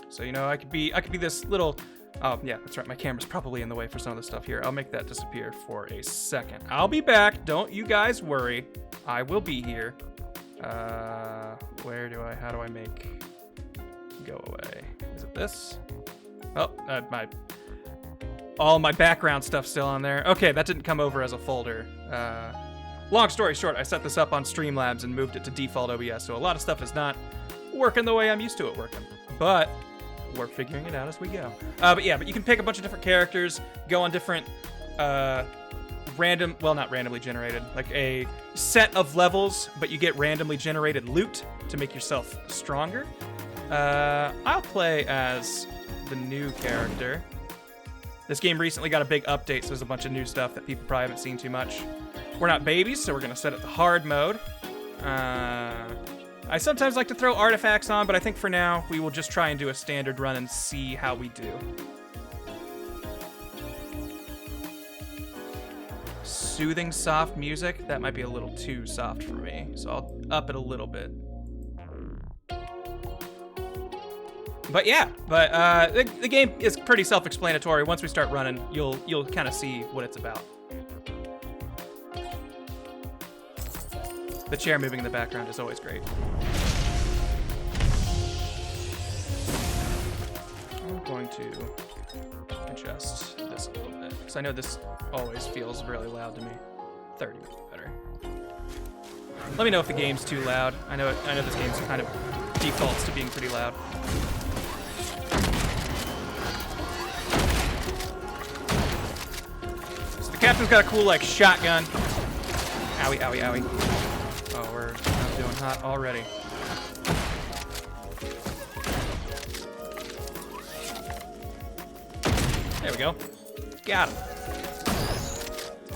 So, you know, I could be this little... Oh, yeah, that's right. My camera's probably in the way for some of the stuff here. I'll make that disappear for a second. I'll be back. Don't you guys worry. I will be here. How do I make... Go away. Is it this? Oh, all my background stuff's still on there. Okay, that didn't come over as a folder. Long story short, I set this up on Streamlabs and moved it to default OBS, so a lot of stuff is not working the way I'm used to it working. But we're figuring it out as we go. But you can pick a bunch of different characters, go on different not randomly generated, like a set of levels, but you get randomly generated loot to make yourself stronger. I'll play as the new character. This game recently got a big update, so there's a bunch of new stuff that people probably haven't seen too much. We're not babies, so we're going to set it to hard mode. I sometimes like to throw artifacts on, but I think for now, we will just try and do a standard run and see how we do. Soothing soft music? That might be a little too soft for me, so I'll up it a little bit. But yeah, the game is pretty self-explanatory. Once we start running, you'll kind of see what it's about. The chair moving in the background is always great. I'm going to adjust this a little bit, because I know this always feels really loud to me. 30 would be better. Let me know if the game's too loud. I know this game's kind of defaults to being pretty loud. So the captain's got a cool, like, shotgun. Owie, owie, owie. Oh, we're not doing hot already. There we go. Got him.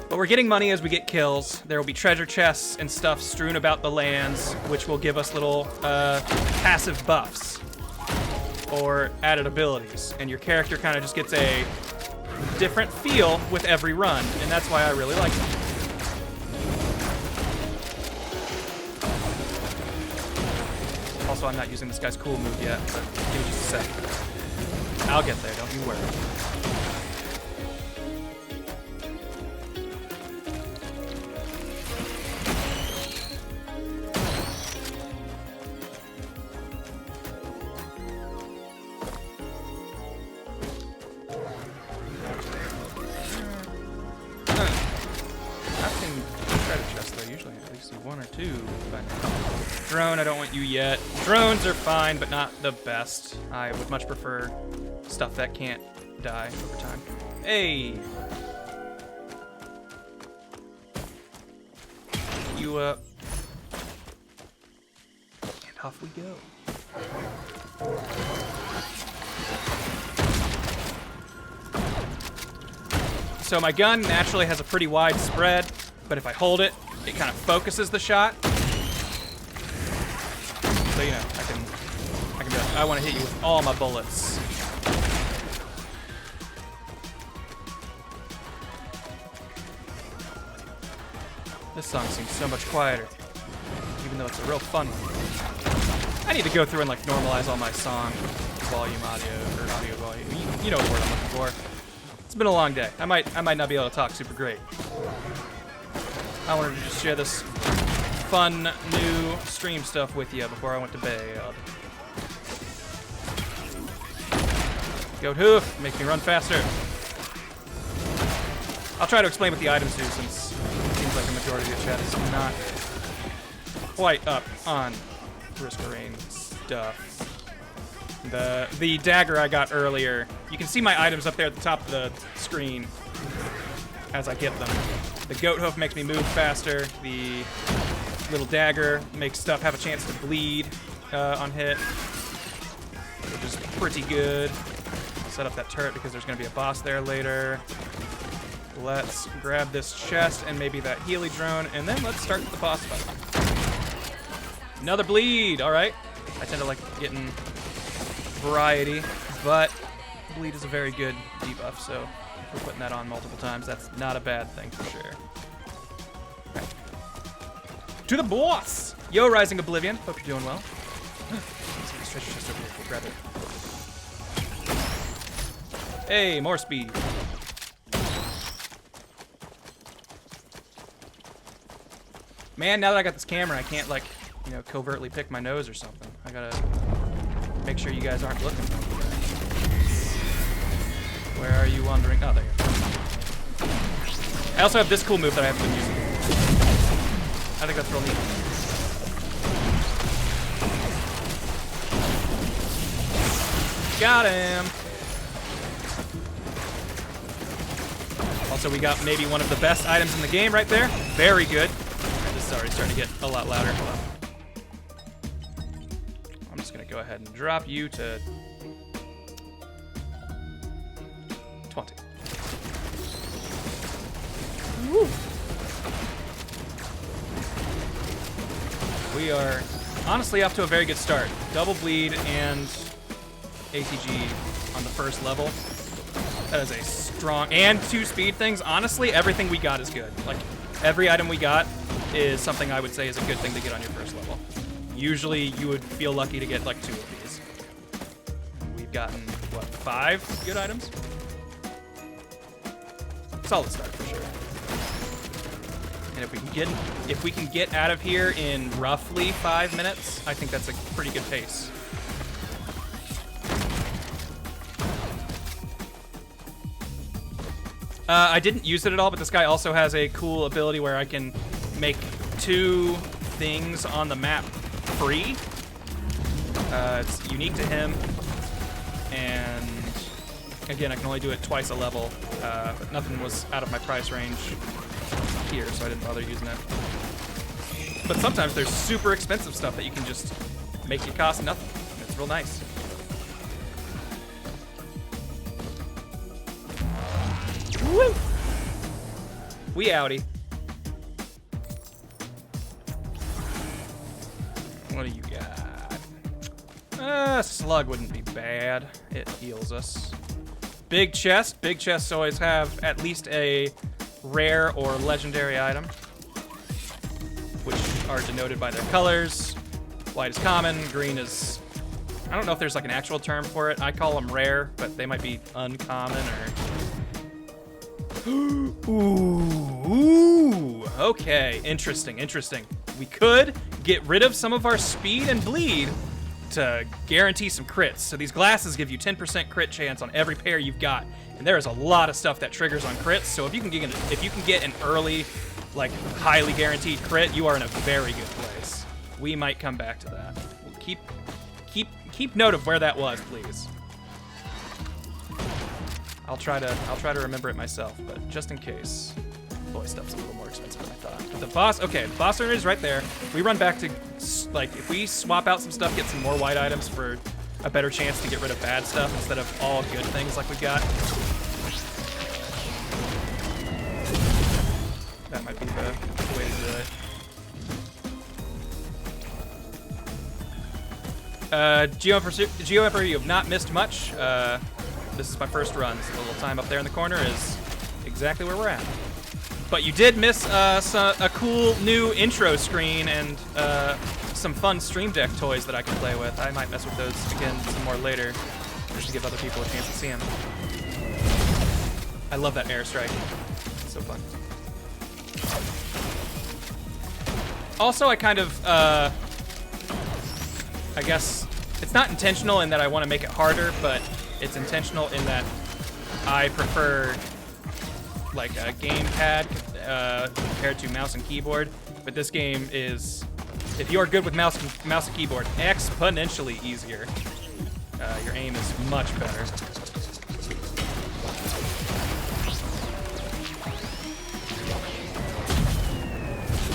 But we're getting money as we get kills. There will be treasure chests and stuff strewn about the lands, which will give us little passive buffs or added abilities. And your character kind of just gets a different feel with every run, and that's why I really like it. Also, I'm not using this guy's cool move yet, but give me just a sec. I'll get there, don't you worry. Drone, I don't want you yet. Drones are fine, but not the best. I would much prefer stuff that can't die over time. Hey! You up. And off we go. So my gun naturally has a pretty wide spread, but if I hold it, it kind of focuses the shot. So, you know, I can be like, I want to hit you with all my bullets. This song seems so much quieter, even though it's a real fun one. I need to go through and like normalize all my song volume, audio volume. You know what word I'm looking for. It's been a long day. I might not be able to talk super great. I wanted to just share this fun new stream stuff with you before I went to bed. Goat hoof, makes me run faster. I'll try to explain what the items do, since it seems like the majority of the chat is not quite up on Risk-A-Rain stuff. The dagger I got earlier, you can see my items up there at the top of the screen as I get them. The goat hoof makes me move faster. The little dagger makes stuff have a chance to bleed on hit, which is pretty good. Set up that turret because there's going to be a boss there later. Let's grab this chest and maybe that Healy drone, and then let's start the boss fight. Another bleed, all right. I tend to like getting variety, but bleed is a very good debuff, so if we're putting that on multiple times, that's not a bad thing for sure. Right. To the boss! Yo, Rising Oblivion. Hope you're doing well. Let's see this treasure chest over here. We'll grab it. Hey, more speed. Man, now that I got this camera, I can't, like, you know, covertly pick my nose or something. I gotta make sure you guys aren't looking. Where are you wandering? Oh, there you go. I also have this cool move that I haven't been using. I think that's real neat. Got him. Also, we got maybe one of the best items in the game right there. Very good. This is already starting to get a lot louder. Hold on. I'm just gonna go ahead and drop you to 20. Woo. We are honestly off to a very good start. Double bleed and ATG on the first level. That is a strong, and 2 speed things. Honestly, everything we got is good. Like, every item we got is something I would say is a good thing to get on your first level. Usually, you would feel lucky to get like 2 of these. And we've gotten, what, 5 good items? Solid start for sure. And if we can get out of here in roughly 5 minutes, I think that's a pretty good pace. I didn't use it at all, but this guy also has a cool ability where I can make 2 things on the map free. It's unique to him, and again, I can only do it twice a level, but nothing was out of my price range here, so I didn't bother using it. But sometimes there's super expensive stuff that you can just make it cost nothing. It's real nice. Woo! We outie. What do you got? Slug wouldn't be bad. It heals us. Big chest. Big chests always have at least a rare or legendary item, which are denoted by their colors. White is common, green is... I don't know if there's like an actual term for it. I call them rare, but they might be uncommon or... Ooh, okay, interesting. We could get rid of some of our speed and bleed to guarantee some crits. So these glasses give you 10% crit chance on every pair you've got, and there is a lot of stuff that triggers on crits. So if you can get an early, like highly guaranteed crit, you are in a very good place. We might come back to that. We'll keep note of where that was, please. I'll try to remember it myself, but just in case. Boy, stuff's a little more expensive than I thought. But the boss, okay, the boss arena is right there. We run back to, like, if we swap out some stuff, get some more white items for a better chance to get rid of bad stuff instead of all good things like we got. That might be the way to do it. Geo Emperor, you have not missed much. This is my first run, so the little time up there in the corner is exactly where we're at. But you did miss a cool new intro screen and some fun Stream Deck toys that I can play with. I might mess with those again some more later, just to give other people a chance to see them. I love that airstrike. It's so fun. Also, I kind of, I guess, it's not intentional in that I want to make it harder, but it's intentional in that I prefer like a gamepad compared to mouse and keyboard. But this game is, if you are good with mouse and keyboard, exponentially easier. Your aim is much better. I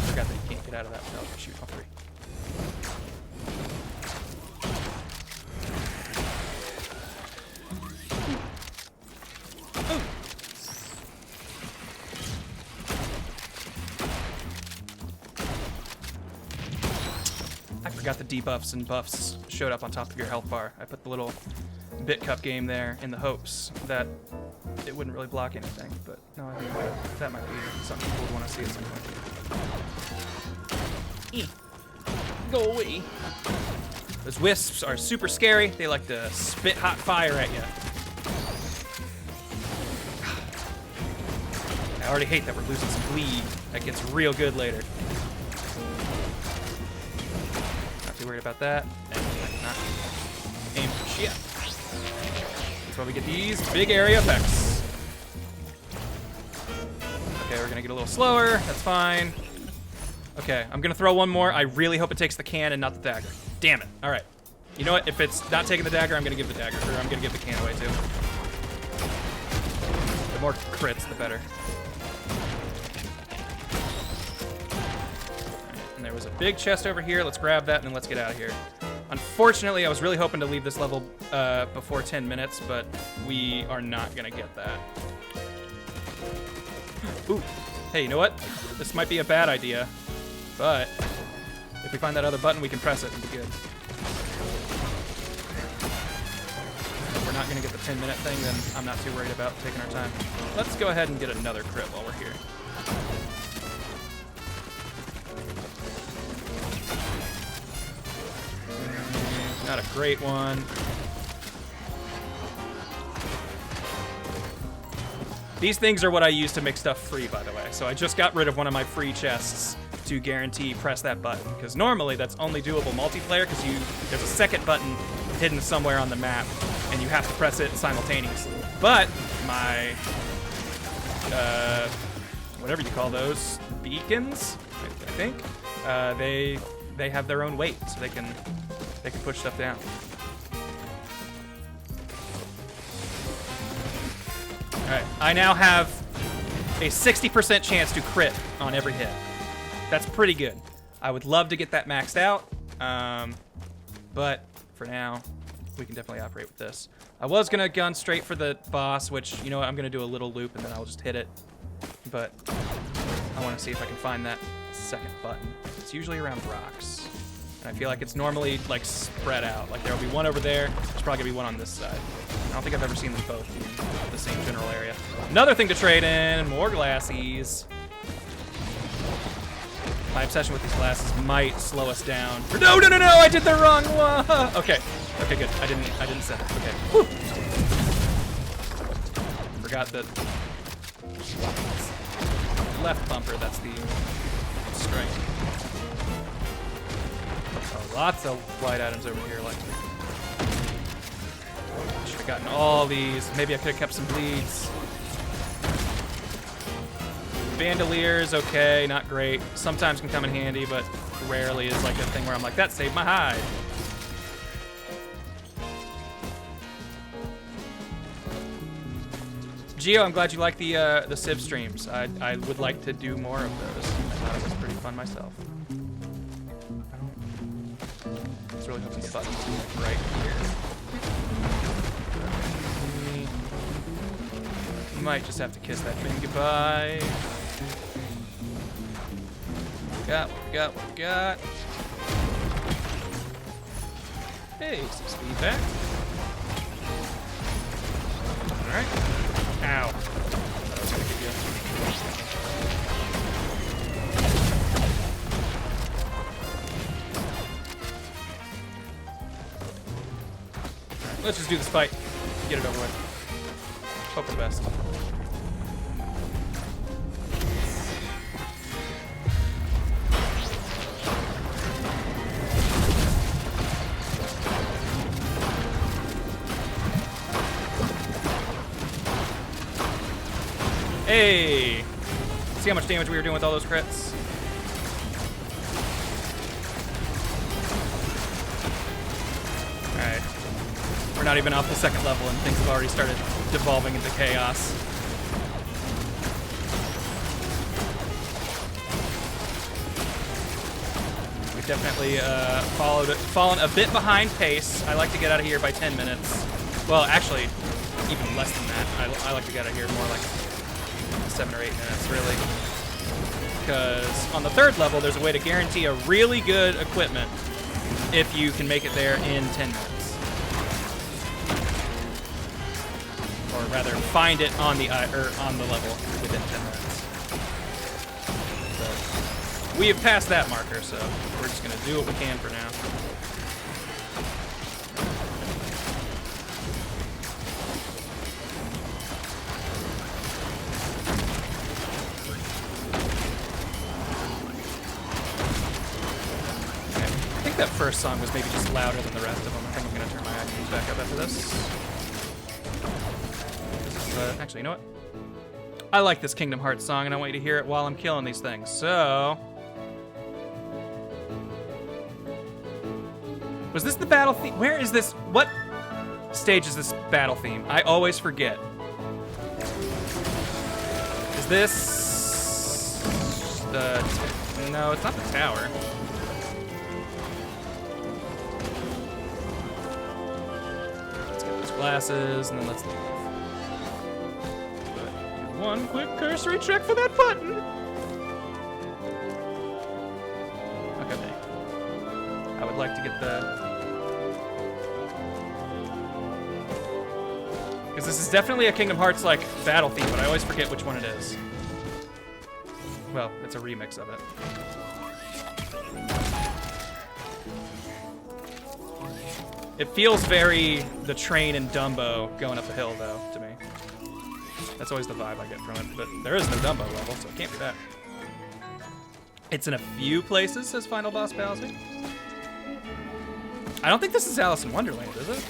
forgot that you can't get out of that without shooting all 3. Got the debuffs and buffs showed up on top of your health bar. I put the little bit cup game there in the hopes that it wouldn't really block anything, but no, I think that might be something people would want to see at some point. Go away. Those wisps are super scary. They like to spit hot fire at you. I already hate that we're losing some bleed. That gets real good later. Not too worried about that. And I cannot aim for shit. That's why we get these big area effects. Okay, we're gonna get a little slower. That's fine. Okay, I'm gonna throw one more. I really hope it takes the can and not the dagger. Damn it. All right. You know what? If it's not taking the dagger, I'm gonna give the dagger, or I'm gonna give the can away too. The more crits, the better. And there was a big chest over here. Let's grab that and then let's get out of here. Unfortunately, I was really hoping to leave this level before 10 minutes, but we are not gonna get that. Ooh. Hey, you know what? This might be a bad idea, but if we find that other button, we can press it and be good. If we're not gonna get the 10-minute thing, then I'm not too worried about taking our time. Let's go ahead and get another crit while we're here. Not a great one. These things are what I use to make stuff free, by the way. So I just got rid of one of my free chests to guarantee press that button, because normally that's only doable multiplayer, because there's a second button hidden somewhere on the map, and you have to press it simultaneously. But my, whatever you call those, beacons, I think, they have their own weight, so they can push stuff down. All right, I now have a 60% chance to crit on every hit. That's pretty good. I would love to get that maxed out, but for now, we can definitely operate with this. I was gonna gun straight for the boss, which, you know what, I'm gonna do a little loop and then I'll just hit it. But I wanna see if I can find that second button. It's usually around rocks. And I feel like it's normally like spread out. Like there'll be one over there, there's probably gonna be one on this side. I don't think I've ever seen them both in the same general area. Another thing to trade in, more glassies. My obsession with these glasses might slow us down. No, I did the wrong one. Okay, good. I didn't set it. Okay. Whew. Forgot that left bumper, that's the strength. Oh, lots of white items over here, like. Should have gotten all these. Maybe I could have kept some bleeds. Bandoliers, okay, not great. Sometimes can come in handy, but rarely is like a thing where I'm like, that saved my hide. Geo, I'm glad you like the Civ streams. I would like to do more of those. I thought it was pretty fun myself. I was really hoping the button was like right here. Might just have to kiss that thing goodbye. What we got. Hey, some speed back. Alright. Ow. That was gonna get you. Alright, let's just do this fight. Get it over with. Hope for the best. Hey! See how much damage we were doing with all those crits? Alright. We're not even off the second level and things have already started devolving into chaos. We've definitely fallen a bit behind pace. I like to get out of here by 10 minutes. Well, actually, even less than that. I like to get out of here more like 7 or 8 minutes, really. Because on the third level, there's a way to guarantee a really good equipment if you can make it there in 10 minutes. Or rather, find it on the level within 10 minutes. So, we have passed that marker, so we're just gonna do what we can for now. think that first song was maybe just louder than the rest of them. I think I'm gonna turn my iTunes back up after this. This is, actually, you know what? I like this Kingdom Hearts song, and I want you to hear it while I'm killing these things. So, was this the battle theme? Where is this? What stage is this battle theme? I always forget. Is this the? No, it's not the tower. Let's get those glasses, and then let's leave. One quick cursory check for that button. Okay. I would like to get the... Because this is definitely a Kingdom Hearts like battle theme, but I always forget which one it is. Well, it's a remix of it. It feels very the train in Dumbo going up a hill, though, to me. That's always the vibe I get from it, but there is no Dumbo level, so it can't be that. It's in a few places, says Final Boss Bowser. I don't think this is Alice in Wonderland, is it?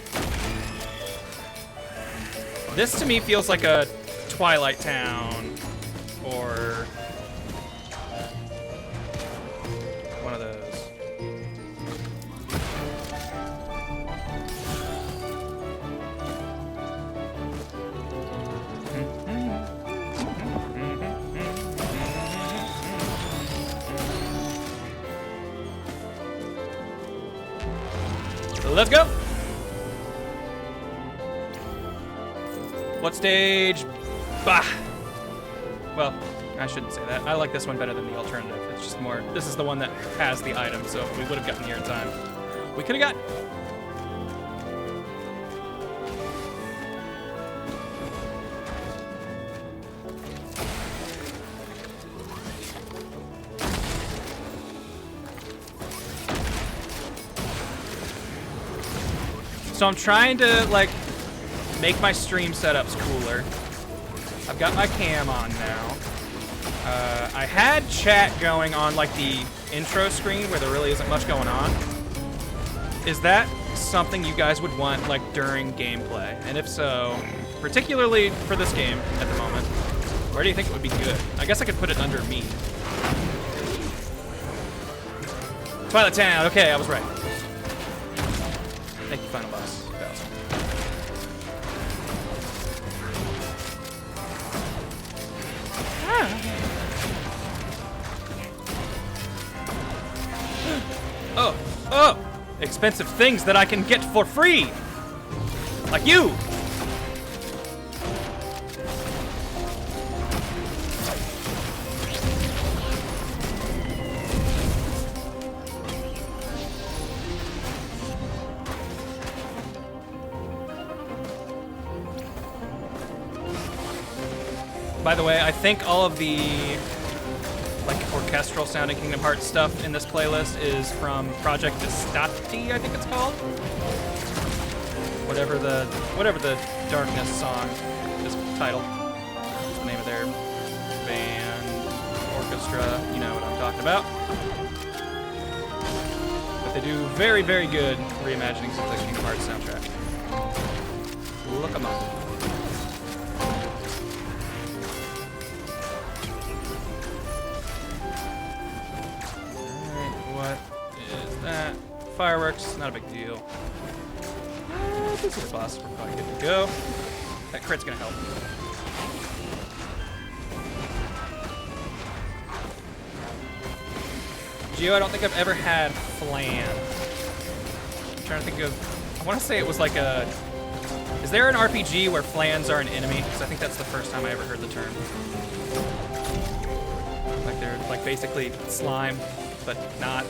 This, to me, feels like a Twilight Town, or one of those. Let's go. What stage? Bah. Well, I shouldn't say that. I like this one better than the alternative. It's just more, this is the one that has the item, so if we would have gotten here in time, we could have got. So I'm trying to, like, make my stream setups cooler. I've got my cam on now. I had chat going on, like, the intro screen where there really isn't much going on. Is that something you guys would want, like, during gameplay? And if so, particularly for this game at the moment, where do you think it would be good? I guess I could put it under me. Twilight Town, okay, I was right. Thank you, Final Boss Bowser. Oh! Expensive things that I can get for free! Like you! By the way, I think all of the like orchestral sounding Kingdom Hearts stuff in this playlist is from Project Estati, I think it's called. Whatever the Darkness song is titled. It's the name of their band, orchestra, you know what I'm talking about. But they do very, very good reimaginings of the Kingdom Hearts soundtrack. Look 'em up. Fireworks, not a big deal. This is the boss, we're probably good to go. That crit's gonna help. Geo, I don't think I've ever had flan. I'm trying to think of, I want to say it was like a, is there an RPG where flans are an enemy? Because I think that's the first time I ever heard the term. Like they're like basically slime, but not.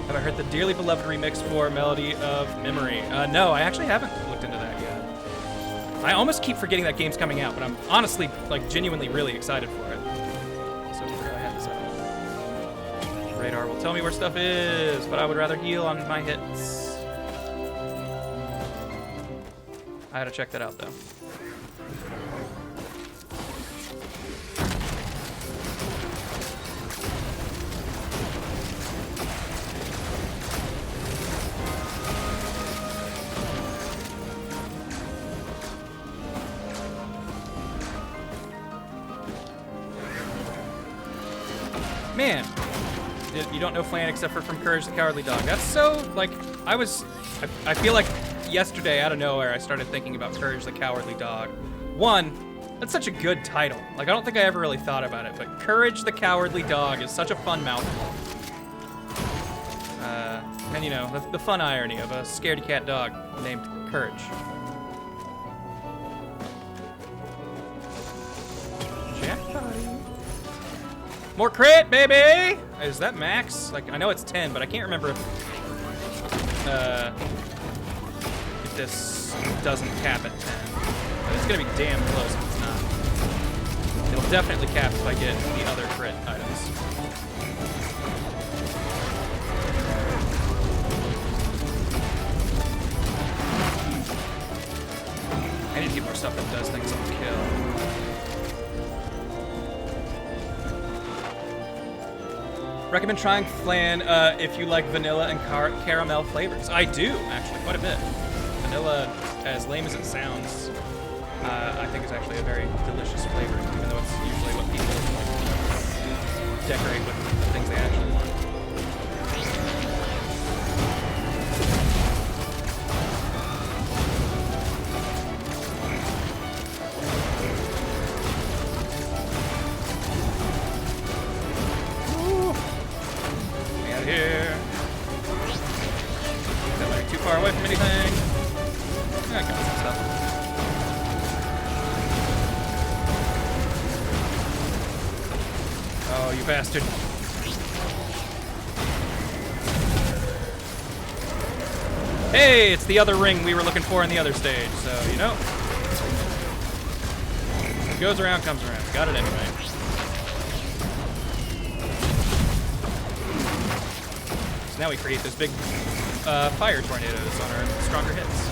Have I heard the dearly beloved remix for Melody of Memory? No, I actually haven't looked into that yet. I almost keep forgetting that game's coming out, but I'm honestly, like, genuinely really excited for it. So I had this out. Radar will tell me where stuff is, but I would rather heal on my hits. I had to check that out, though. Man, you don't know Flan except from Courage the Cowardly Dog. That's so, like, I feel like yesterday, out of nowhere, I started thinking about Courage the Cowardly Dog. One, that's such a good title. Like, I don't think I ever really thought about it, but Courage the Cowardly Dog is such a fun mouthful. And, you know, the fun irony of a scaredy cat dog named Courage. More crit, baby! Is that max? Like, I know it's 10, but I can't remember if this doesn't cap at 10. But it's gonna be damn close if it's not. It'll definitely cap if I get the other crit items. I need to get more stuff that does things on kill. Recommend trying Flan if you like vanilla and caramel flavors. I do, actually, quite a bit. Vanilla, as lame as it sounds, I think is actually a very delicious flavor, even though it's usually what people like, decorate with the things they actually want. Here. Not like too far away from anything. I got some stuff. Oh, you bastard. Hey, it's the other ring we were looking for in the other stage, so, you know. What goes around comes around. Got it anyway. So now we create those big fire tornadoes on our stronger hits.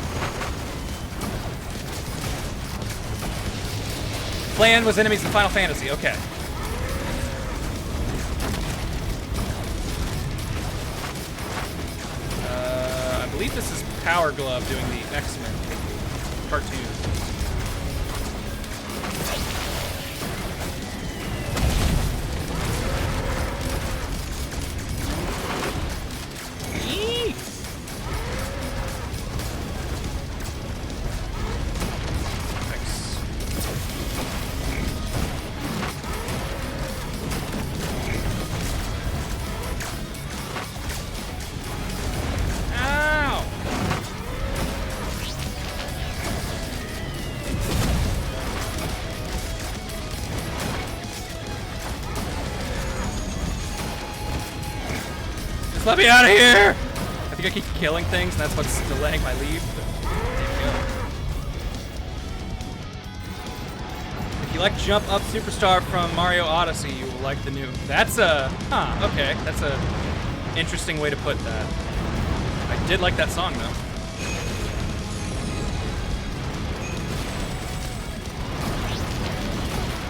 Flan was enemies in Final Fantasy. Okay. I believe this is Power Glove doing the X-Men cartoon. Let me out of here! I think I keep killing things, and that's what's delaying my leave. If you like Jump Up Superstar from Mario Odyssey, you will like the new. That's a. Huh, okay. That's a interesting way to put that. I did like that song, though.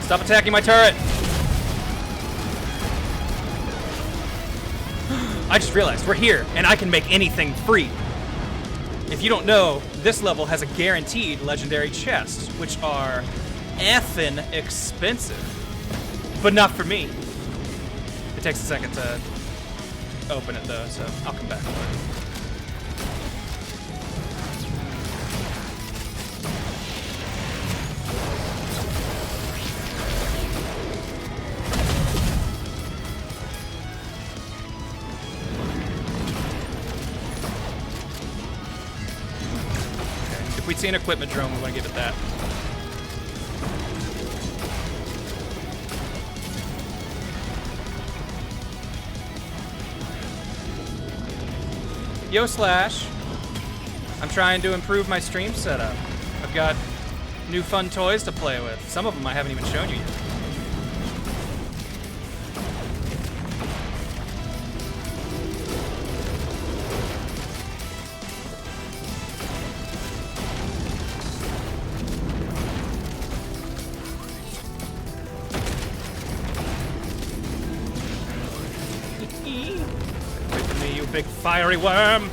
Stop attacking my turret! I just realized we're here, and I can make anything free. If you don't know, this level has a guaranteed legendary chest, which are effing expensive. But not for me. It takes a second to open it, though, so I'll come back for it. If we see an equipment drone, we want to give it that. Yo, Slash. I'm trying to improve my stream setup. I've got new fun toys to play with. Some of them I haven't even shown you yet. big fiery worm.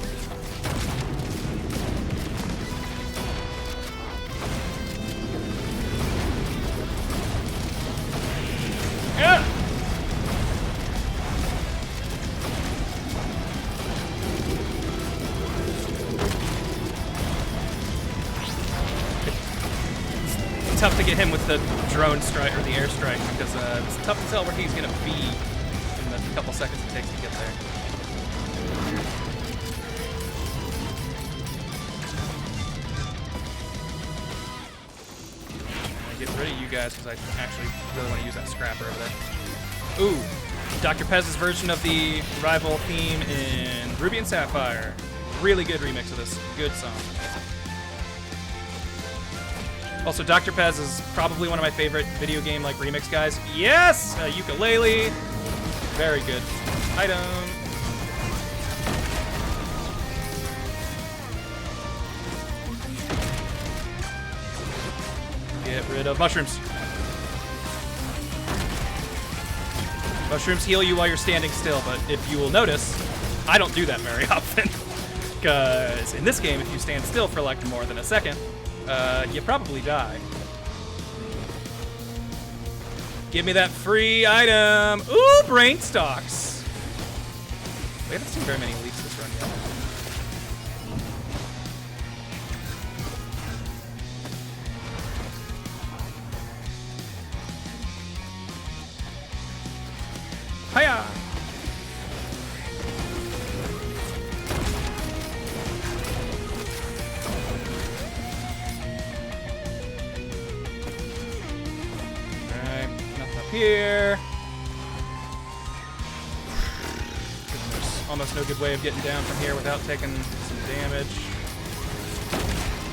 Yeah. It's tough to get him with the drone strike or the air strike because it's tough to tell where he's gonna be in the couple seconds it takes to get there. Get rid of you guys because I actually really want to use that scrapper over there. Ooh, Dr. Pez's version of the rival theme in Ruby and Sapphire. Really good remix of this. Good song. Also, Dr. Pez is probably one of my favorite video game like remix guys. Yes! Ukulele. Very good item. Get rid of mushrooms. Mushrooms heal you while you're standing still, but if you will notice, I don't do that very often. Because in this game, if you stand still for like more than a second, you probably die. Give me that free item. Ooh, brain stalks. We haven't seen very many elites this run yet. Hiya! Alright, nothing up here. There's almost no good way of getting down from here without taking some damage.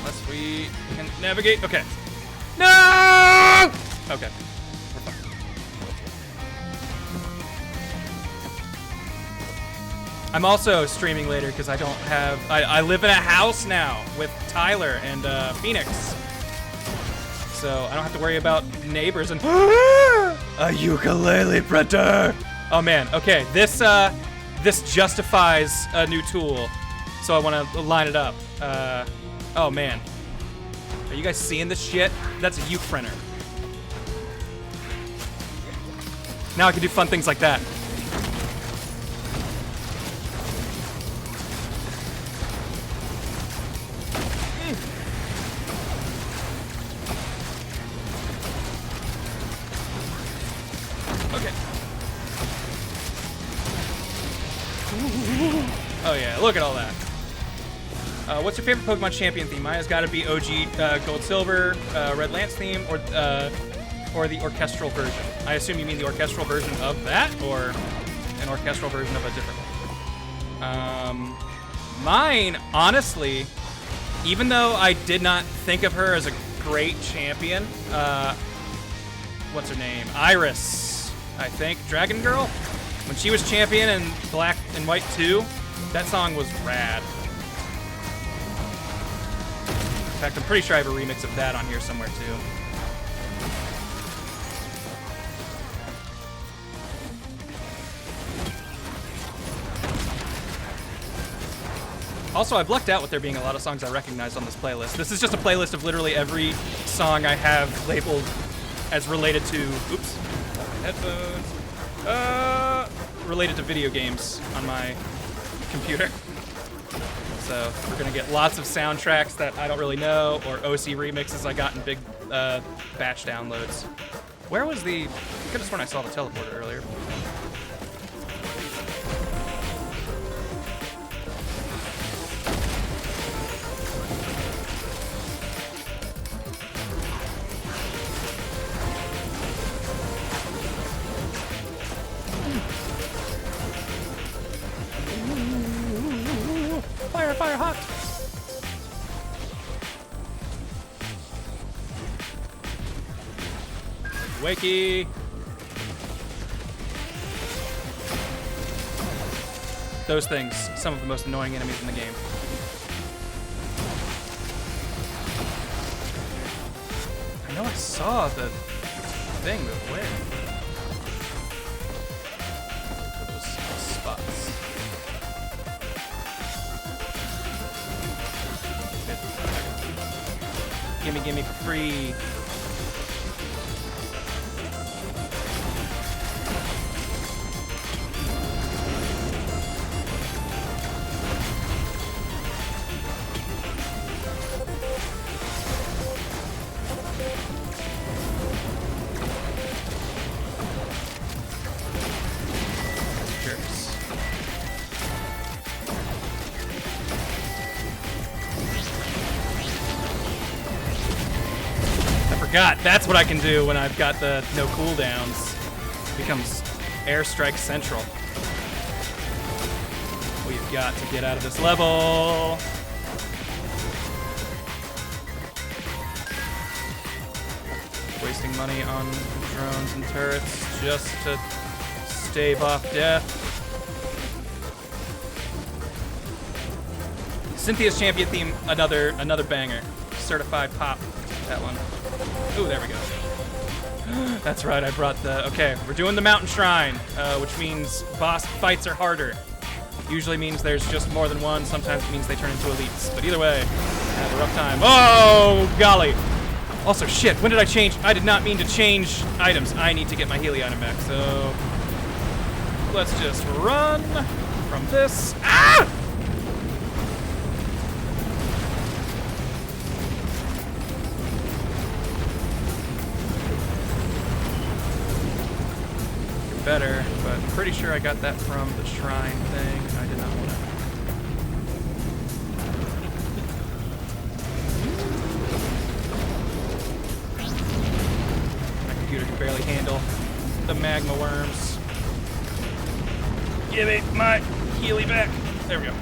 Unless we can navigate. Okay. No! Okay. We're fine. I'm also streaming later because I don't have... I live in a house now with Tyler and Phoenix. So I don't have to worry about neighbors and... a ukulele printer! Oh man, okay. This justifies a new tool. So I want to line it up. Oh man. Are you guys seeing this shit? That's a uke printer. Now I can do fun things like that. Okay. Oh yeah, look at all that. What's your favorite Pokemon champion theme? Mine's got to be OG Gold Silver, Red Lance theme, or the orchestral version. I assume you mean the orchestral version of that, or an orchestral version of a different one. Mine, honestly, even though I did not think of her as a great champion, what's her name? Iris, I think. Dragon Girl? When she was champion in Black and White 2, that song was rad. In fact, I'm pretty sure I have a remix of that on here somewhere too. Also, I've lucked out with there being a lot of songs I recognize on this playlist. This is just a playlist of literally every song I have labeled as related to, oops, headphones, related to video games on my computer. So we're gonna get lots of soundtracks that I don't really know, or OC remixes I got in big batch downloads. Where was the, I could have sworn I saw the teleporter earlier. Fire hot! Wakey! Those things, some of the most annoying enemies in the game. I know I saw the thing, but where? Those spots. gimme, gimme for free. God, that's what I can do when I've got the no cooldowns. Becomes airstrike central. We've got to get out of this level. Wasting money on drones and turrets just to stave off death. Cynthia's champion theme, another banger. Certified pop, that one. Ooh, there we go. That's right, I brought the... Okay, we're doing the Mountain Shrine, which means boss fights are harder. Usually means there's just more than one. Sometimes it means they turn into elites. But either way, I have a rough time. Oh, golly. Also, shit, when did I change? I did not mean to change items. I need to get my Healy item back, so... Let's just run from this. Ah! Better, but pretty sure I got that from the shrine thing. I did not want to. My computer can barely handle the magma worms. Give me my Healy back. There we go.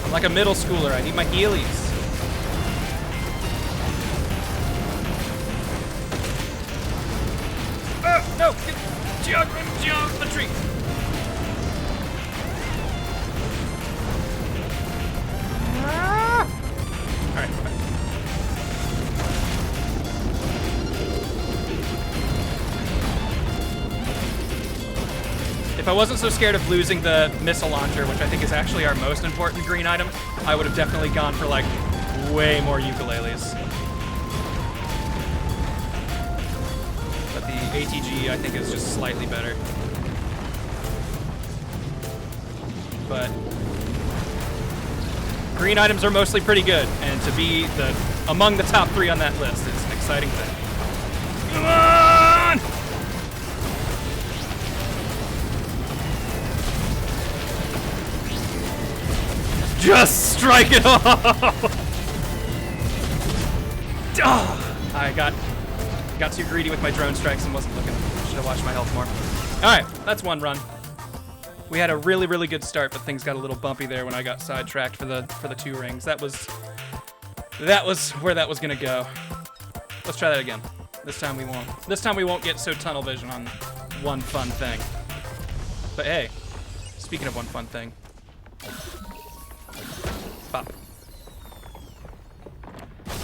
I'm like a middle schooler. I need my Healys. No! Geometry! Ah! Alright, fine. If I wasn't so scared of losing the missile launcher, which I think is actually our most important green item, I would have definitely gone for, like, way more ukuleles. ATG, I think, is just slightly better. But green items are mostly pretty good, and to be among the top 3 on that list is an exciting thing. Come on! Just strike it off! Oh, I got too greedy with my drone strikes and wasn't looking. Should have watched my health more. All right, that's one run. We had a really, really good start, but things got a little bumpy there when I got sidetracked for the 2 rings. That was where that was gonna go. Let's try that again. This time we won't. This time we won't get so tunnel vision on one fun thing. But hey, speaking of one fun thing, pop.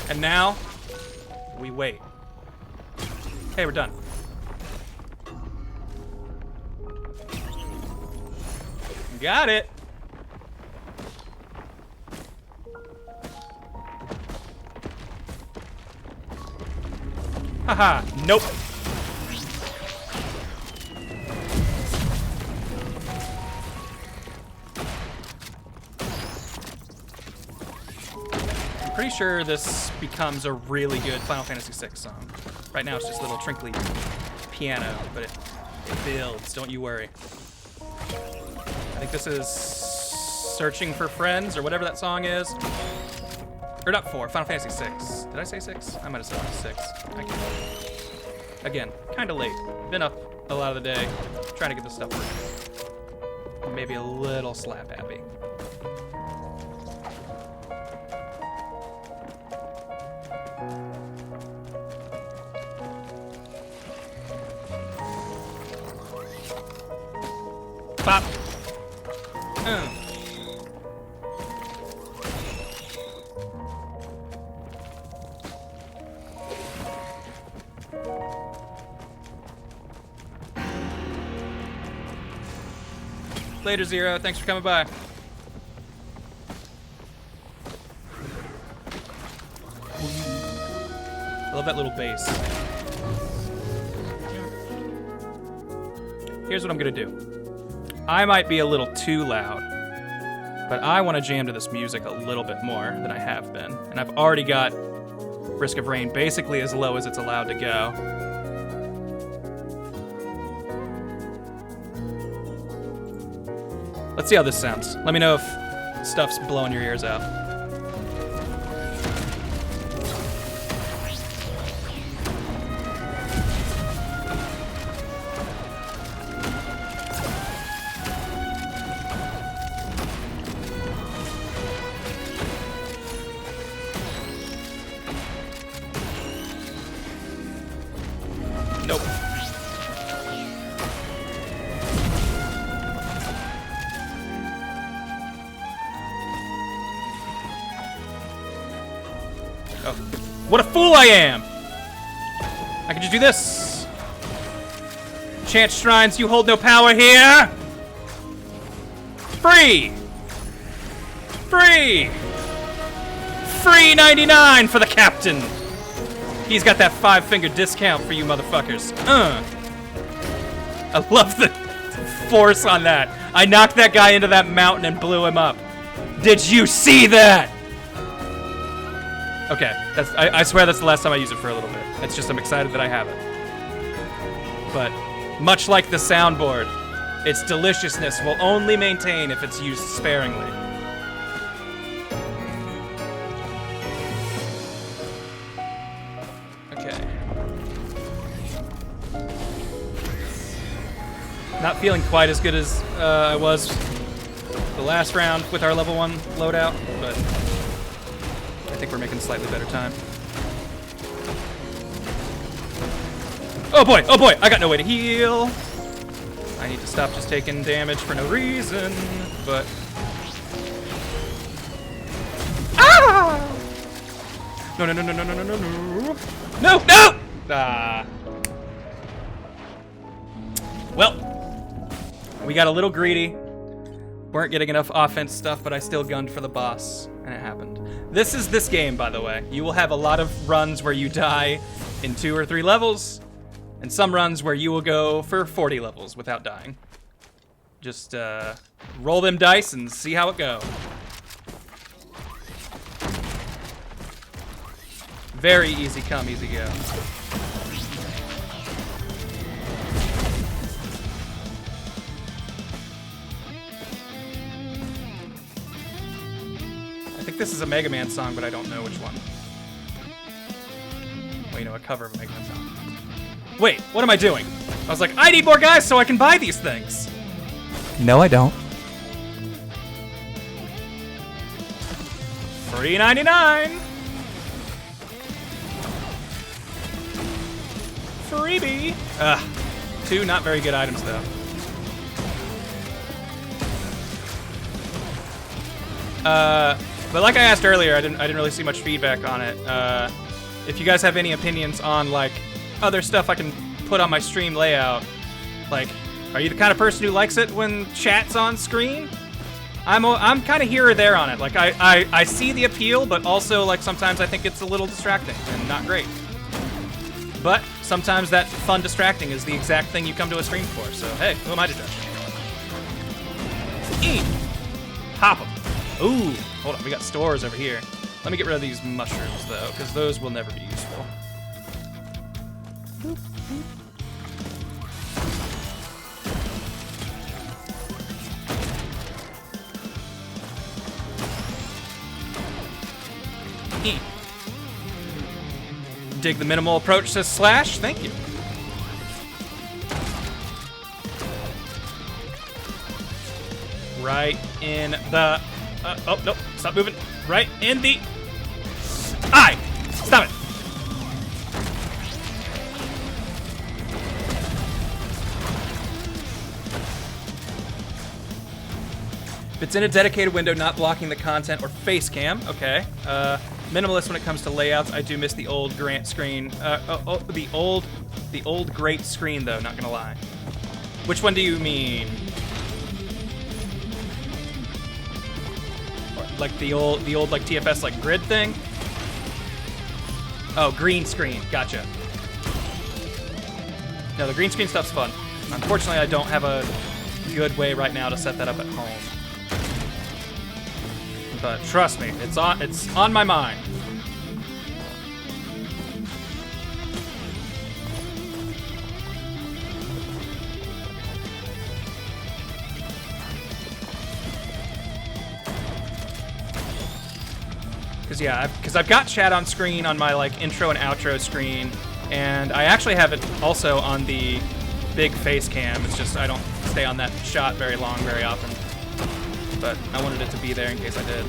And now we wait. Okay, we're done. Got it. Haha, nope. I'm pretty sure this becomes a really good Final Fantasy VI song. Right now it's just a little trinkly piano, but it builds, don't you worry. I think this is Searching for Friends, or whatever that song is. Or not 4, Final Fantasy 6. Did I say 6? I might have said 6. I can't. Again, kind of late. Been up a lot of the day, trying to get this stuff working. Maybe a little slap happy. Pop. Later, Zero. Thanks for coming by. I love that little bass. Here's what I'm gonna do. I might be a little too loud, but I want to jam to this music a little bit more than I have been. And I've already got Risk of Rain basically as low as it's allowed to go. Let's see how this sounds. Let me know if stuff's blowing your ears out. Nope. Oh, what a fool I am! I can just do this. Chant shrines, you hold no power here. Free! Free! Free 99 for the captain! He's got that 5-finger discount for you motherfuckers. I love the force on that. I knocked that guy into that mountain and blew him up. Did you see that? Okay, I swear that's the last time I use it for a little bit. It's just I'm excited that I have it. But much like the soundboard, its deliciousness will only maintain if it's used sparingly. Not feeling quite as good as I was the last round with our level 1 loadout, but I think we're making slightly better time. Oh boy, I got no way to heal. I need to stop just taking damage for no reason, but... Ah! No. No! Ah. Well. We got a little greedy. Weren't getting enough offense stuff, but I still gunned for the boss, and it happened. This is this game, by the way. You will have a lot of runs where you die in 2 or 3 levels, and some runs where you will go for 40 levels without dying. Just roll them dice and see how it goes. Very easy come, easy go. I think this is a Mega Man song, but I don't know which one. Well, you know, a cover of a Mega Man song. Wait, what am I doing? I was like, I need more guys so I can buy these things. No, I don't. Free 99. Freebie. Ugh. 2 not very good items, though. But like I asked earlier, I didn't really see much feedback on it. If you guys have any opinions on like other stuff I can put on my stream layout, like, are you the kind of person who likes it when chat's on screen? I'm kind of here or there on it. Like I see the appeal, but also like sometimes I think it's a little distracting and not great. But sometimes that fun distracting is the exact thing you come to a stream for. So hey, who am I to judge? Pop 'em. Ooh, hold on, we got stores over here. Let me get rid of these mushrooms, though, because those will never be useful. Dig the minimal approach, says Slash. Thank you. Right in the... oh, nope. Stop moving. Right in the... eye! Stop it! If it's in a dedicated window, not blocking the content or face cam, okay. Minimalist when it comes to layouts. I do miss the old Grant screen. The old great screen, though, not gonna lie. Which one do you mean? Like the old like TFS like grid thing? Oh, green screen. Gotcha. No, the green screen stuff's fun. Unfortunately, I don't have a good way right now to set that up at home. But trust me, it's on my mind. Because I've got chat on screen on my like intro and outro screen, and I actually have it also on the big face cam. It's just I don't stay on that shot very long very often. But I wanted it to be there in case I did.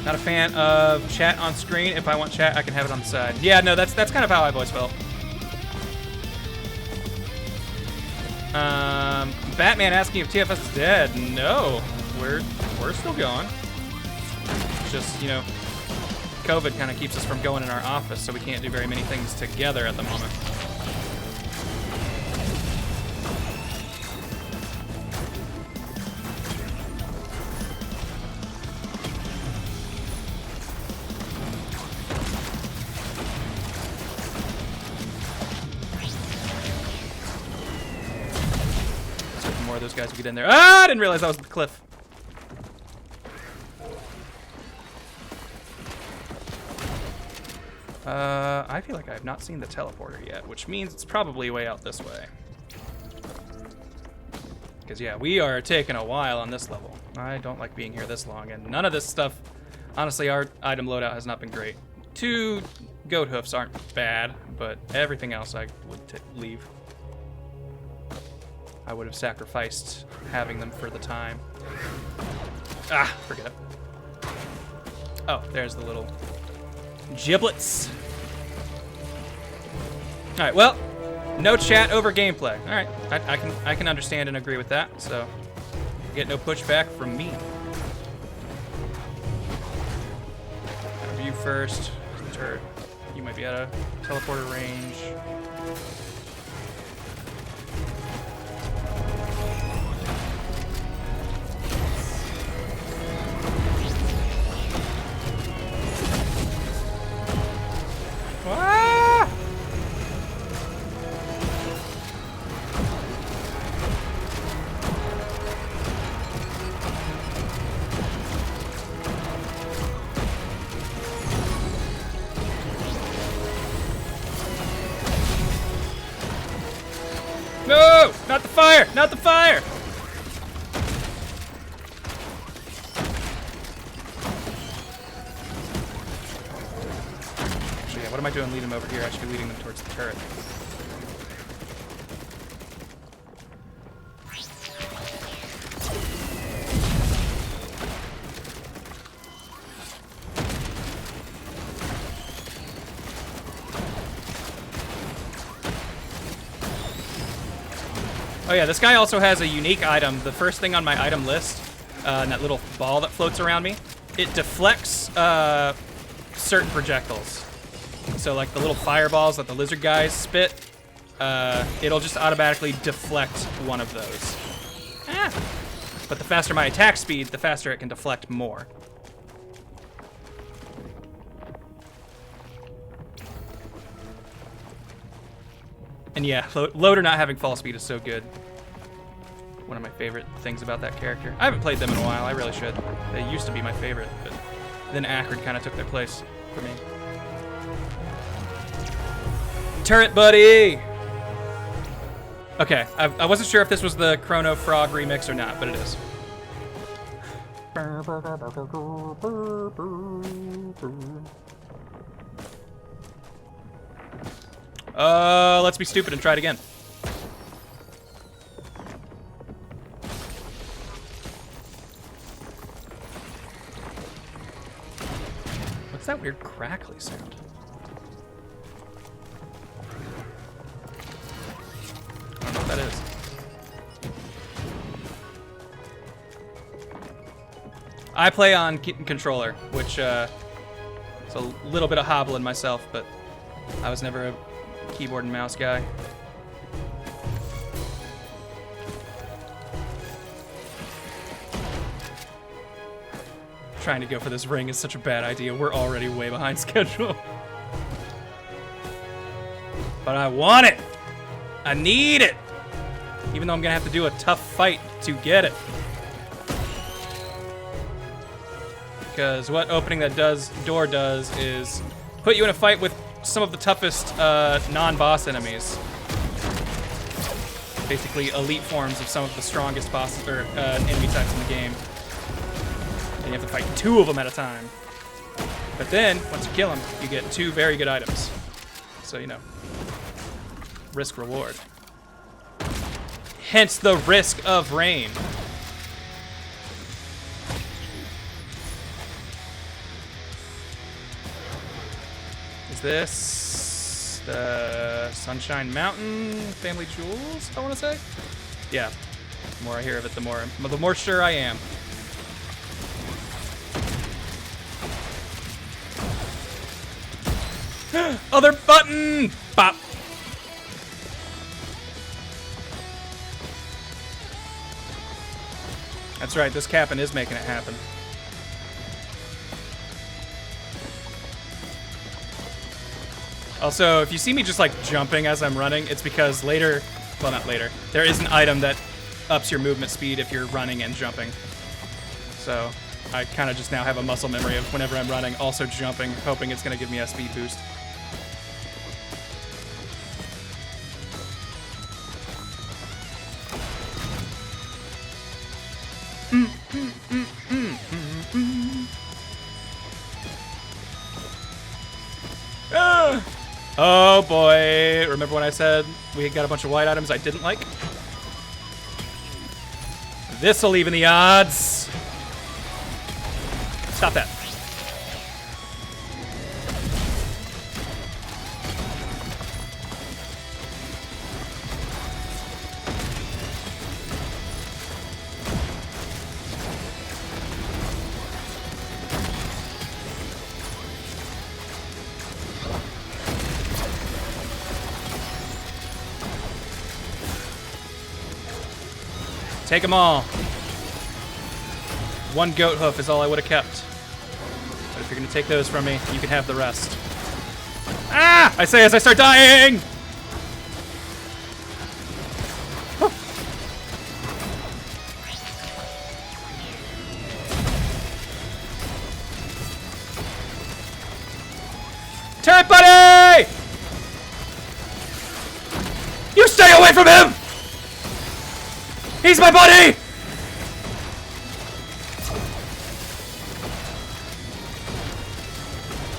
Not a fan of chat on screen. If I want chat, I can have it on the side. Yeah, no, that's kind of how I've always felt. Batman asking if TFS is dead. No, we're still going. It's just, you know, COVID kind of keeps us from going in our office, so we can't do very many things together at the moment. More of those guys will get in there. Ah, I didn't realize that was the cliff. I feel like I have not seen the teleporter yet, which means it's probably way out this way. Because, yeah, we are taking a while on this level. I don't like being here this long, and none of this stuff, honestly, our item loadout has not been great. 2 goat hoofs aren't bad, but everything else I would leave. I would have sacrificed having them for the time. Ah, forget it. Oh, there's the little giblets. All right, well, no chat over gameplay. All right, I can understand and agree with that. So, get no pushback from me. You first, turret. You might be out of teleporter range. Ah! No! Not the fire! Not the fire! Actually, yeah, what am I doing leading them over here? I should be leading them towards the turret. Oh yeah, this guy also has a unique item. The first thing on my item list, that little ball that floats around me, it deflects certain projectiles. So like the little fireballs that the lizard guys spit, it'll just automatically deflect one of those. Ah. But the faster my attack speed, the faster it can deflect more. And yeah, Loader not having fall speed is so good. One of my favorite things about that character. I haven't played them in a while, I really should. They used to be my favorite, but then Acrid kind of took their place for me. Turret buddy! Okay, I wasn't sure if this was the Chrono Frog remix or not, but it is. Let's be stupid and try it again. What's that weird crackly sound? I don't know what that is. I play on controller, which it's a little bit of hobbling myself, but I was never a keyboard and mouse guy. trying to go for this ring is such a bad idea. We're already way behind schedule. But I want it. I need it. Even though I'm gonna have to do a tough fight to get it. Because what opening that door does is put you in a fight with some of the toughest non-boss enemies. Basically elite forms of some of the strongest bosses or enemy types in the game. And you have to fight 2 of them at a time. But then, once you kill them, you get 2 very good items. So, you know, risk reward. Hence the risk of rain. Is this the Sunshine Mountain Family Jewels, I want to say? Yeah. The more I hear of it, the more sure I am. Other button! Bop! That's right, this Cap'n is making it happen. Also, if you see me just like jumping as I'm running, it's because later, well not later, there is an item that ups your movement speed if you're running and jumping. So I kind of just now have a muscle memory of whenever I'm running, also jumping, hoping it's going to give me a speed boost. Oh boy, remember when I said we got a bunch of white items I didn't like? This'll even the odds. Stop that. Take them all. 1 goat hoof is all I would have kept. But if you're gonna take those from me, you can have the rest. Ah! I say as I start dying! Turret buddy! You stay away from him! He's my buddy!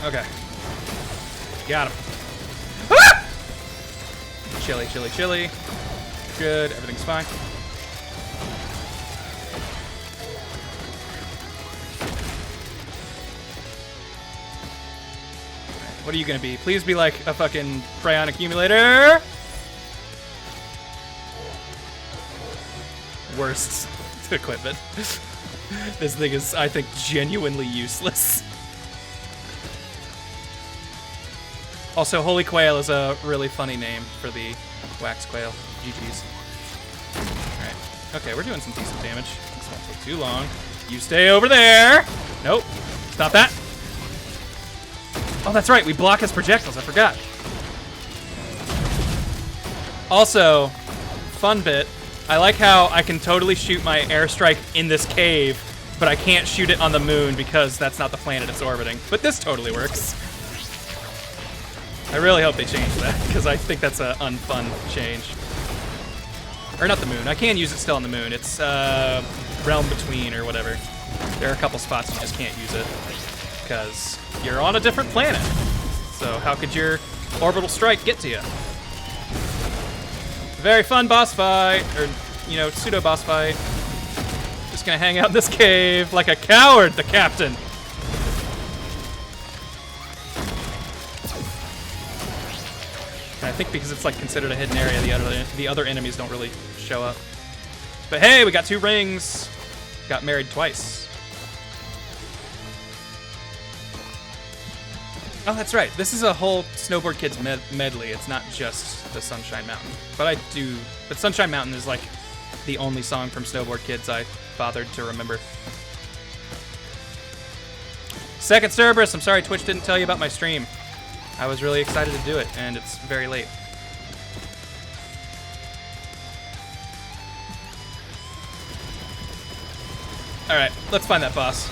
Okay. Got him. Ah! Chilly, chilly, chilly. Good, everything's fine. What are you gonna be? Please be like a fucking crayon accumulator. Worst equipment. This thing is, I think, genuinely useless. Also, Holy Quail is a really funny name for the Wax Quail. GG's. Alright. Okay, we're doing some decent damage. This won't take too long. You stay over there! Nope. Stop that. Oh, that's right. We block his projectiles. I forgot. Also, fun bit. I like how I can totally shoot my airstrike in this cave, but I can't shoot it on the moon because that's not the planet it's orbiting. But this totally works. I really hope they change that, because I think that's an unfun change. Or not the moon. I can use it still on the moon. It's Realm Between or whatever. There are a couple spots you just can't use it, because you're on a different planet. So how could your orbital strike get to you? Very fun boss fight, or, you know, pseudo boss fight. Just gonna hang out in this cave like a coward, the captain. And I think because it's like considered a hidden area, the other enemies don't really show up. But hey, we got 2 rings. Got married twice. Oh, that's right. This is a whole Snowboard Kids medley. It's not just the Sunshine Mountain. But Sunshine Mountain is like the only song from Snowboard Kids I bothered to remember. Second Cerberus, I'm sorry Twitch didn't tell you about my stream. I was really excited to do it, and it's very late. Alright, let's find that boss.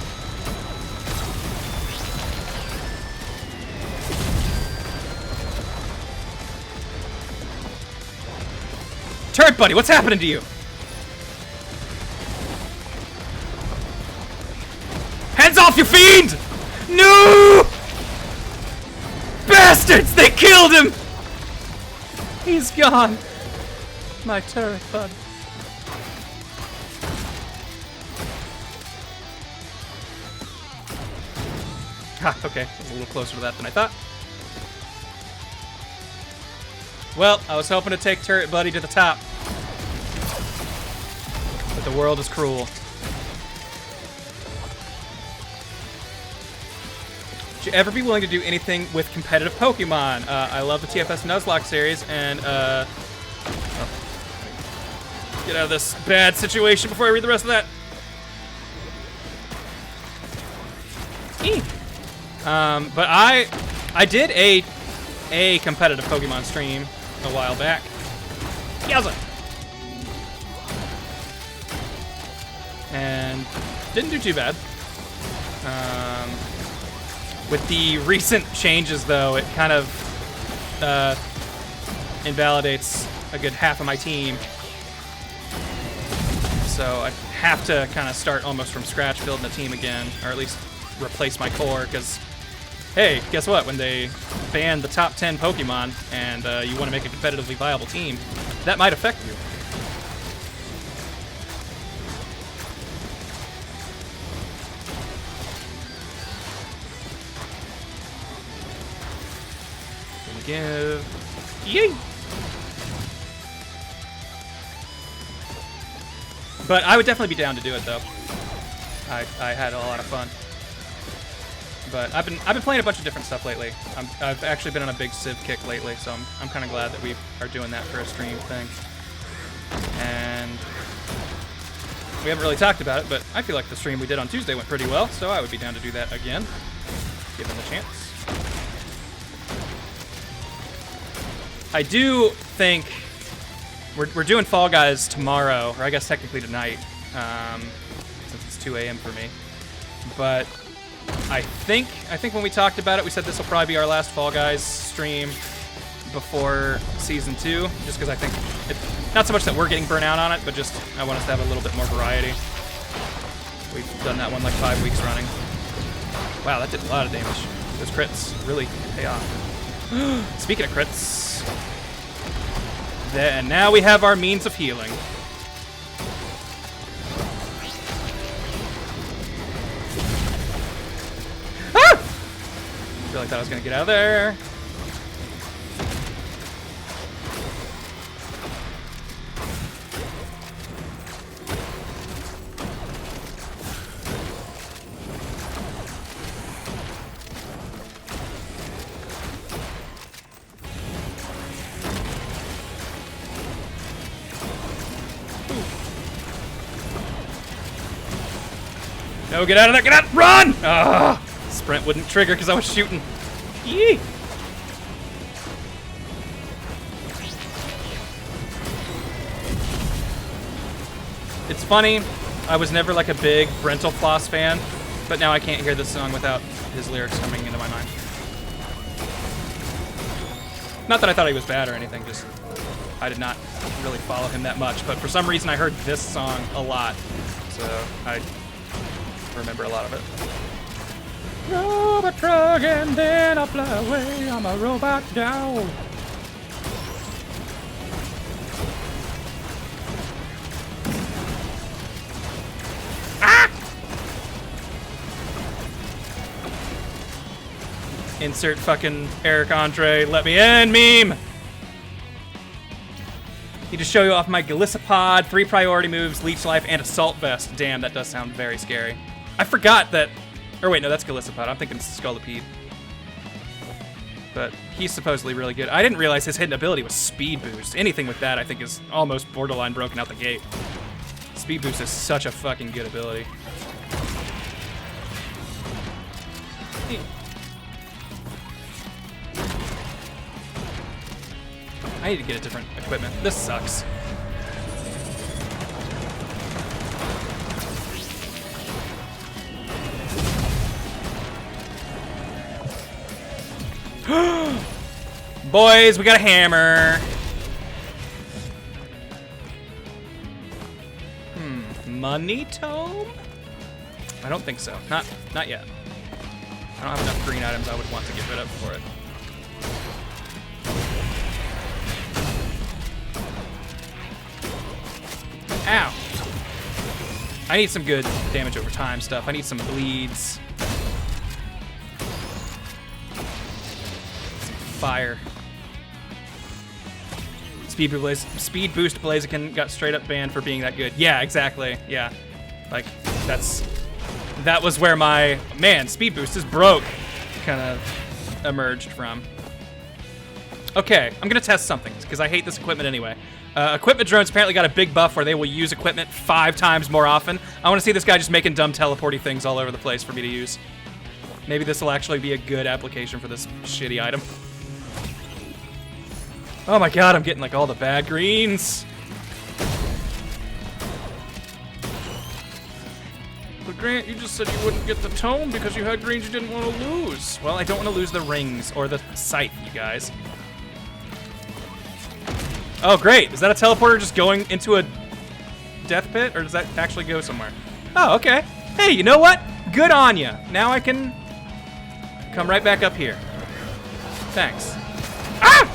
Turret Buddy, what's happening to you? Hands off, you fiend! No! Bastards! They killed him! He's gone. My turret bud. Ha, okay. I was a little closer to that than I thought. Well, I was hoping to take Turret Buddy to the top. But the world is cruel. Would you ever be willing to do anything with competitive Pokemon? I love the TFS Nuzlocke series, and get out of this bad situation before I read the rest of that. But I did a competitive Pokemon stream a while back. Yowza! And didn't do too bad. With the recent changes, though, it kind of invalidates a good half of my team. So I have to kind of start almost from scratch building a team again, or at least replace my core, because, hey, guess what? When they ban the top 10 Pokemon and you want to make a competitively viable team, that might affect you. Give. Yay! But I would definitely be down to do it, though. I had a lot of fun. But I've been playing a bunch of different stuff lately. I've actually been on a big Civ kick lately, so I'm kind of glad that we are doing that for a stream thing. And we haven't really talked about it, but I feel like the stream we did on Tuesday went pretty well, so I would be down to do that again, given the chance. I do think we're doing Fall Guys tomorrow, or I guess technically tonight, since it's 2 a.m. for me. But I think when we talked about it, we said this will probably be our last Fall Guys stream before Season 2, just because I think, not so much that we're getting burnt out on it, but just I want us to have a little bit more variety. We've done that one like 5 weeks running. Wow, that did a lot of damage. Those crits really pay off. Speaking of crits, then now we have our means of healing. Ah! Really thought I was gonna get out of there. No, get out of there, get out, run! Ah, sprint wouldn't trigger because I was shooting. Yee! It's funny, I was never like a big Brental Floss fan, but now I can't hear this song without his lyrics coming into my mind. Not that I thought he was bad or anything, just I did not really follow him that much, but for some reason I heard this song a lot, so I remember a lot of it. Robot truck and then I fly away. I'm a robot dog. Ah! Insert fucking Eric Andre let me in meme. Need to show you off my Golisopod, 3 priority moves, Leech Life, and Assault Vest. Damn, that does sound very scary. I forgot that... Or wait, no, that's Golisopod. I'm thinking Scolipede. But he's supposedly really good. I didn't realize his hidden ability was Speed Boost. Anything with that, I think, is almost borderline broken out the gate. Speed Boost is such a fucking good ability. me. I need to get a different equipment. This sucks. Boys, we got a hammer. Money tome? I don't think so. Not yet. I don't have enough green items I would want to get rid of for it. Ow. I need some good damage over time stuff. I need some bleeds. Some fire. Speed boost Blaziken got straight up banned for being that good. Yeah, exactly. Yeah. Like, that was where my, man, speed boost is broke kind of emerged from. Okay, I'm gonna test something because I hate this equipment anyway. Equipment drones apparently got a big buff where they will use equipment 5 times more often. I want to see this guy just making dumb teleporty things all over the place for me to use. Maybe this will actually be a good application for this shitty item. Oh my god, I'm getting like all the bad greens. But Grant, you just said you wouldn't get the tome because you had greens you didn't want to lose. Well, I don't want to lose the rings or the scythe, you guys. Oh, great. Is that a teleporter just going into a death pit, or does that actually go somewhere? Oh, okay. Hey, you know what? Good on ya. Now I can come right back up here. Thanks. Ah!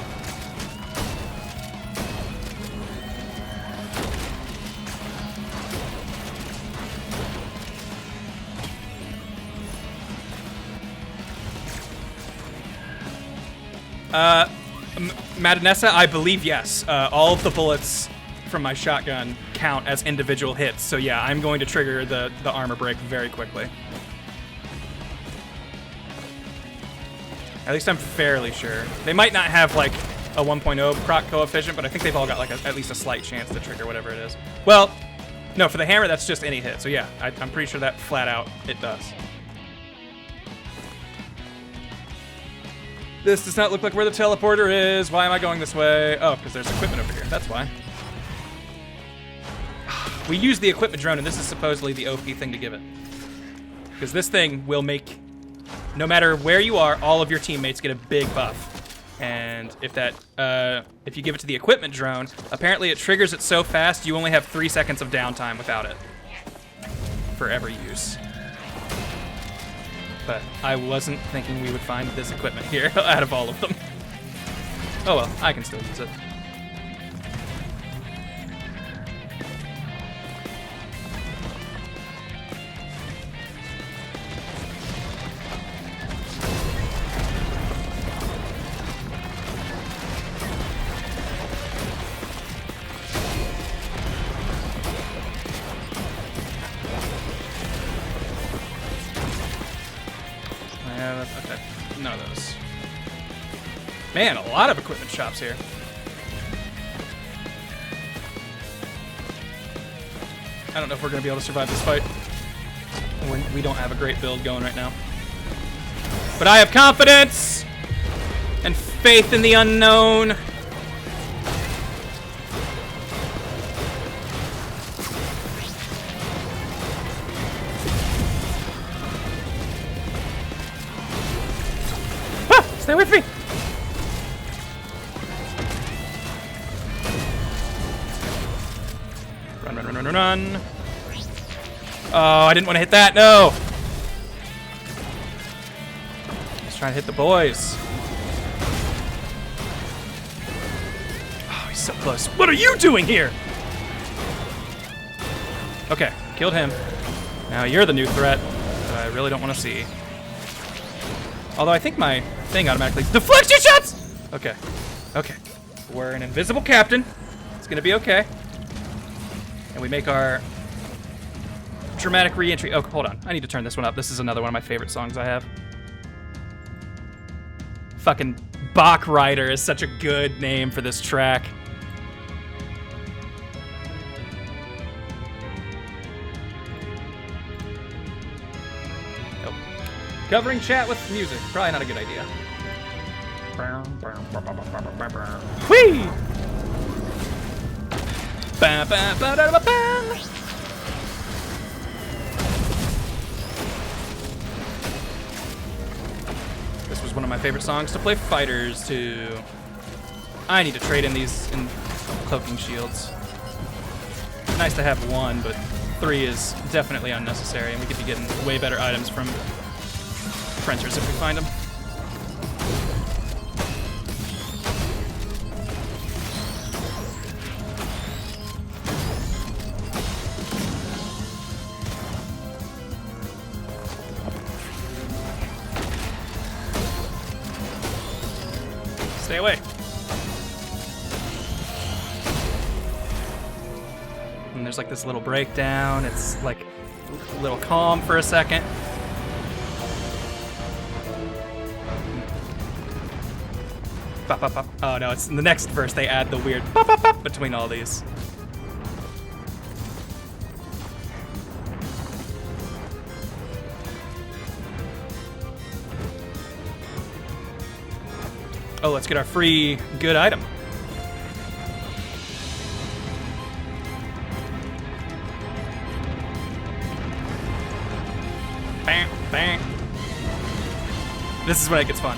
Madonessa, I believe yes. All of the bullets from my shotgun count as individual hits. So yeah, I'm going to trigger the armor break very quickly. At least I'm fairly sure. They might not have like a 1.0 proc coefficient, but I think they've all got like at least a slight chance to trigger whatever it is. Well, no, for the hammer, that's just any hit. So yeah, I'm pretty sure that flat out it does. This does not look like where the teleporter is. Why am I going this way? Oh, because there's equipment over here. That's why. We use the equipment drone, and this is supposedly the OP thing to give it. Because this thing will make, no matter where you are, all of your teammates get a big buff. And if if you give it to the equipment drone, apparently it triggers it so fast you only have 3 seconds of downtime without it for every use. But I wasn't thinking we would find this equipment here out of all of them. Oh well, I can still use it. Okay, none of those. Man, a lot of equipment shops here. I don't know if we're going to be able to survive this fight. We don't have a great build going right now. But I have confidence and faith in the unknown. Stay with me! Run, run, run, run, run, run. Oh, I didn't want to hit that, no! Let's try to hit the boys. Oh, he's so close. What are you doing here? Okay, killed him. Now you're the new threat that I really don't want to see. Although I think my thing automatically deflects your shots! Okay. Okay. We're an invisible captain. It's gonna be okay. And we make our dramatic re-entry. Oh, hold on. I need to turn this one up. This is another one of my favorite songs I have. Fucking Bach Rider is such a good name for this track. Covering chat with music, probably not a good idea. Whee! Ba ba ba da ba ba. This was one of my favorite songs to play fighters to. I need to trade in these in cloaking shields. Nice to have one, but 3 is definitely unnecessary, and we could be getting way better items from printers if we find them. Stay away. And there's like this little breakdown. It's like a little calm for a second. Pop, pop, pop. Oh no, it's in the next verse they add the weird pop, pop, pop between all these. Oh, let's get our free good item. Bang, bang. This is when it gets fun.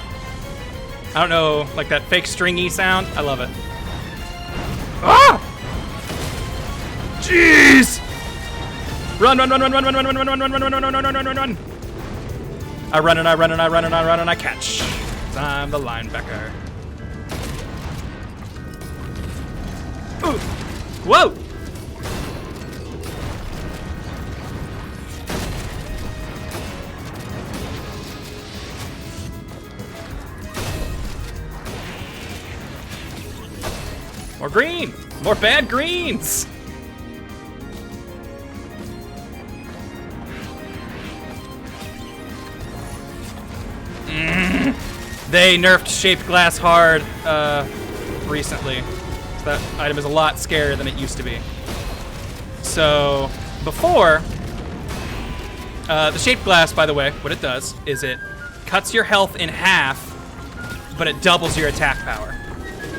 I don't know, like that fake stringy sound. I love it. Ah! Jeez! Run, run, run, run, run, run, run, run, run, run, run, run, run, run, run, run, run, run. I run and I run and I run and I run and I catch. I'm the linebacker. Ooh. Whoa! More green! More bad greens! They nerfed shaped glass hard recently. So that item is a lot scarier than it used to be. So before, the shaped glass, by the way, what it does is it cuts your health in half, but it doubles your attack power.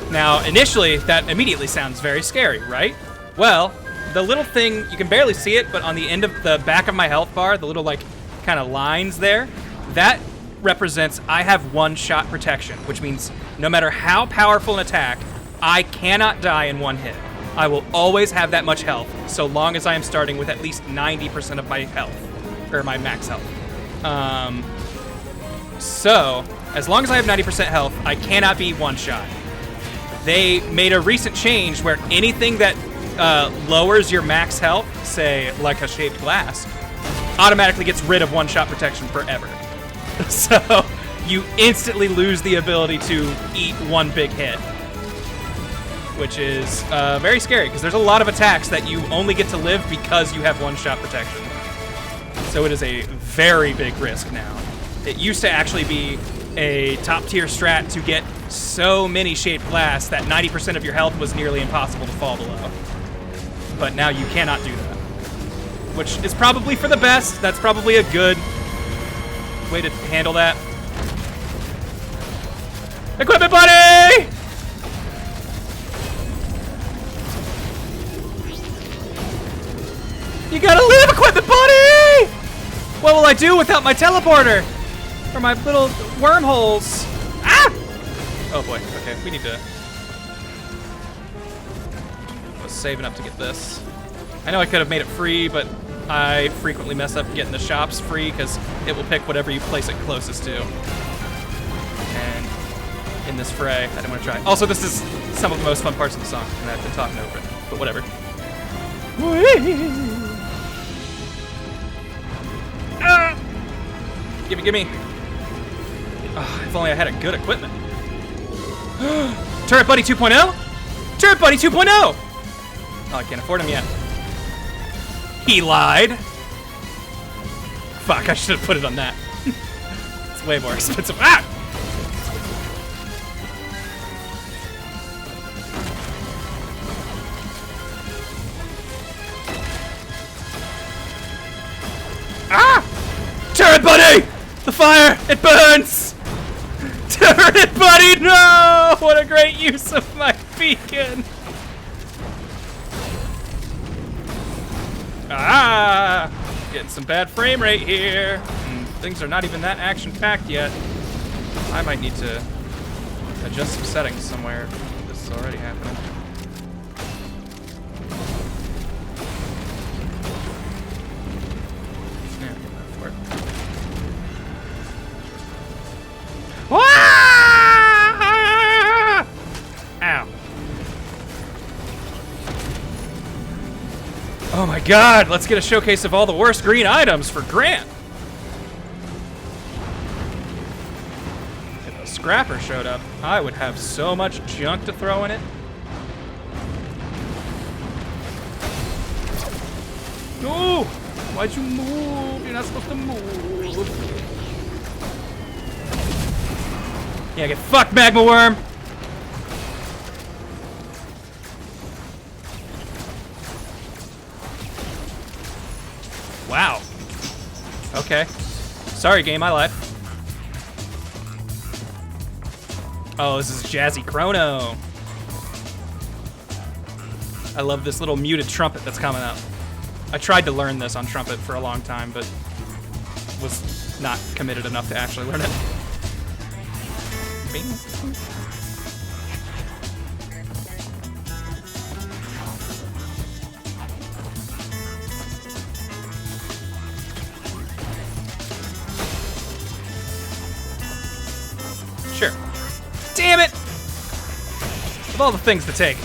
Now, initially, that immediately sounds very scary, right? Well, the little thing, you can barely see it, but on the end of the back of my health bar, the little, like, kind of lines there, that represents I have one-shot protection, which means no matter how powerful an attack, I cannot die in one hit. I will always have that much health, so long as I am starting with at least 90% of my health, or my max health. So, as long as I have 90% health, I cannot be one-shot. They made a recent change where anything that lowers your max health, say like a shaped glass, automatically gets rid of one-shot protection forever. So you instantly lose the ability to eat one big hit, which is very scary because there's a lot of attacks that you only get to live because you have one-shot protection. So it is a very big risk now. It used to actually be a top-tier strat to get so many shaped glass that 90% of your health was nearly impossible to fall below. But now you cannot do that, which is probably for the best. That's probably a good way to handle that. Equipment buddy! You gotta live, equipment buddy! What will I do without my teleporter? Or my little wormholes? Ah! Oh boy, okay, we need to... I was saving up to get this. I know I could have made it free, but I frequently mess up getting the shops free because it will pick whatever you place it closest to. And in this fray, I didn't want to try. Also, this is some of the most fun parts of the song, and I've been talking over it, but whatever. Ah! Gimme, gimme. Oh, if only I had a good equipment. Turret Buddy 2.0? Turret Buddy 2.0! Oh, I can't afford him yet. He lied. Fuck, I should have put it on that. It's way more expensive. Ah! Ah! Turret Buddy! The fire! It burns! Turn it, buddy! No! What a great use of my beacon! Ah! Getting some bad frame rate here. Things are not even that action-packed yet. I might need to adjust some settings somewhere. This is already happening. Yeah, that for it. Ah! Ow. Oh my god, let's get a showcase of all the worst green items for Grant. If a scrapper showed up, I would have so much junk to throw in it. No! Why'd you move? You're not supposed to move. Yeah, get fucked, Magma Worm! Wow. Okay. Sorry, game, I lied. Oh, this is Jazzy Chrono. I love this little muted trumpet that's coming up. I tried to learn this on trumpet for a long time, but was not committed enough to actually learn it. Bing. Sure. Damn it! Of all the things to take.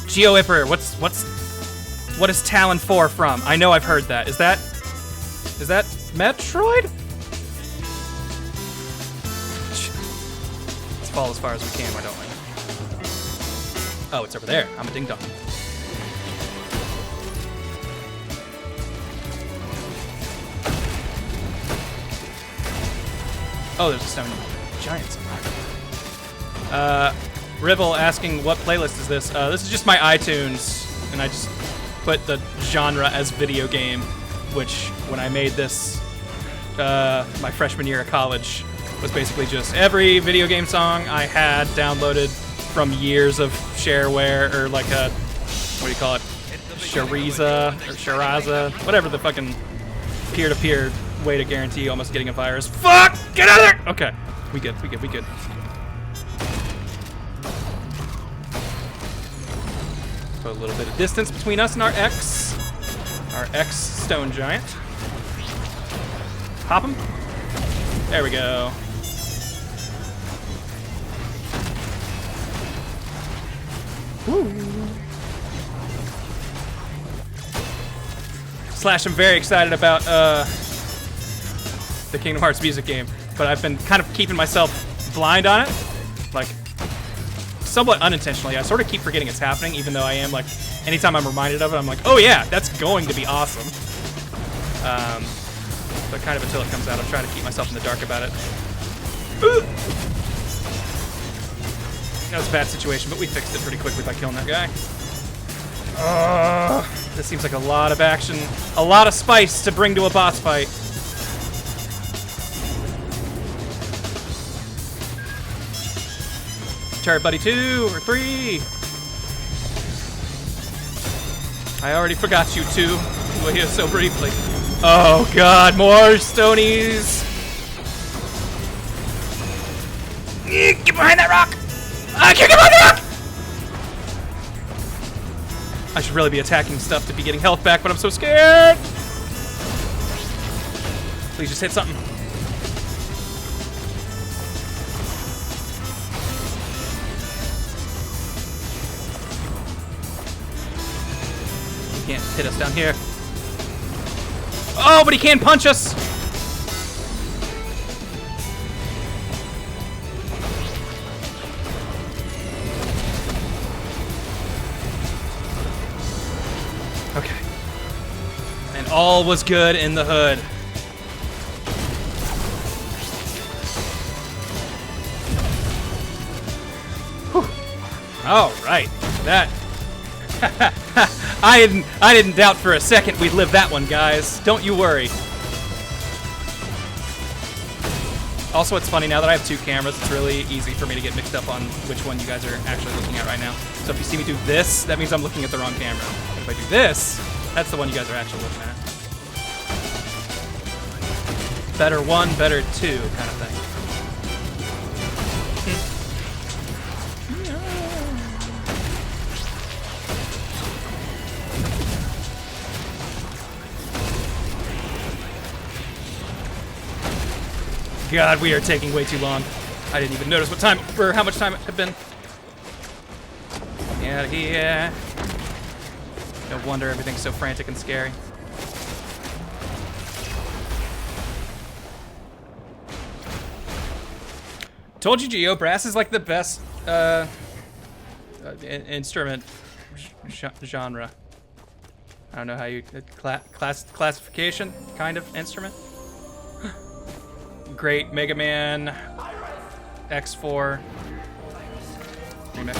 GeoIpper, what is Talon 4 from? I know I've heard that. Is that Metroid? Let's fall as far as we can, why don't we? Oh, it's over there. I'm a ding dong. Oh, there's a stone giant. Rivel asking what playlist is this? This is just my iTunes, and I just put the genre as video game, which when I made this my freshman year of college was basically just every video game song I had downloaded from years of shareware, or like a, what do you call it? Shariza or Sharaza, whatever the fucking peer-to-peer way to guarantee almost getting a virus. Fuck! Get out of there! Okay, we good. Put a little bit of distance between us and our X stone giant. Pop him. There we go. Woo. Slash, I'm very excited about the Kingdom Hearts music game, but I've been kind of keeping myself blind on it, like somewhat unintentionally. I sort of keep forgetting it's happening, even though I am like, anytime I'm reminded of it, I'm like, oh yeah, that's going to be awesome. But kind of until it comes out, I'm trying to keep myself in the dark about it. That was a bad situation, but we fixed it pretty quickly by killing that guy. This seems like a lot of action, a lot of spice to bring to a boss fight. Turret Buddy 2 or 3. I already forgot you two. You were here so briefly. Oh god, more stonies. Get behind that rock. I can't get behind the rock. I should really be attacking stuff to be getting health back, but I'm so scared. Please just hit something. He can't hit us down here. Oh, but he can punch us. all was good in the hood. Whew. All right, that. I didn't doubt for a second we'd live that one, guys. Don't you worry. Also, it's funny now that I have two cameras, it's really easy for me to get mixed up on which one you guys are actually looking at right now. So if you see me do this, that means I'm looking at the wrong camera. If I do this, that's the one you guys are actually looking at. Better one, better two, kind of thing. God, we are taking way too long. I didn't even notice what time, or how much time it had been. Get me out of here. No wonder everything's so frantic and scary. Told you Geo Brass is like the best instrument genre. I don't know how you classification kind of instrument. Great Mega Man X4 remix,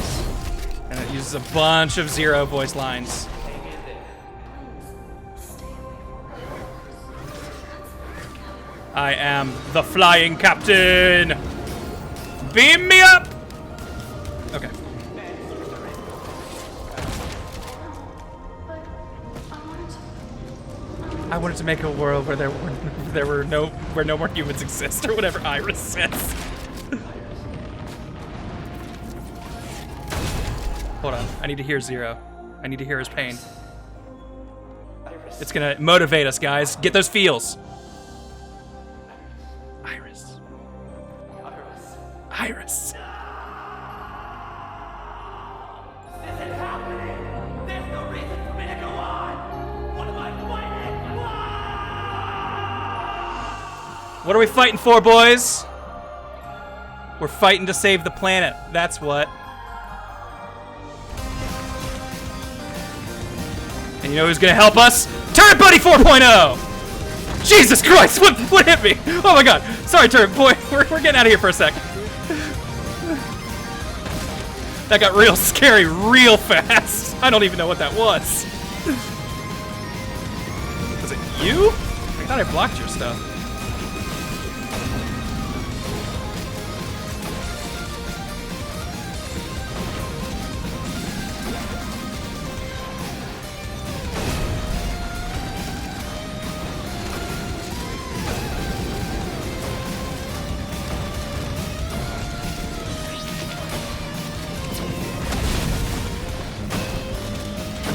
and it uses a bunch of Zero voice lines. I am the flying captain. Beam me up. Okay. I wanted to make a world where where no more humans exist, or whatever Iris says. Hold on, I need to hear Zero. I need to hear his pain. It's gonna motivate us, guys. Get those feels. Iris. Iris. What are we fighting for, boys? We're fighting to save the planet. That's what. And you know who's gonna help us? Turret Buddy 4.0! Jesus Christ, what hit me? Oh my god. Sorry, Turret Boy. We're getting out of here for a sec. That got real scary real fast. I don't even know what that was. Was it you? I thought I blocked your stuff.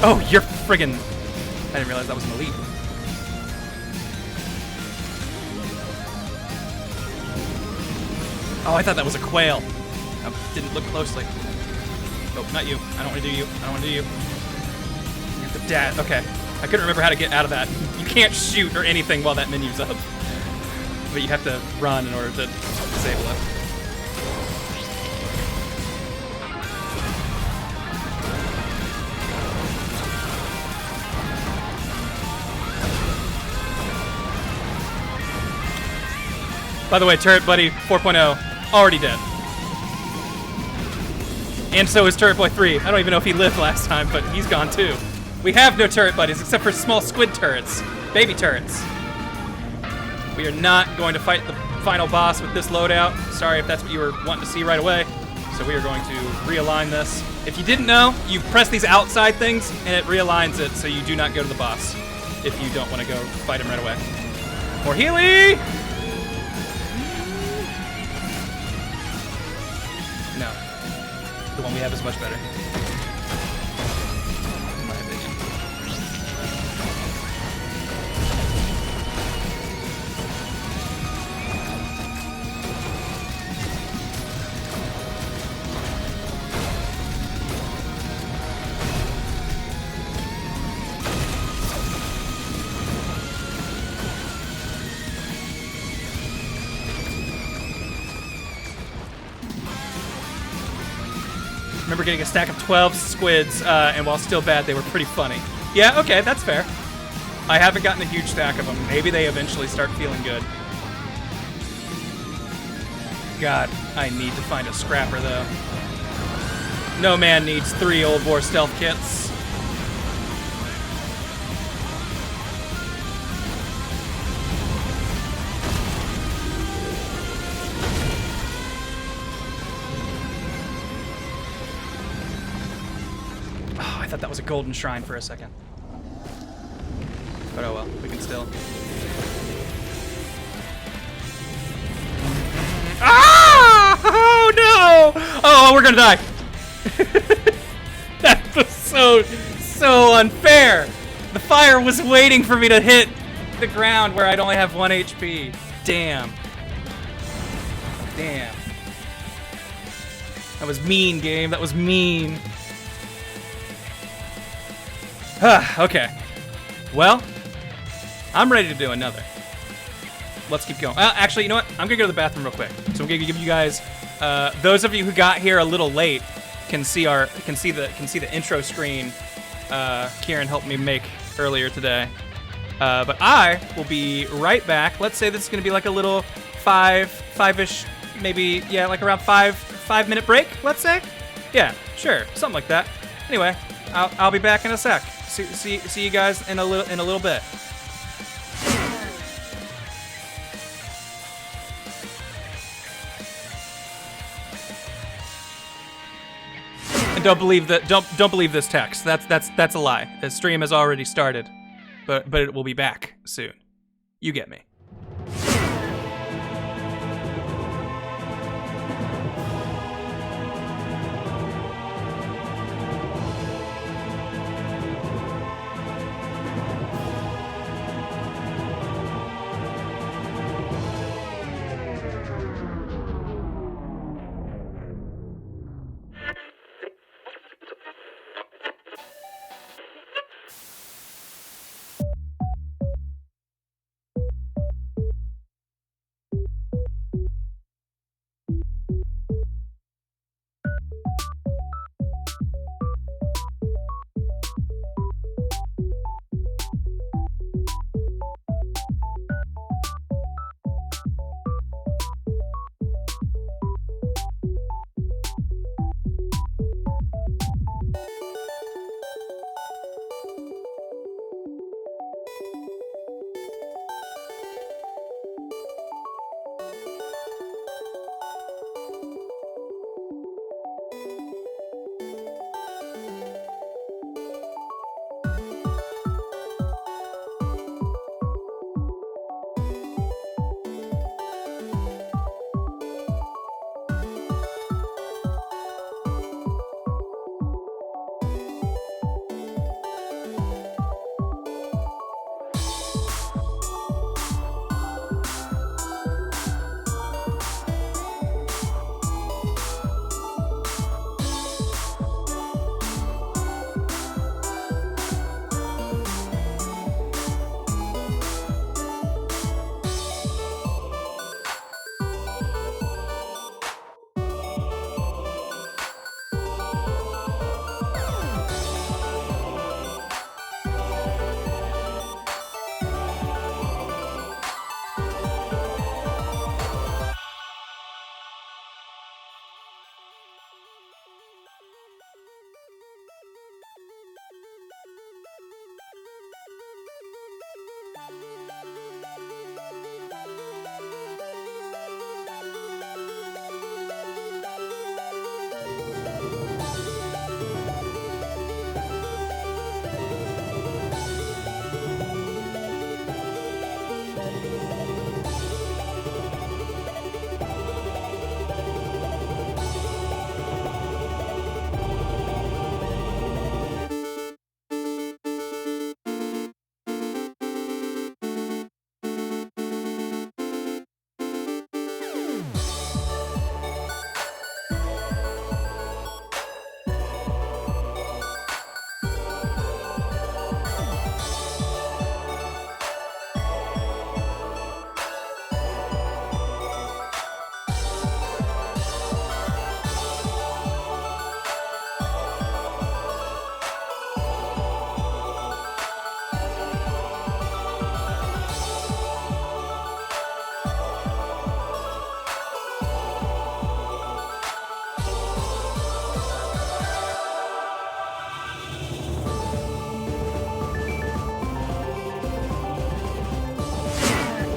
Oh, you're friggin'... I didn't realize that was an elite. Oh, I thought that was a quail. I didn't look closely. Oh, not you. I don't want to do you. I don't want to do you. You have to dash. Okay. I couldn't remember how to get out of that. You can't shoot or anything while that menu's up. But you have to run in order to disable it. By the way, Turret Buddy 4.0, already dead. And so is Turret Boy 3. I don't even know if he lived last time, but he's gone too. We have no Turret Buddies except for small squid turrets, baby turrets. We are not going to fight the final boss with this loadout. Sorry if that's what you were wanting to see right away. So we are going to realign this. If you didn't know, you press these outside things and it realigns it so you do not go to the boss if you don't want to go fight him right away. More Healy! No. The one we have is much better. In my opinion. Remember getting a stack of 12 squids, and while still bad, they were pretty funny. Yeah, okay, that's fair. I haven't gotten a huge stack of them. Maybe they eventually start feeling good. God, I need to find a scrapper, though. No man needs 3 Old War stealth kits. Oh, I thought that was a golden shrine for a second. But oh well, we can still. Ah! Oh no! Oh, we're gonna die. That was so unfair. The fire was waiting for me to hit the ground where I'd only have 1 HP. Damn. Damn. That was mean, game. That was mean. Okay. Well, I'm ready to do another. Let's keep going. Actually, you know what? I'm gonna go to the bathroom real quick. So I'm gonna give you guys, those of you who got here a little late, can see the intro screen. Kieran helped me make earlier today. But I will be right back. Let's say this is gonna be like a little five-ish, maybe, yeah, like around 5-minute break. Let's say, yeah, sure, something like that. Anyway, I'll be back in a sec. See you guys in a little bit. And don't believe this text. That's a lie. The stream has already started, but it will be back soon. You get me.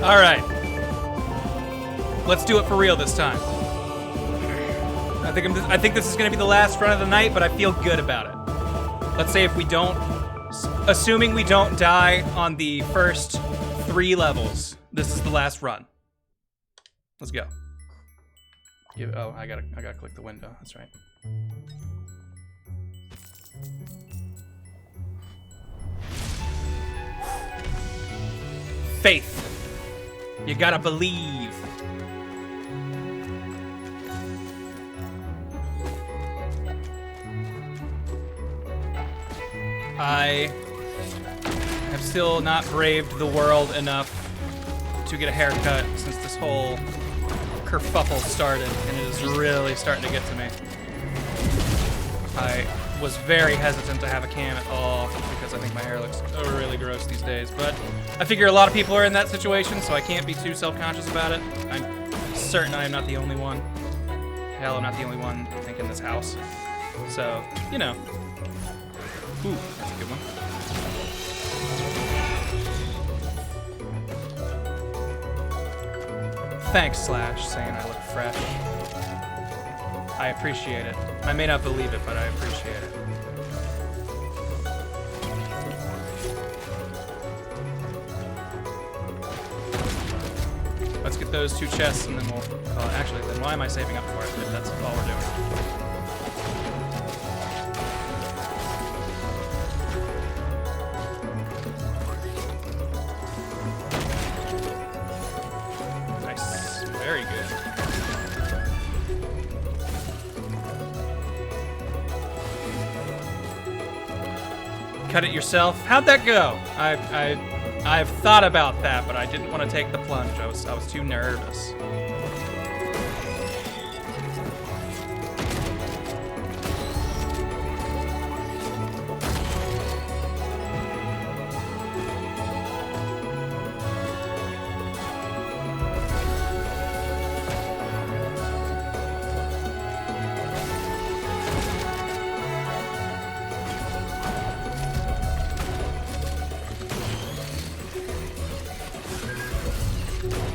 All right. Let's do it for real this time. I think this is going to be the last run of the night, but I feel good about it. Let's say if we don't, assuming we don't die on the first 3 levels, this is the last run. Let's go. Oh, I gotta click the window. That's right. Faith. You gotta believe. I have still not braved the world enough to get a haircut since this whole kerfuffle started, and it is really starting to get to me. I was very hesitant to have a cam at all because I think my hair looks really gross these days, but I figure a lot of people are in that situation, so I can't be too self-conscious about it. I'm certain I am not the only one. Hell, I'm not the only one, I think, in this house. So, you know. Ooh, that's a good one. Thanks, Slash, saying I look fresh. I appreciate it. I may not believe it, but I appreciate it. Let's get those 2 chests and then we'll call it. Actually, then why am I saving up for it if that's all we're doing? Very good. Cut it yourself? How'd that go? I've thought about that, but I didn't want to take the plunge. I was too nervous.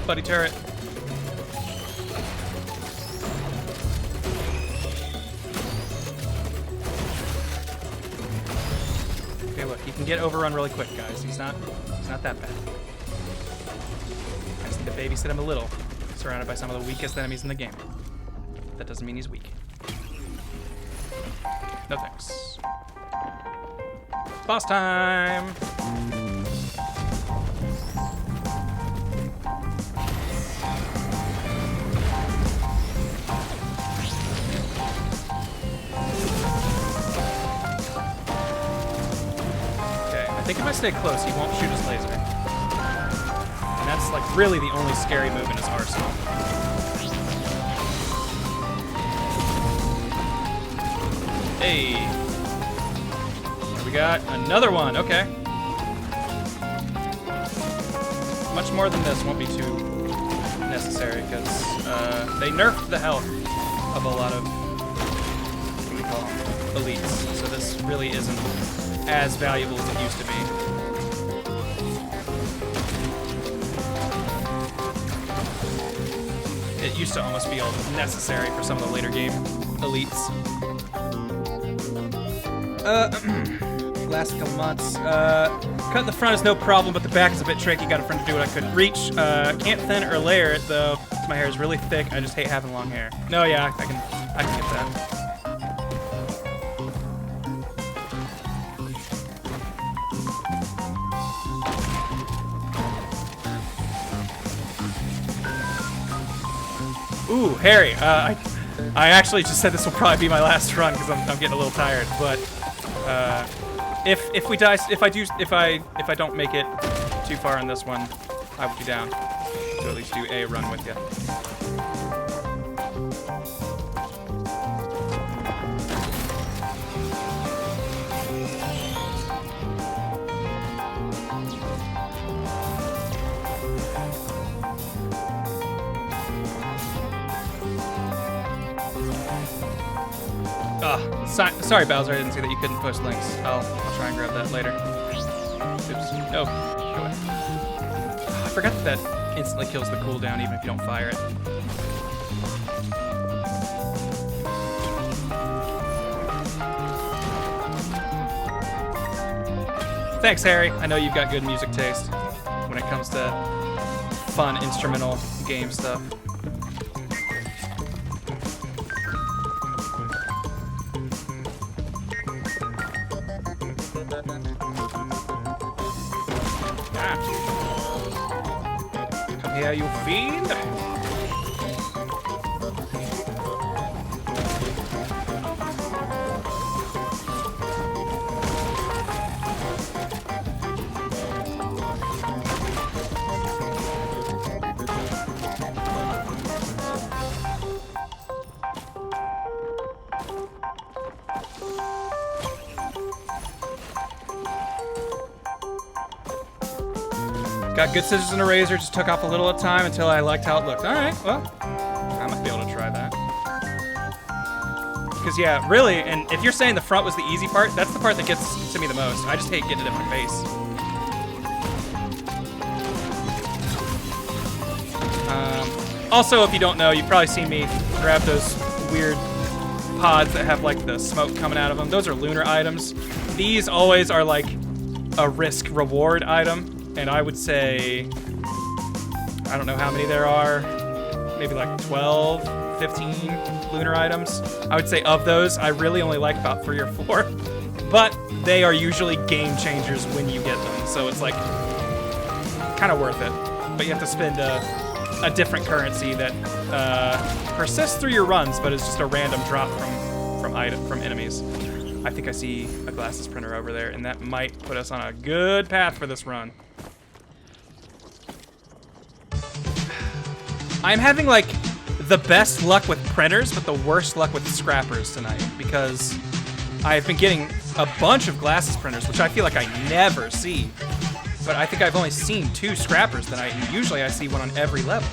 Buddy turret. Okay, look, he can get overrun really quick, guys. He's not that bad. I just need to babysit him a little. Surrounded by some of the weakest enemies in the game. That doesn't mean he's weak. No thanks. Boss time! I think if I stay close, he won't shoot his laser. And that's like really the only scary move in his arsenal. Hey. Here we got another one, okay. Much more than this won't be too necessary because they nerfed the health of a lot of, what do we call them, elites. So this really isn't as valuable as it used to be. It used to almost be all necessary for some of the later game elites. Last couple months. Cut in the front is no problem, but the back is a bit tricky. Got a friend to do what I couldn't reach. Can't thin or layer it though. My hair is really thick. I just hate having long hair. No, yeah, I can get that. Ooh, Harry. I actually just said this will probably be my last run because I'm getting a little tired. But if we die, if I don't make it too far in this one, I would be down to at least do a run with you. Sorry, Bowser, I didn't see that you couldn't post links. I'll try and grab that later. Oops. Oh, go away. I forgot that instantly kills the cooldown even if you don't fire it. Thanks, Harry. I know you've got good music taste when it comes to fun instrumental game stuff. Come here, you fiend. Got good scissors and a razor, just took off a little at a time until I liked how it looked. All right, well, I might be able to try that. Because yeah, really, and if you're saying the front was the easy part, that's the part that gets to me the most. I just hate getting it in my face. Also, if you don't know, you've probably seen me grab those weird pods that have like the smoke coming out of them. Those are lunar items. These always are like a risk reward item. And I would say, I don't know how many there are, maybe like 12, 15 lunar items. I would say of those, I really only like about 3 or 4, but they are usually game changers when you get them. So it's like kind of worth it, but you have to spend a different currency that persists through your runs, but is just a random drop from enemies. I think I see a glasses printer over there, and that might put us on a good path for this run. I'm having like the best luck with printers, but the worst luck with scrappers tonight because I've been getting a bunch of glasses printers, which I feel like I never see. But I think I've only seen 2 scrappers tonight, and usually I see one on every level.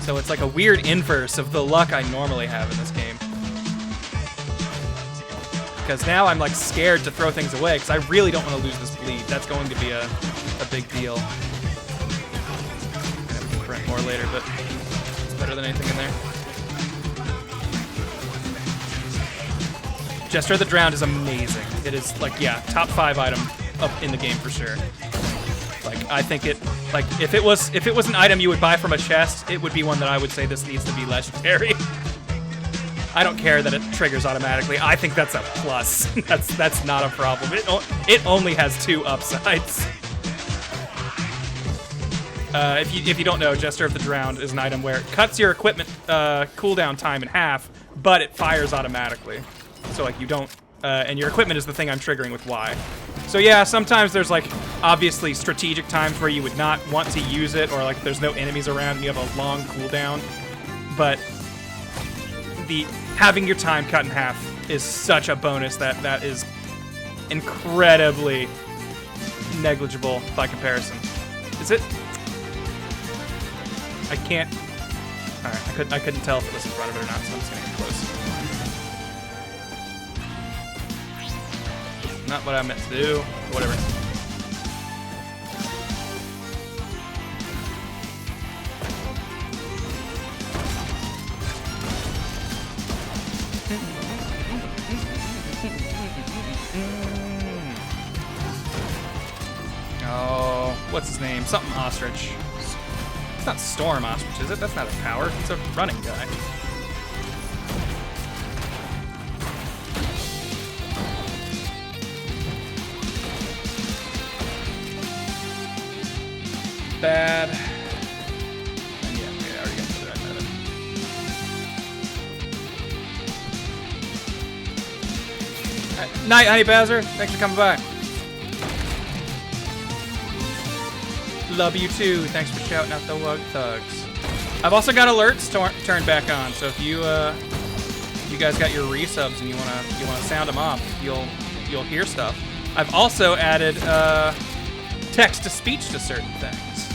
So it's like a weird inverse of the luck I normally have in this game. Because now I'm like scared to throw things away because I really don't want to lose this bleed. That's going to be a big deal. Print more later, but it's better than anything in there. Jester of the Drowned is amazing. It is like, yeah, top 5 item up in the game for sure. Like, I think it, like, if it was an item you would buy from a chest, it would be one that I would say this needs to be legendary. I don't care that it triggers automatically. I think that's a plus. That's not a problem. It only has 2 upsides. If you don't know, Jester of the Drowned is an item where it cuts your equipment cooldown time in half, but it fires automatically. So like you don't, and your equipment is the thing I'm triggering with Y. So yeah, sometimes there's like obviously strategic times where you would not want to use it, or like there's no enemies around and you have a long cooldown. But having your time cut in half is such a bonus that is incredibly negligible by comparison. Is it? I can't. All right, I couldn't tell if it was in front of it or not, so I'm just gonna get close. Not what I meant to do. Whatever. Oh, what's his name? Something Ostrich. It's not Storm Ostrich, is it? That's not a power. It's a running guy. Bad. And yeah, okay, I already got the right method. Night, Honey Bazzer. Thanks for coming by. Love you too. Thanks for shouting out the Wug Thugs. I've also got alerts turned back on, so if you guys got your resubs and you wanna sound them off, you'll hear stuff. I've also added text to speech to certain things.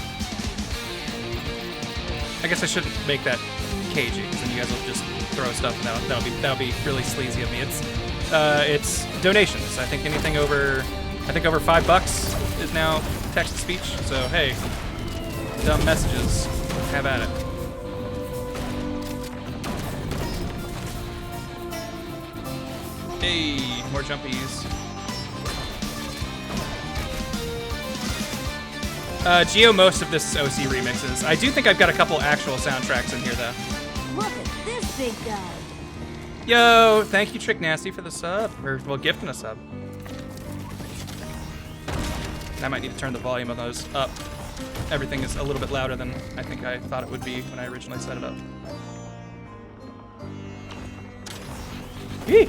I guess I shouldn't make that cagey, because then you guys will just throw stuff, and that'll be really sleazy of me. It's donations. I think over $5 is now text-to-speech, so hey, dumb messages, have at it. Hey, more jumpies. Geo, most of this is OC remixes. I do think I've got a couple actual soundtracks in here, though. Look at this big guy. Yo, thank you, Trick Nasty, for the sub. Or, well, gifting a sub. I might need to turn the volume of those up. Everything is a little bit louder than I think I thought it would be when I originally set it up. Yee!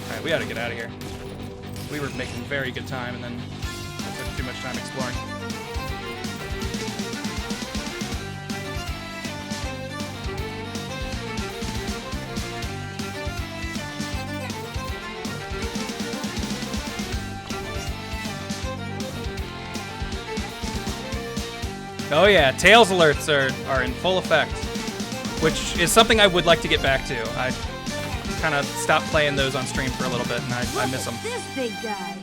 Alright, we gotta get out of here. We were making very good time, and then it took too much time exploring. Oh yeah, Tails alerts are in full effect, which is something I would like to get back to. I kind of stopped playing those on stream for a little bit, and I miss them. This big guy.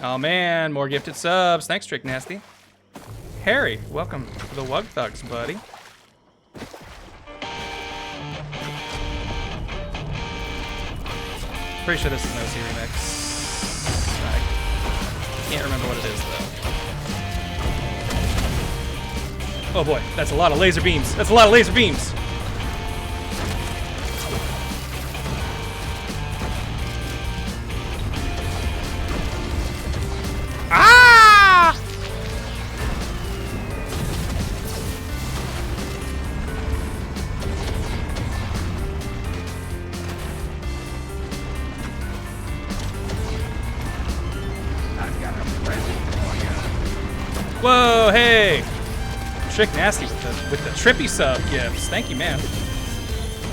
Oh man, more gifted subs. Thanks, Trick Nasty. Harry, welcome to the Wug Thugs, buddy. Pretty sure this is an OC remix. I can't remember what it is, though. Oh boy, that's a lot of laser beams. That's a lot of laser beams. Ah! Whoa, hey! Trick Nasty with the trippy sub gifts. Thank you, man.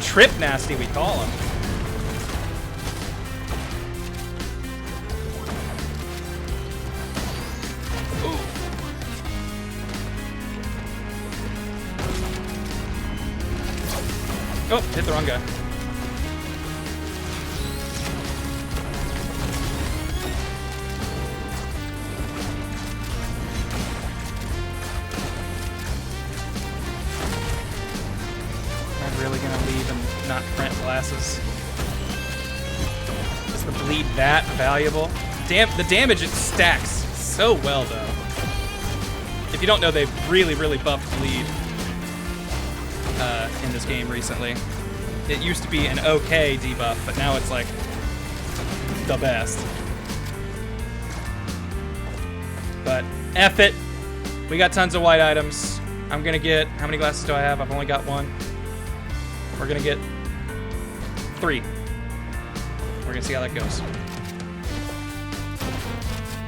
Trip Nasty, we call him. Ooh. Oh, hit the wrong guy. Really gonna leave and not print glasses? Is the bleed that valuable? The damage, it stacks so well, though. If you don't know, they've really buffed bleed in this game recently. It used to be an okay debuff, but now it's like the best. But F it. We got tons of white items. I'm gonna get, how many glasses do I have? I've only got one. We're gonna get 3. We're gonna see how that goes.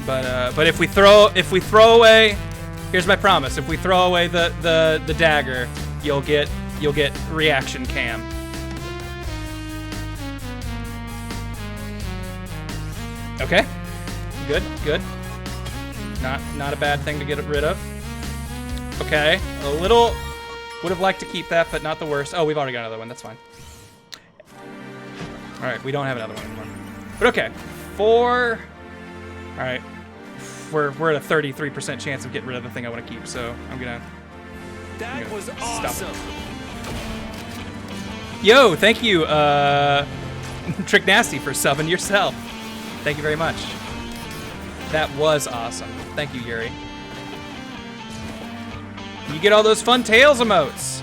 But if we throw away, here's my promise: if we throw away the dagger, you'll get reaction cam. Okay, good. Not a bad thing to get rid of. Okay, a little. Would have liked to keep that, but not the worst. Oh, we've already got another one. That's fine. All right, we don't have another one anymore. But okay, 4. All right, we're at a 33% chance of getting rid of the thing I want to keep. So I'm gonna. That was awesome. Yo, thank you, Trick Nasty, for subbing yourself. Thank you very much. That was awesome. Thank you, Yuri. You get all those fun Tails emotes.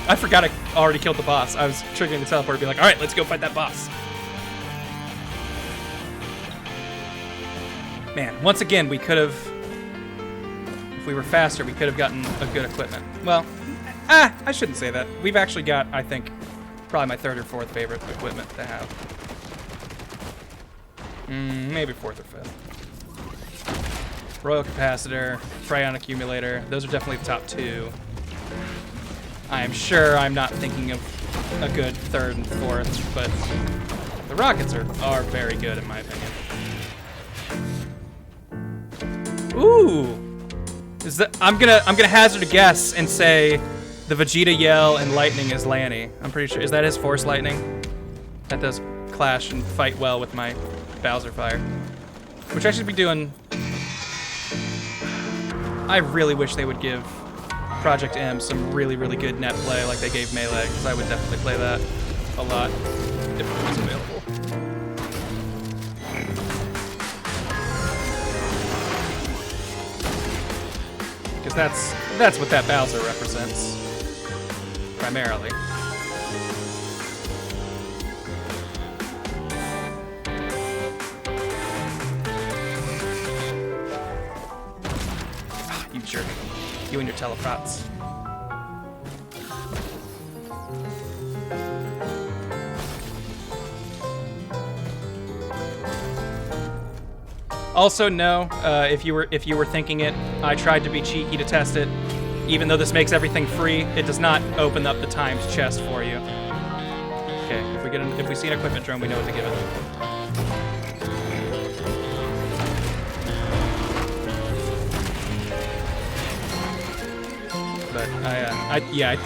I forgot I already killed the boss. I was triggering the teleport to be like, all right, let's go fight that boss. Man, once again, we could have, if we were faster, we could have gotten a good equipment. Well, I shouldn't say that. We've actually got, I think, probably my 3rd or 4th favorite equipment to have. Maybe 4th or 5th. Royal Capacitor, Fryon Accumulator. Those are definitely the top 2. I am sure I'm not thinking of a good 3rd and 4th, but the rockets are very good in my opinion. Ooh, I'm gonna hazard a guess and say The Vegeta yell and lightning is Lanny. I'm pretty sure. Is that his Force Lightning? That does clash and fight well with my Bowser Fire. Which I should be doing. I really wish they would give Project M some really, really good net play like they gave Melee, because I would definitely play that a lot if it was available. Because that's what that Bowser represents, primarily. You jerk. You and your teleprots. Also, no, if you were thinking it, I tried to be cheeky to test it. Even though this makes everything free, it does not open up the timed chest for you. Okay, if we see an equipment drone, we know what to give it. But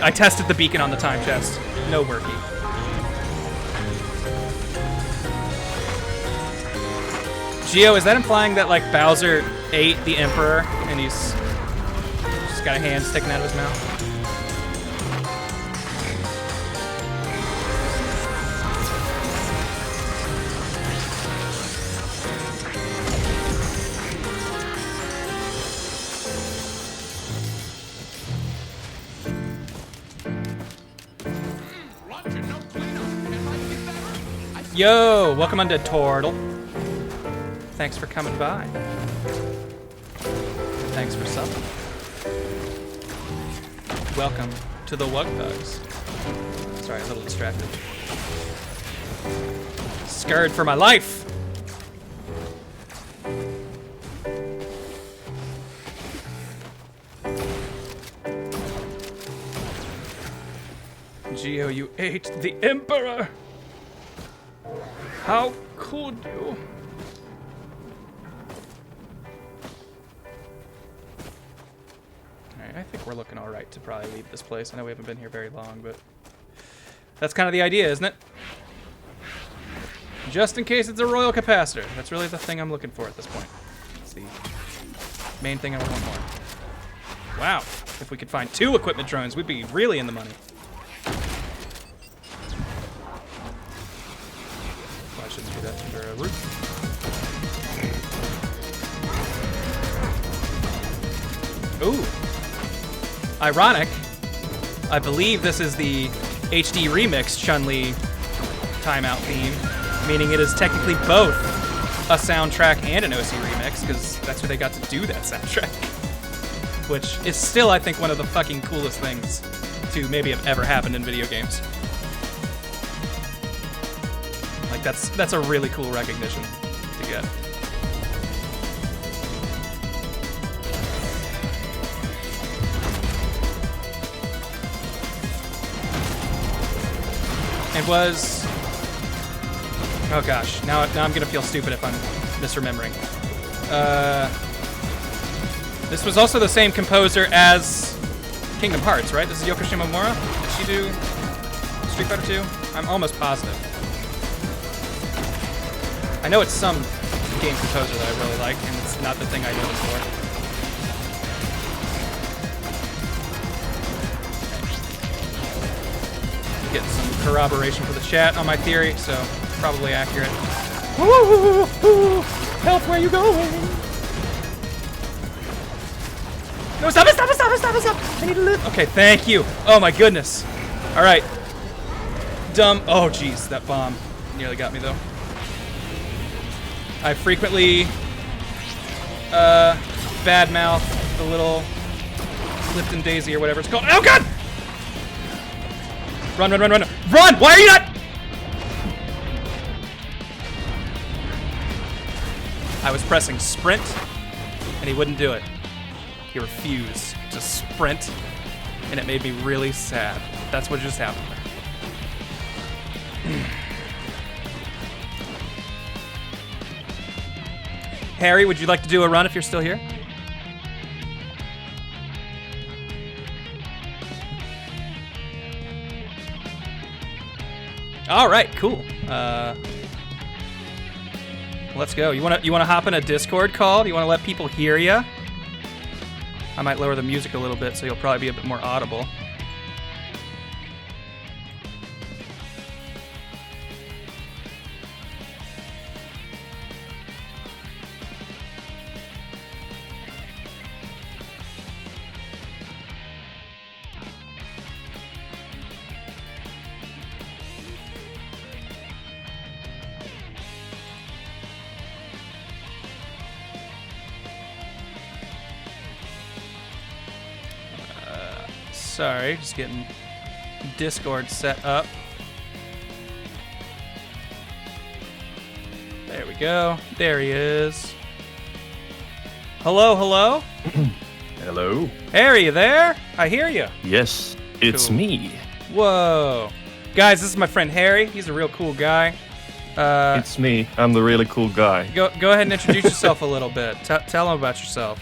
I tested the beacon on the time chest. No worky. Geo, is that implying that like Bowser ate the Emperor and he's just got a hand sticking out of his mouth? Yo, welcome unto Tortle. Thanks for coming by. Thanks for subbing. Welcome to the Wug Thugs. Sorry, I was a little distracted. Scared for my life. Geo, you ate the Emperor. How could you? Alright, I think we're looking alright to probably leave this place. I know we haven't been here very long, but that's kind of the idea, isn't it? Just in case it's a royal capacitor. That's really the thing I'm looking for at this point. It's the main thing I want more. Wow, if we could find 2 equipment drones, we'd be really in the money. I shouldn't do that under a roof. Ooh. Ironic. I believe this is the HD remix Chun-Li timeout theme, meaning it is technically both a soundtrack and an OC remix, because that's where they got to do that soundtrack. Which is still, I think, one of the fucking coolest things to maybe have ever happened in video games. Like, that's a really cool recognition to get. It was... Oh gosh, now I'm gonna feel stupid if I'm misremembering. This was also the same composer as Kingdom Hearts, right? This is Yoko Shimomura? Did she do Street Fighter 2? I'm almost positive. I know it's some game composer that I really like, and it's not the thing I know it for. Get some corroboration for the chat on my theory, so probably accurate. Woo! Health, where you going? No, stop it! I need to live. Okay, thank you. Oh my goodness. All right. Dumb. Oh jeez, that bomb nearly got me though. I frequently badmouth the little Lipton Daisy or whatever it's called. Oh god! Run! Run! Why are you not? I was pressing sprint, and he wouldn't do it. He refused to sprint, and it made me really sad. That's what just happened. Harry, would you like to do a run if you're still here? All right, cool. Let's go. You wanna hop in a Discord call? Do you wanna let people hear you? I might lower the music a little bit, so you'll probably be a bit more audible. Sorry, just getting Discord set up. There we go. There he is. Hello, hello? Hello. Harry, you there? I hear you. Yes, it's Cool. me. Whoa. Guys, this is my friend Harry. He's a real cool guy. It's me. I'm the really cool guy. Go ahead and introduce yourself a little bit. Tell them about yourself.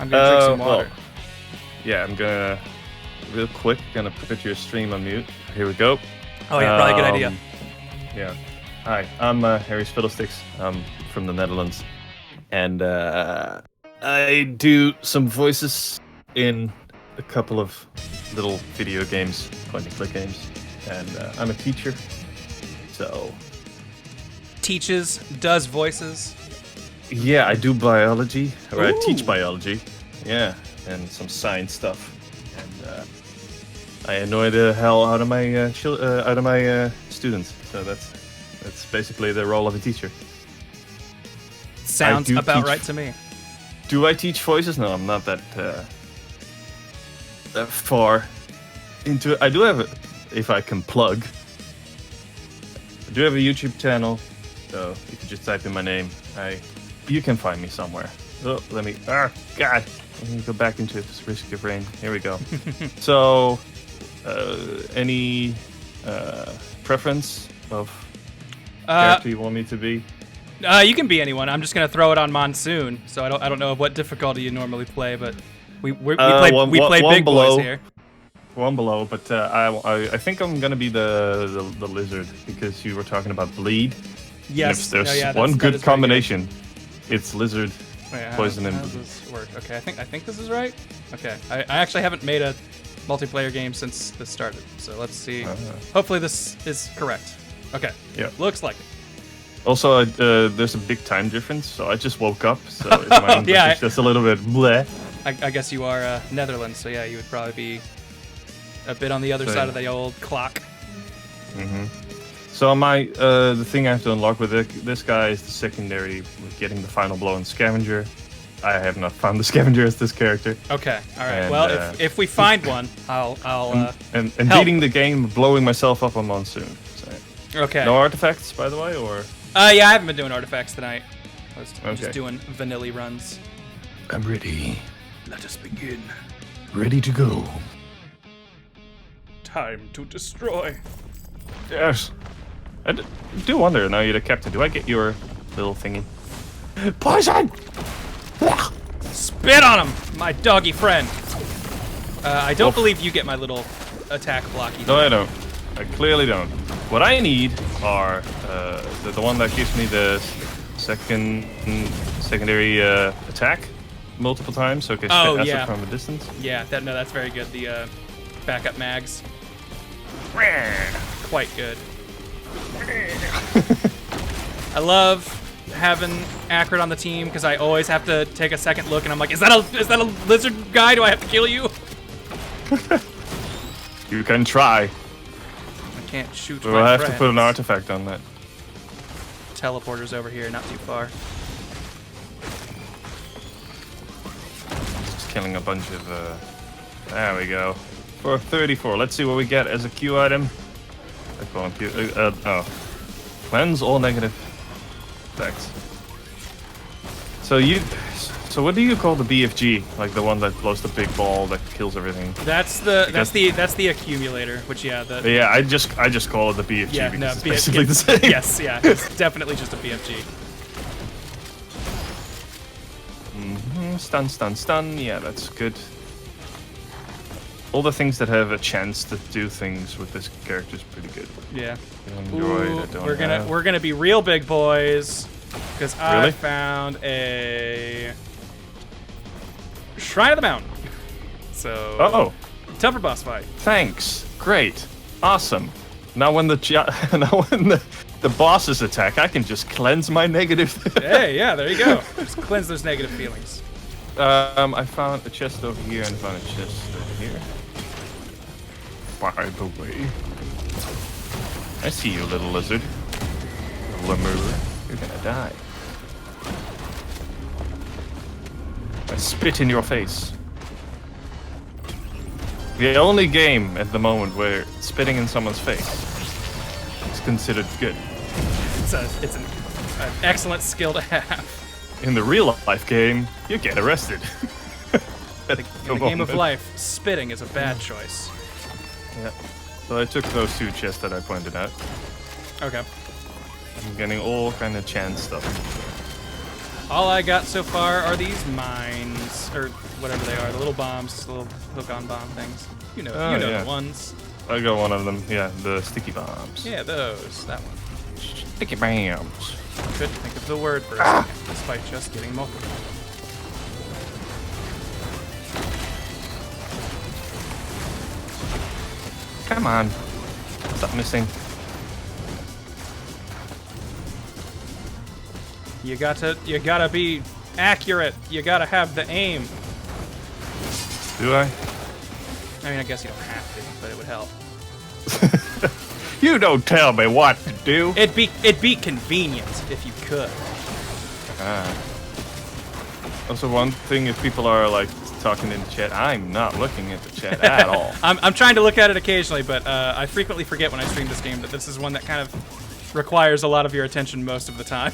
I'm going to drink some water. Yeah, I'm gonna real quick gonna put your stream on mute. Here we go. Oh, yeah, probably a good idea. Yeah. Hi, I'm Harry Fiddlesticks. I'm from the Netherlands, and I do some voices in a couple of little video games, point-and-click games, and I'm a teacher. So Teaches, does voices. yeah, I do biology, or I Ooh. teach biology. Yeah, and some science stuff. And I annoy the hell out of my students. So that's basically the role of a teacher. Sounds do about teach- right to me. Do I teach voices? No, I'm not that far into it. I do have, if I can plug, I do have a YouTube channel. So you can just type in my name. You can find me somewhere. Oh, let me. God. Let me go back into this Risk of Rain. Here we go. So, any preference of character you want me to be? You can be anyone. I'm just gonna throw it on Monsoon. So I don't know what difficulty you normally play, but we play one big below. boys here. One below, but I think I'm gonna be the lizard because you were talking about bleed. And Yes. if there's that one is good very combination, it's lizard. Wait, poison how and does this work? Okay, I think this is right. Okay, I actually haven't made a multiplayer game since this started, so let's see. Hopefully this is correct. Okay. Yeah. Looks like it. Also, there's a big time difference, so I just woke up, so my English Yeah, is just a little bit bleh. I guess you are Netherlands, so yeah, you would probably be a bit on the other So, side yeah. of the old clock. So the thing I have to unlock with this guy is the secondary with getting the final blow and scavenger. I have not found the scavenger as this character. Okay. All right. And, Well, if we find one, I'll And help. beating the game, blowing myself up on Monsoon. So, Okay. no artifacts, by the way, or? Yeah, I haven't been doing artifacts tonight. I'm just Okay. doing vanilla runs. I'm ready. Let us begin. Ready to go. Time to destroy. Yes. I do wonder, now you're the captain, do I get your little thingy? Poison! Spit on him, my doggy friend. I don't believe you get my little attack block either. No, I don't. I clearly don't. What I need are the one that gives me the secondary attack multiple times, so I can Oh, shoot yeah. acid from a distance. Yeah, that's very good. The backup mags, quite good. I love having Acrid on the team because I always have to take a second look and I'm like, is that a lizard guy? Do I have to kill you? You can try. I can't shoot We'll my have to put an friends. artifact on that. Teleporter's over here, not too far. Just killing a bunch of. There we go. For 34, let's see what we get as a Q item. I call him Q. Cleanse all negative effects. So what do you call the BFG? Like the one that blows the big ball that kills everything? That's the accumulator, which yeah, Yeah, I just call it the BFG yeah, because no, it's basically the same. Yes, yeah, it's definitely just a BFG. Stun. Yeah, that's good. All the things that have a chance to do things with this character is pretty good. Yeah. Android, I don't have. we're gonna be real big boys, because I Really? found a Shrine of the Mountain. So Oh, tougher boss fight. thanks. Great. Awesome. Now when the bosses attack, I can just cleanse my negative. Hey, yeah, there you go. Just cleanse those negative feelings. I found a chest over here and found a chest over here. By the way, I see you, little lizard. Lemur, you're gonna die. I spit in your face. The only game at the moment where spitting in someone's face is considered good. It's an excellent skill to have. In the real life game, you get arrested. In the game of life, spitting is a bad choice. Yeah. So I took those two chests that I pointed out. Okay. I'm getting all kind of chance stuff. All I got so far are these mines, or whatever they are, the little bombs, the little hook-on bomb things. You know yeah. the ones. I got one of them. Yeah, the sticky bombs. Yeah, those. That one. Sticky bombs. Couldn't think of the word for a second, despite just getting multiple. Come on. Stop missing. You gotta be accurate. You gotta have the aim. Do I? I mean, I guess you don't have to, but it would help. You don't tell me what to do. It'd be convenient if you could. Also, one thing, if people are like talking in the chat, I'm not looking at the chat at all. I'm trying to look at it occasionally, but I frequently forget when I stream this game that this is one that kind of requires a lot of your attention most of the time.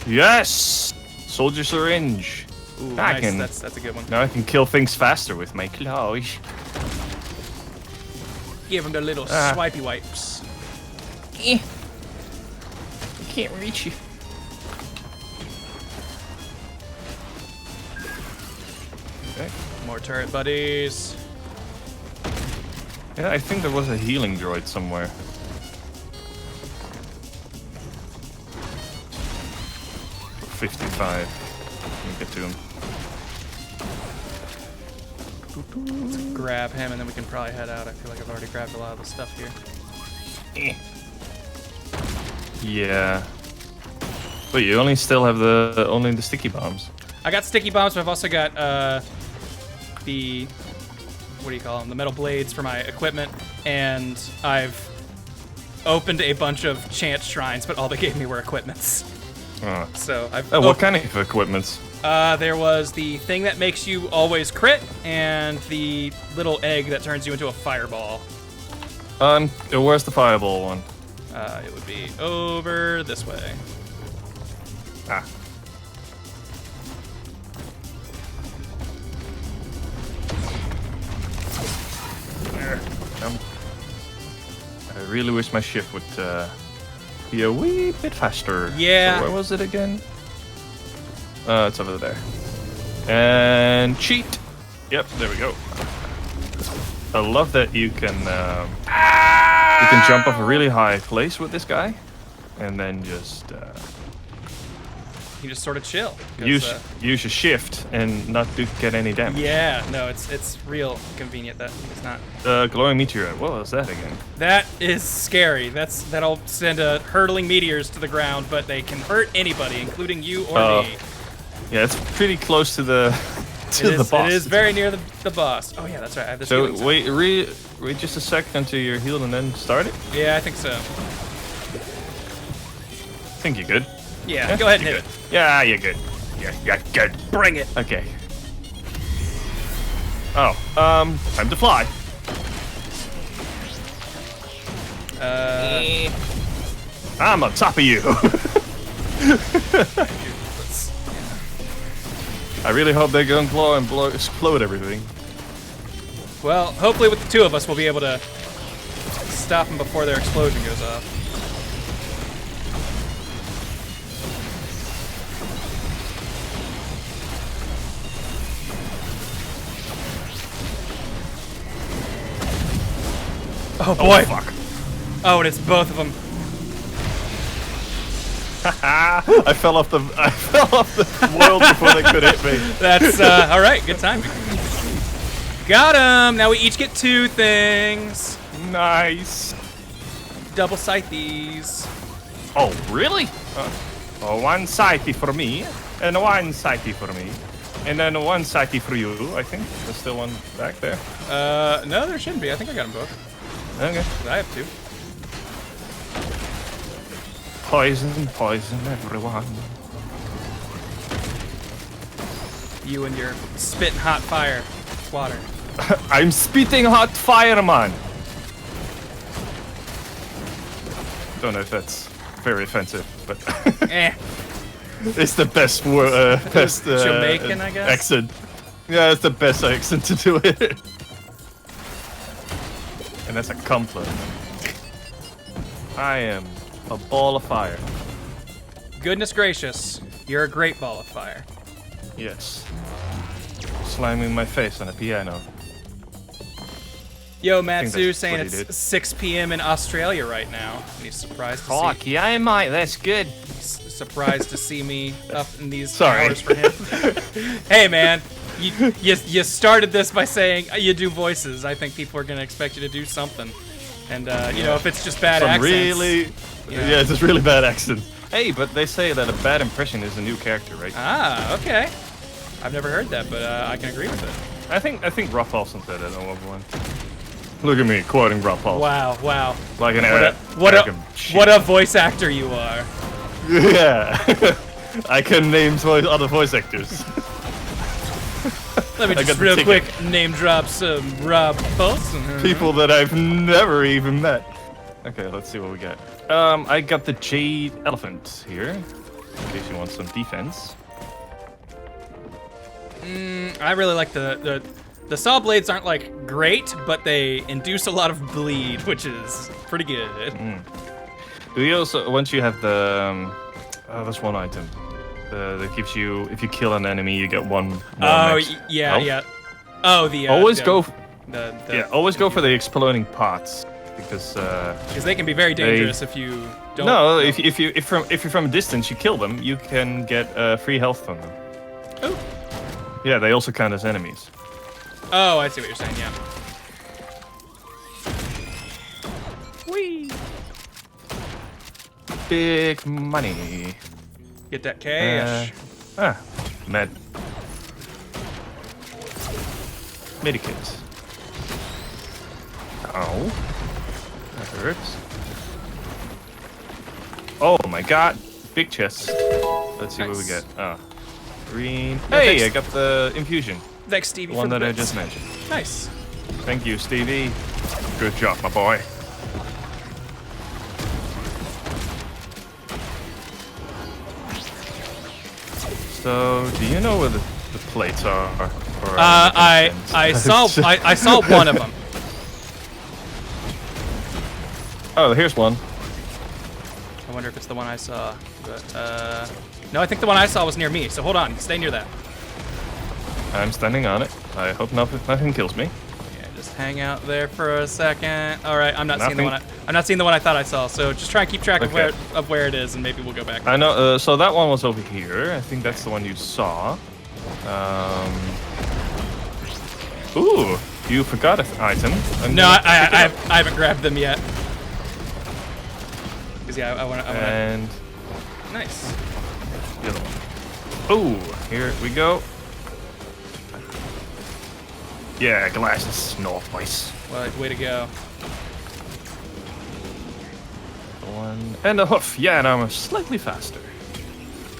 Yes, soldier syringe. Ooh, I nice. That's a good one. Now I can kill things faster with my claws. Give them the little swipey wipes. I can't reach you. Okay. More turret buddies. Yeah, I think there was a healing droid somewhere. $55. Let me get to him. Let's grab him, and then we can probably head out. I feel like I've already grabbed a lot of the stuff here. Yeah. But you only still have only the sticky bombs. I got sticky bombs, but I've also got the what do you call them? The metal blades for my equipment, and I've opened a bunch of chance shrines, but all they gave me were equipments. Oh. So I've. What kind of equipments? There was the thing that makes you always crit, and the little egg that turns you into a fireball. Where's the fireball one? It would be over this way. Ah. There. I really wish my shift would be a wee bit faster. Yeah. So where was it again? It's over there. And cheat. Yep, there we go. I love that you can jump off a really high place with this guy, and then just You just sort of chill. 'cause, use your shift and not get any damage. Yeah, no, it's real convenient that it's not. Glowing meteorite. What was that again? That is scary. That'll send hurtling meteors to the ground, but they can hurt anybody, including you or me. Yeah, it's pretty close to the boss. It is very near the boss. Oh yeah, that's right. I have this So healing zone. wait just a second until you're healed and then start it. Yeah, I think so. I think you're good. Yeah, go ahead and hit You're it. good. Yeah, you're good. Yeah, you're good. Bring it. Okay. Oh, time to fly. I'm on top of you. I really hope they don't glow and explode everything. Well, hopefully with the two of us, we'll be able to stop them before their explosion goes off. Oh boy! Oh, fuck. Oh, and it's both of them. I fell off the world before they could hit me. That's all right. Good timing. Got him. Now we each get 2 things. Nice. Double scythes. Oh, really? Oh, one scythe for me, and one scythe for me, and then one scythe for you. I think there's still one back there. No, there shouldn't be. I think I got them both. Okay. I have 2. Poison, poison, everyone. You and your spitting hot fire, water. I'm spitting hot fire, man. Don't know if that's very offensive, but Eh. it's the best best Jamaican, I guess? accent. Yeah, it's the best accent to do it. And that's a compliment. I am a ball of fire. Goodness gracious, you're a great ball of fire. Yes. Slamming my face on a piano. Yo, think Matsu that's saying what he it's did. 6 p.m. in Australia right now. And he's surprised to Fuck see yeah, mate. That's good. surprised to see me up in these Sorry. hours for him. Hey, man, you started this by saying you do voices. I think people are gonna expect you to do something. And you know, if it's just bad Some accents, really, Yeah. yeah, it's just really bad accent. Hey, but they say that a bad impression is a new character, right? Ah, okay. I've never heard that, but I can agree with it. I think Rob Paulson said it on one. Look at me quoting Rob Paulson. Wow, wow. Like an What American shit. a voice actor you are. Yeah. I can name other voice actors. Let me I just got the real ticket. quick name drop some Rob Paulson. People that I've never even met. Okay, let's see what we got. I got the Jade Elephant here, in case you want some defense. I really like the saw blades aren't like great, but they induce a lot of bleed, which is pretty good. Do you also, once you have the, there's one item that gives you, if you kill an enemy, you get one more Oh, max yeah, health? yeah. Oh, the Always the- go, always go for the the exploding pots because because they can be very dangerous if you don't. no, if you're from a distance, you kill them, you can get free health from them. Oh. Yeah, they also count as enemies. Oh, I see what you're saying. Yeah. Whee! Big money. Get that cash. Med. Medikit. Ow. That hurts. Oh my god. Big chest. Let's see what we Nice. get. Green. No, Hey, thanks. I got the infusion. Thanks, Stevie. The one for the that I bits. just mentioned. Nice. Thank you, Stevie. Good job, my boy. So, do you know where the plates are? Or I saw one of them. Oh, here's one. I wonder if it's the one I saw. But no, I think the one I saw was near me. So hold on, stay near that. I'm standing on it. I hope nothing kills me. Yeah, just hang out there for a second. All right, I'm not seeing the Nothing. one. I'm not seeing the one I thought I saw. So just try and keep track Okay. of where it is, and maybe we'll go back. I know. So that one was over here. I think that's the one you saw. Ooh, you forgot an item. No, I haven't grabbed them yet. Cause yeah, I want to. And Nice. the other one. Ooh, here we go. Yeah, glasses. Nice. Well, way to go. One and a hoof. Yeah, and I'm slightly faster.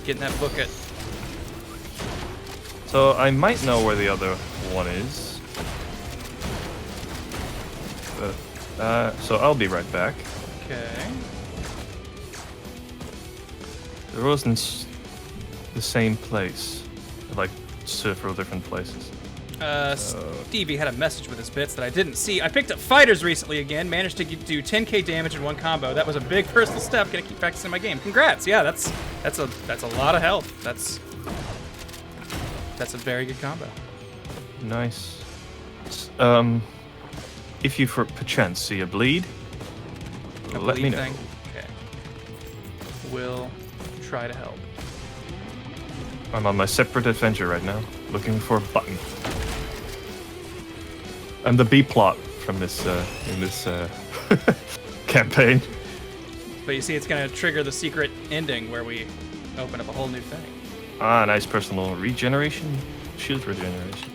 Getting that bucket. So I might know where the other one is. So I'll be right back. Okay. There wasn't the same place, like several different places. Stevie had a message with his bits that I didn't see. I picked up fighters recently again, managed to do 10k damage in one combo. That was a big personal step. Gonna keep practicing my game. Congrats. Yeah, that's a lot of health. That's a very good combo. Nice. If you for perchance see a bleed, A Let me bleed know. thing? Okay. Will try to help. I'm on my separate adventure right now, looking for a button. I'm the B plot from this in this campaign. But you see, it's going to trigger the secret ending where we open up a whole new thing. Ah, nice personal regeneration, shield regeneration.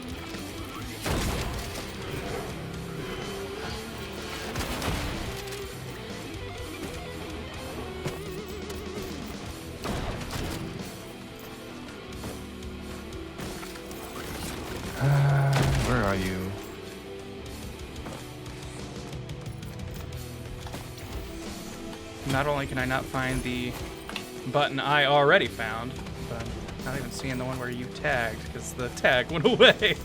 Where are you? Not only can I not find the button I already found, but I'm not even seeing the one where you tagged, because the tag went away.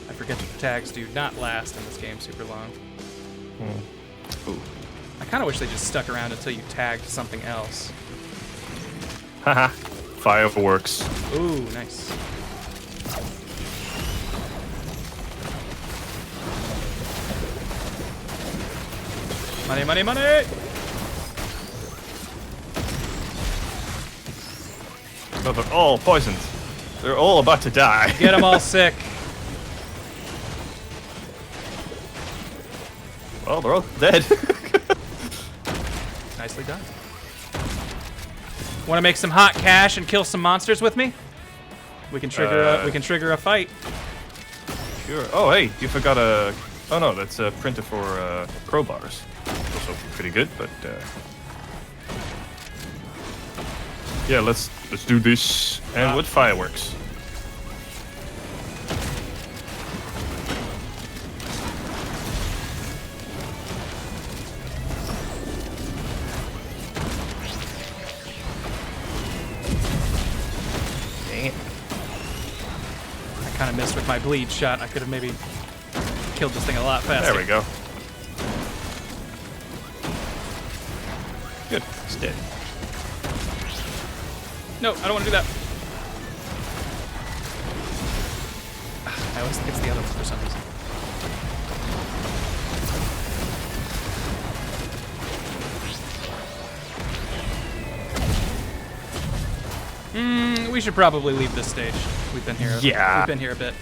I forget that the tags do not last in this game super long. Ooh. I kind of wish they just stuck around until you tagged something else. Haha. Fireworks. Ooh, nice. Money, money, money! Oh, they're all poisoned. They're all about to die. Get them all sick. Well, they're all dead. Nicely done. Want to make some hot cash and kill some monsters with me? We can trigger a fight. Sure. Oh, hey, you forgot a. Oh no, that's a printer for crowbars. Also pretty good, but yeah, let's do this and with fireworks. Dang it. I kind of missed with my bleed shot. I could have maybe killed this thing a lot faster. There we go. Good. It's dead. No, I don't want to do that. I always think it's the other one for some reason. We should probably leave this stage. We've been here. Yeah. We've been here a bit.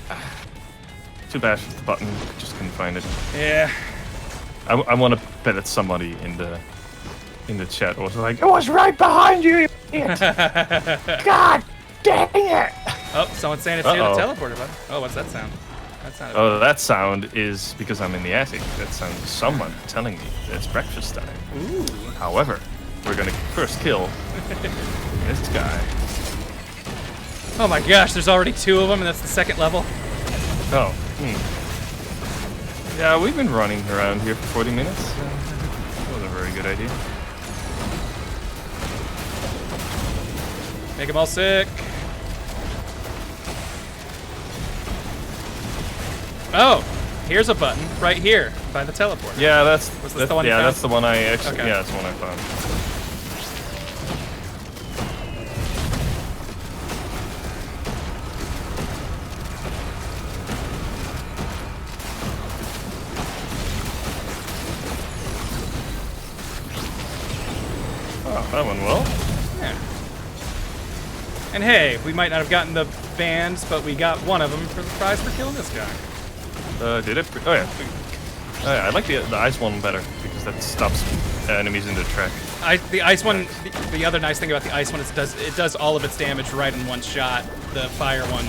Too bad the button. Just couldn't find it. Yeah. I want to bet that somebody in the chat was like, "It was right behind you, you idiot." God dang it! Oh, someone's saying it's near the Uh-oh. teleporter button. Oh, what's that sound? That sounded. Oh, that sound is because I'm in the attic. That sounds someone telling me it's breakfast time. Ooh. However, we're gonna first kill this guy. Oh my gosh, there's already 2 of them, and that's the second level. Oh. Yeah, we've been running around here for 40 minutes. That was a very good idea. Make them all sick. Oh, here's a button right here by the teleporter. Yeah, that's Was this the one you yeah, found? that's the one I actually. Okay. Yeah, that's the one I found. Oh, that went well. Yeah. And hey, we might not have gotten the bands, but we got one of them for the prize for killing this guy. Did it? Oh yeah. Oh, yeah. I like the ice one better because that stops enemies in their track. The ice one. The other nice thing about the ice one is it does all of its damage right in one shot. The fire one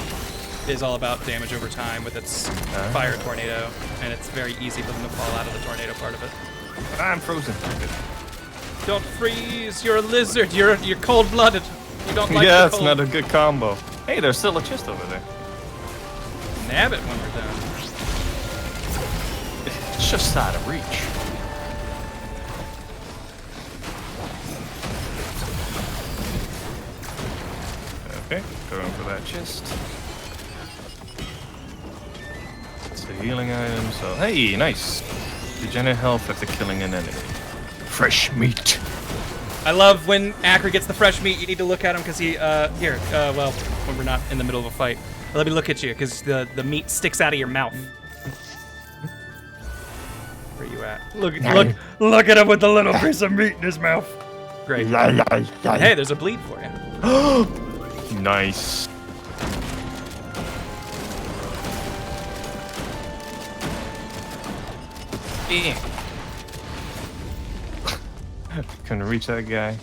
is all about damage over time with its fire tornado, and it's very easy for them to fall out of the tornado part of it. I'm frozen. Good. Don't freeze! You're a lizard. You're cold-blooded. You don't like Yeah, the it's cold. not a good combo. Hey, there's still a chest over there. Nab it when we're done. It's just out of reach. Okay, going for that chest. It's a healing item, so hey, nice. Regenerate health after killing an enemy. Fresh meat. I love when Acri gets the fresh meat. You need to look at him because he, well, when we're not in the middle of a fight. Let me look at you because the meat sticks out of your mouth. rat. Look at him with the little piece of meat in his mouth. Great. Hey, there's a bleed for you. Nice. Couldn't reach that guy.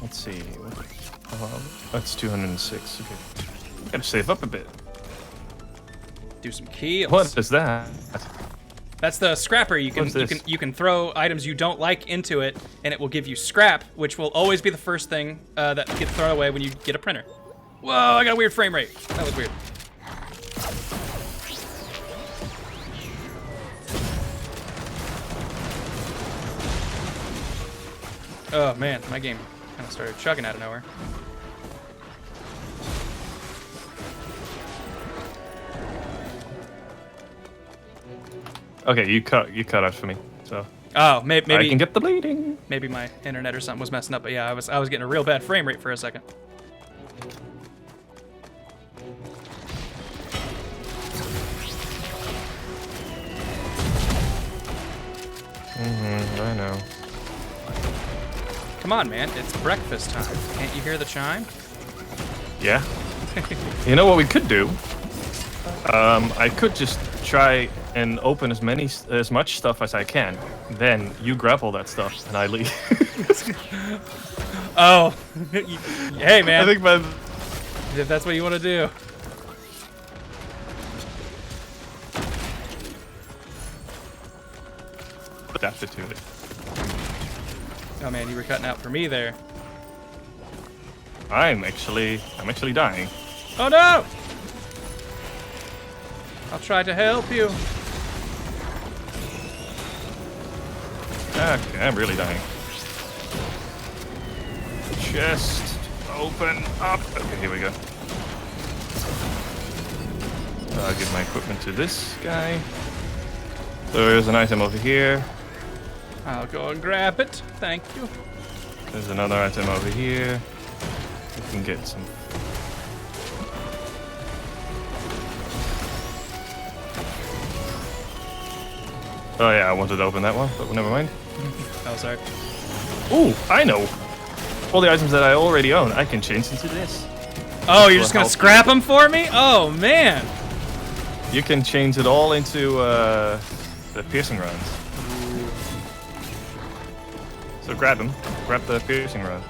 Let's see. That's 206. Okay. Gotta save up a bit. Do some kills. What is that? That's the scrapper. You can throw items you don't like into it, and it will give you scrap, which will always be the first thing that gets thrown away when you get a printer. Whoa! I got a weird frame rate. That was weird. Oh man, my game kind of started chugging out of nowhere. Okay, you cut out for me, so. Oh, maybe I can get the bleeding. Maybe my internet or something was messing up, but yeah, I was getting a real bad frame rate for a second. I know. Come on, man, it's breakfast time. Can't you hear the chime? Yeah. You know what we could do? I could just try and open as much stuff as I can. Then you grab all that stuff and I leave. Oh, hey man. I think if that's what you want to do. adapted to it. Oh man, you were cutting out for me there. I'm actually dying. Oh no! I'll try to help you. Okay, I'm really dying. Chest open up. Okay, here we go. I'll give my equipment to this guy. There's an item over here. I'll go and grab it. Thank you. There's another item over here. We can get some. Oh yeah, I wanted to open that one, but never mind. Oh, sorry. Ooh, I know. All the items that I already own, I can change into this. Oh, you're just gonna scrap them for me? Oh man. You can change it all into the piercing rounds. So grab them. Grab the piercing round.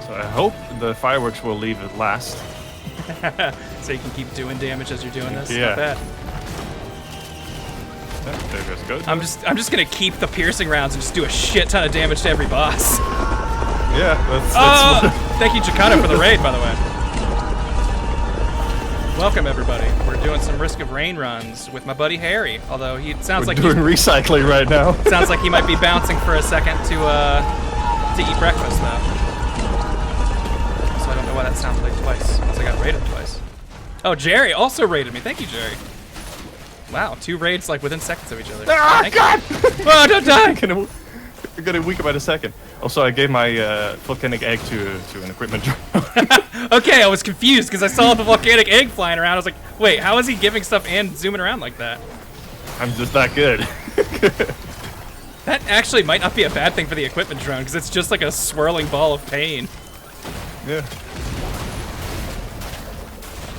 So I hope the fireworks will leave it last. So you can keep doing damage as you're doing this. Yeah. Not bad. Oh, there goes Goat. I'm just gonna keep the piercing rounds and just do a shit ton of damage to every boss. Yeah, that's Thank you, Chicano, for the raid, by the way. Welcome, everybody. We're doing some Risk of Rain runs with my buddy Harry. Although he sounds like doing recycling right now. Sounds like he might be bouncing for a second to eat breakfast, though. So I don't know why that sounds like twice, unless I got raided twice. Oh, Jerry also raided me. Thank you, Jerry. Wow, 2 raids like within seconds of each other. Ah, God! Oh, don't die! You're getting weak about a second. Also, I gave my volcanic egg to an equipment drone. Okay, I was confused because I saw the volcanic egg flying around. I was like, wait, how is he giving stuff and zooming around like that? I'm just that good. That actually might not be a bad thing for the equipment drone because it's just like a swirling ball of pain. Yeah.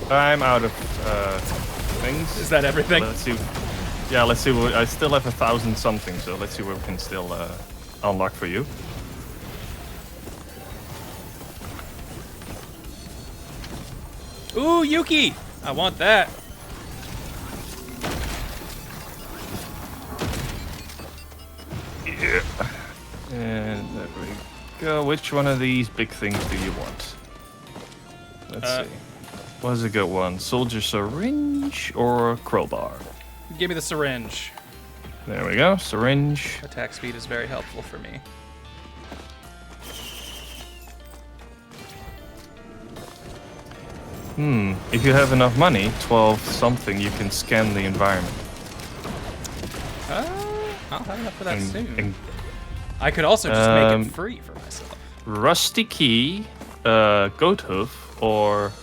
I'm out of things. Is that everything? Let's see. Yeah, let's see. I still have 1,000 something, so let's see what we can still unlock for you. Ooh, Yuki! I want that. Yeah. And there we go. Which one of these big things do you want? Let's see. What's a good one? Soldier syringe or crowbar? Give me the syringe. There we go. Syringe. Attack speed is very helpful for me. If you have enough money, 12 something, you can scan the environment. I'll have enough for that soon. And I could also just make it free for myself. Rusty key, goat hoof, or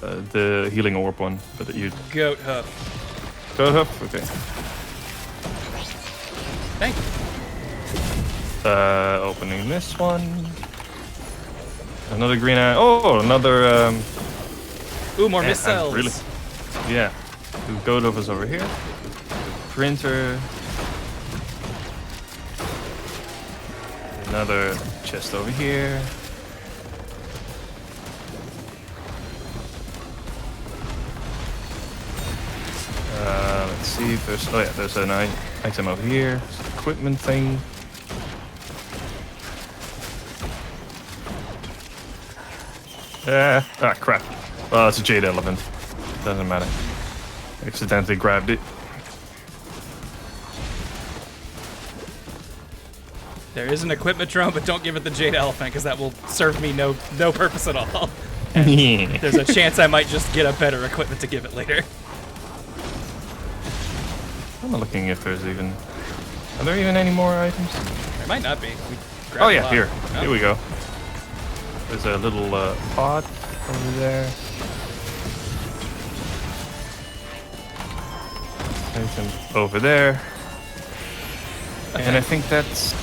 The healing orb one, but you Goat hoof. go hoof. Okay. Thank you. Opening this one. Another green eye. Oh, another. Ooh, more I'm missiles. really. Yeah. The goat hoof is over here. Printer. Another chest over here. Let's see if there's. Oh yeah, there's an item over here. It's an equipment thing. Ah, crap. Well, it's a jade elephant. Doesn't matter. Accidentally grabbed it. There is an equipment drone, but don't give it the jade elephant because that will serve me no purpose at all. Yeah. There's a chance I might just get a better equipment to give it later. I'm not looking if there's even. Are there even any more items? There might not be. We grabbed Oh a yeah, lot. here. Oh. Here we go. There's a little pod over there. Item over there. And I think that's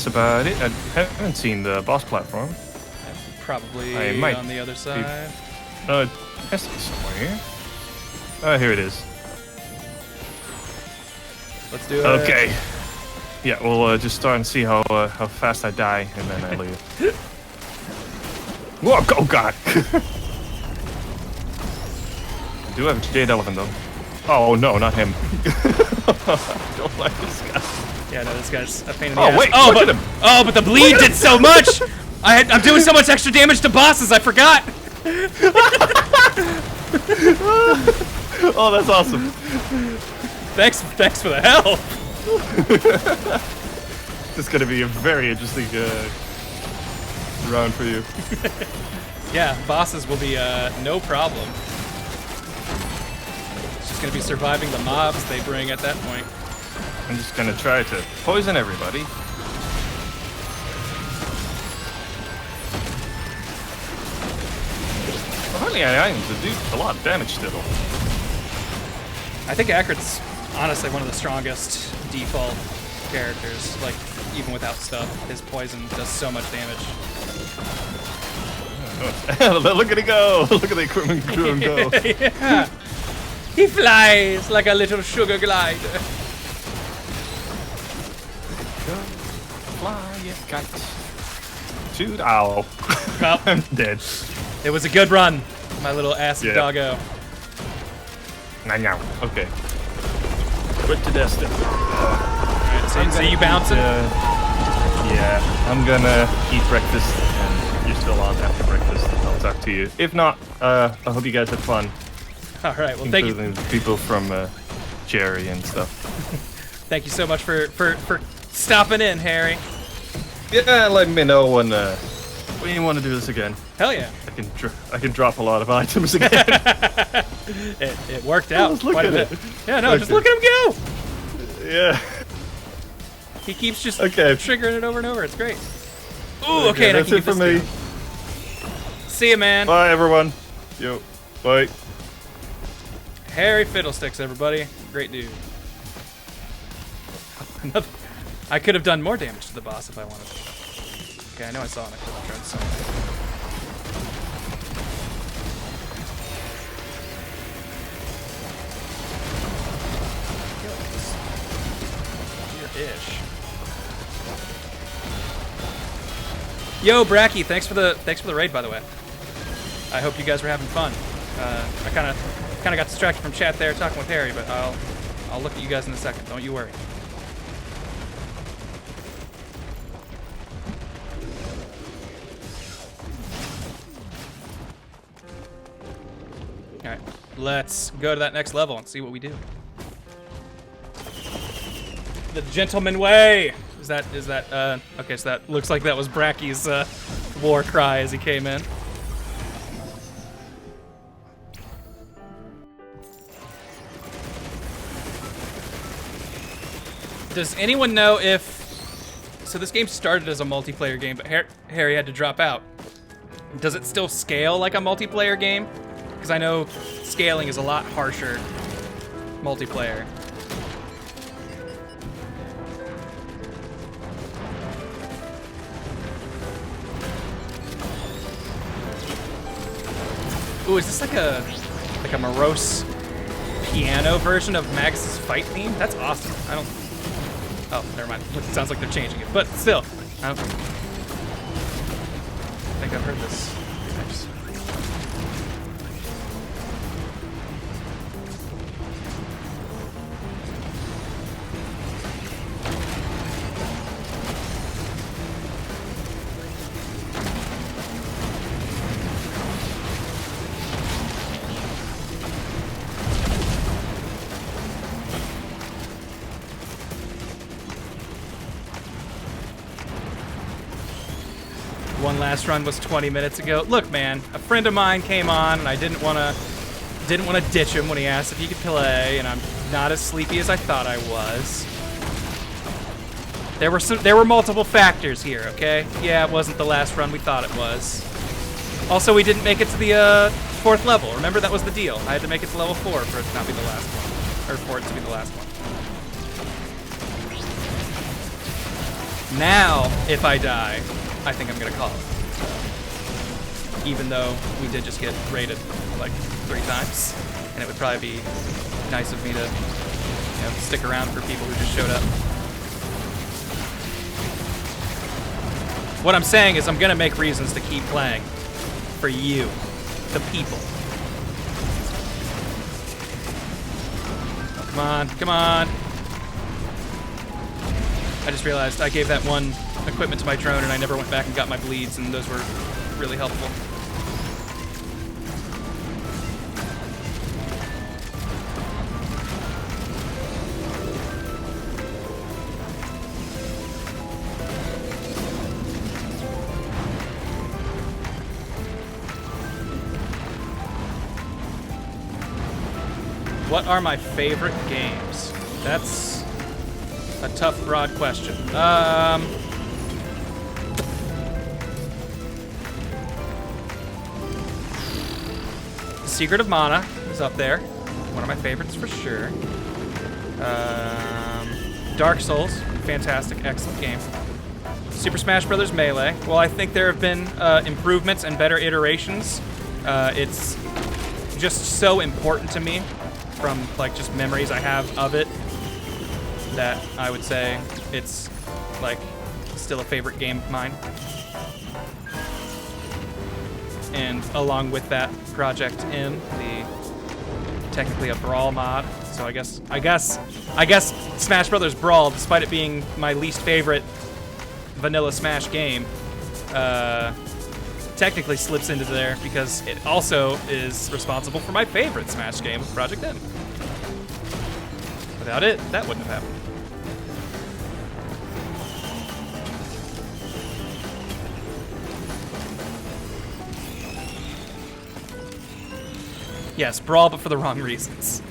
about it. I haven't seen the boss platform. Probably I might on the other side. No, it has to be somewhere here. Oh, here it is. Let's do it. Okay. Yeah, we'll just start and see how fast I die, and then I leave. Whoa! Oh God! Do have a jade elephant though. Oh no, not him. Don't like this guy. Yeah, no, this guy's a pain in the Oh ass. wait! Oh, look but at him! but the bleed did so much. I'm doing so much extra damage to bosses. I forgot. Oh, that's awesome. Thanks for the help. This is gonna be a very interesting round for you. Yeah, bosses will be no problem. It's just gonna be surviving the mobs they bring at that point. I'm just gonna try to poison everybody. Hardly any items to do a lot of damage still. I think Akrid's honestly one of the strongest default characters. Like, even without stuff, his poison does so much damage. Look at it go! Look at the equipment crew go! Yeah. He flies like a little sugar glider. Fly, yeah, kite. Shoot! Ow! Well, I'm dead. it was a good run, my little acid Yeah. doggo. Now. Okay. Quit to Destin. Alright, so you bouncing? Yeah, I'm gonna eat breakfast, and you're still on after breakfast. I'll talk to you. If not, I hope you guys had fun. Alright, well thank you. Including the people from Jerry and stuff. Thank you so much for stopping in, Harry. Yeah, let me know when you want to do this again. Hell yeah. I can drop a lot of items again. It worked out Just look quite a at bit. it. Yeah, no, just look at him go! Yeah. He keeps just Okay. triggering it over and over. It's great. Ooh, okay, and I that's can it get for this me. down. See ya, man. Bye, everyone. Yo, bye. Harry Fiddlesticks, everybody. Great dude. I could have done more damage to the boss if I wanted to. Okay, I know I saw an equipment drone somewhere. Ish. Yo, Bracky, thanks for the raid, by the way. I hope you guys were having fun. I kind of got distracted from chat there talking with Harry, but I'll look at you guys in a second. Don't you worry. All right, let's go to that next level and see what we do. The gentleman way. Is that okay? So that looks like that was Bracky's war cry as he came in. Does anyone know if... So this game started as a multiplayer game, but Harry had to drop out. Does it still scale like a multiplayer game? because I know scaling is a lot harsher multiplayer. Ooh, is this like a morose piano version of Magus's fight theme? That's awesome. I don't. Oh, never mind. It sounds like they're changing it, but still, I don't think I've heard this. Nice. One last run was 20 minutes ago. Look, man, a friend of mine came on, and I didn't want to ditch him when he asked if he could play, and I'm not as sleepy as I thought I was. There were multiple factors here, okay? Yeah, it wasn't the last run we thought it was. Also, we didn't make it to the 4th level. Remember, that was the deal. I had to make it to level 4 for it to not be the last one, or for it to be the last one. Now, if I die, I think I'm gonna call it. Even though we did just get raided like 3 times, and it would probably be nice of me to, stick around for people who just showed up. What I'm saying is I'm gonna make reasons to keep playing for you, the people. Oh, come on, come on. I just realized I gave that one equipment to my drone and I never went back and got my bleeds, and those were really helpful. What are my favorite games? That's a tough, broad question. The Secret of Mana is up there. One of my favorites for sure. Dark Souls, fantastic, excellent game. Super Smash Bros. Melee. Well, I think there have been improvements and better iterations. It's just so important to me from like just memories I have of it that I would say it's like still a favorite game of mine. And along with that, Project M, technically a Brawl mod. So I guess Smash Brothers Brawl, despite it being my least favorite vanilla Smash game, technically slips into there because it also is responsible for my favorite Smash game, Project M. Without it, that wouldn't have happened. Yes, Brawl, but for the wrong reasons.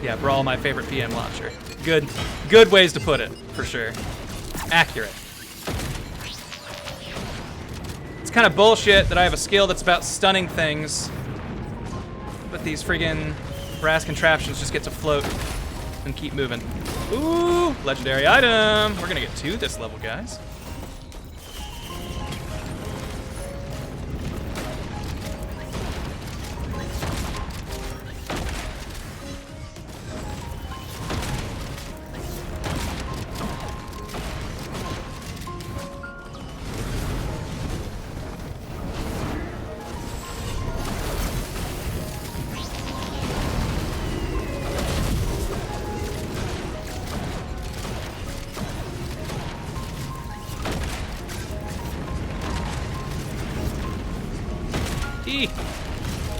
Yeah, Brawl, my favorite PM launcher. Good ways to put it, for sure. Accurate. It's kind of bullshit that I have a skill that's about stunning things, but these friggin' brass contraptions just get to float and keep moving. Ooh, legendary item. We're gonna get 2 this level, guys.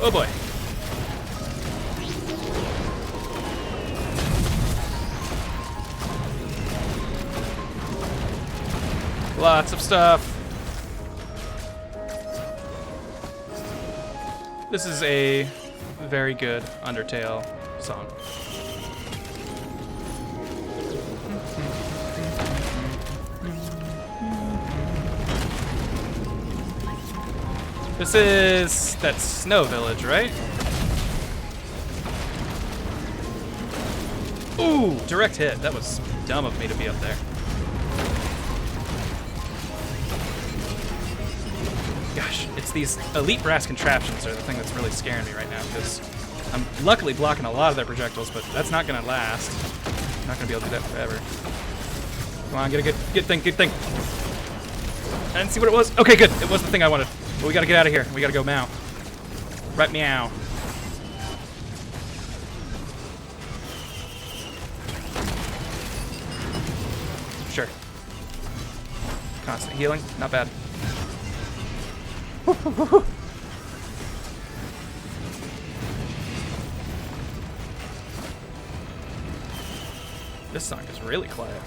Oh boy. Lots of stuff. This is a very good Undertale song. This is that snow village, right? Ooh, direct hit. That was dumb of me to be up there. Gosh, it's these elite brass contraptions are the thing that's really scaring me right now, because I'm luckily blocking a lot of their projectiles, but that's not gonna last. I'm not gonna be able to do that forever. Come on, get a good thing. I didn't see what it was. Okay, good. It was the thing I wanted. But we gotta get out of here. We gotta go now. Right meow. Sure. Constant healing, not bad. This song is really quiet.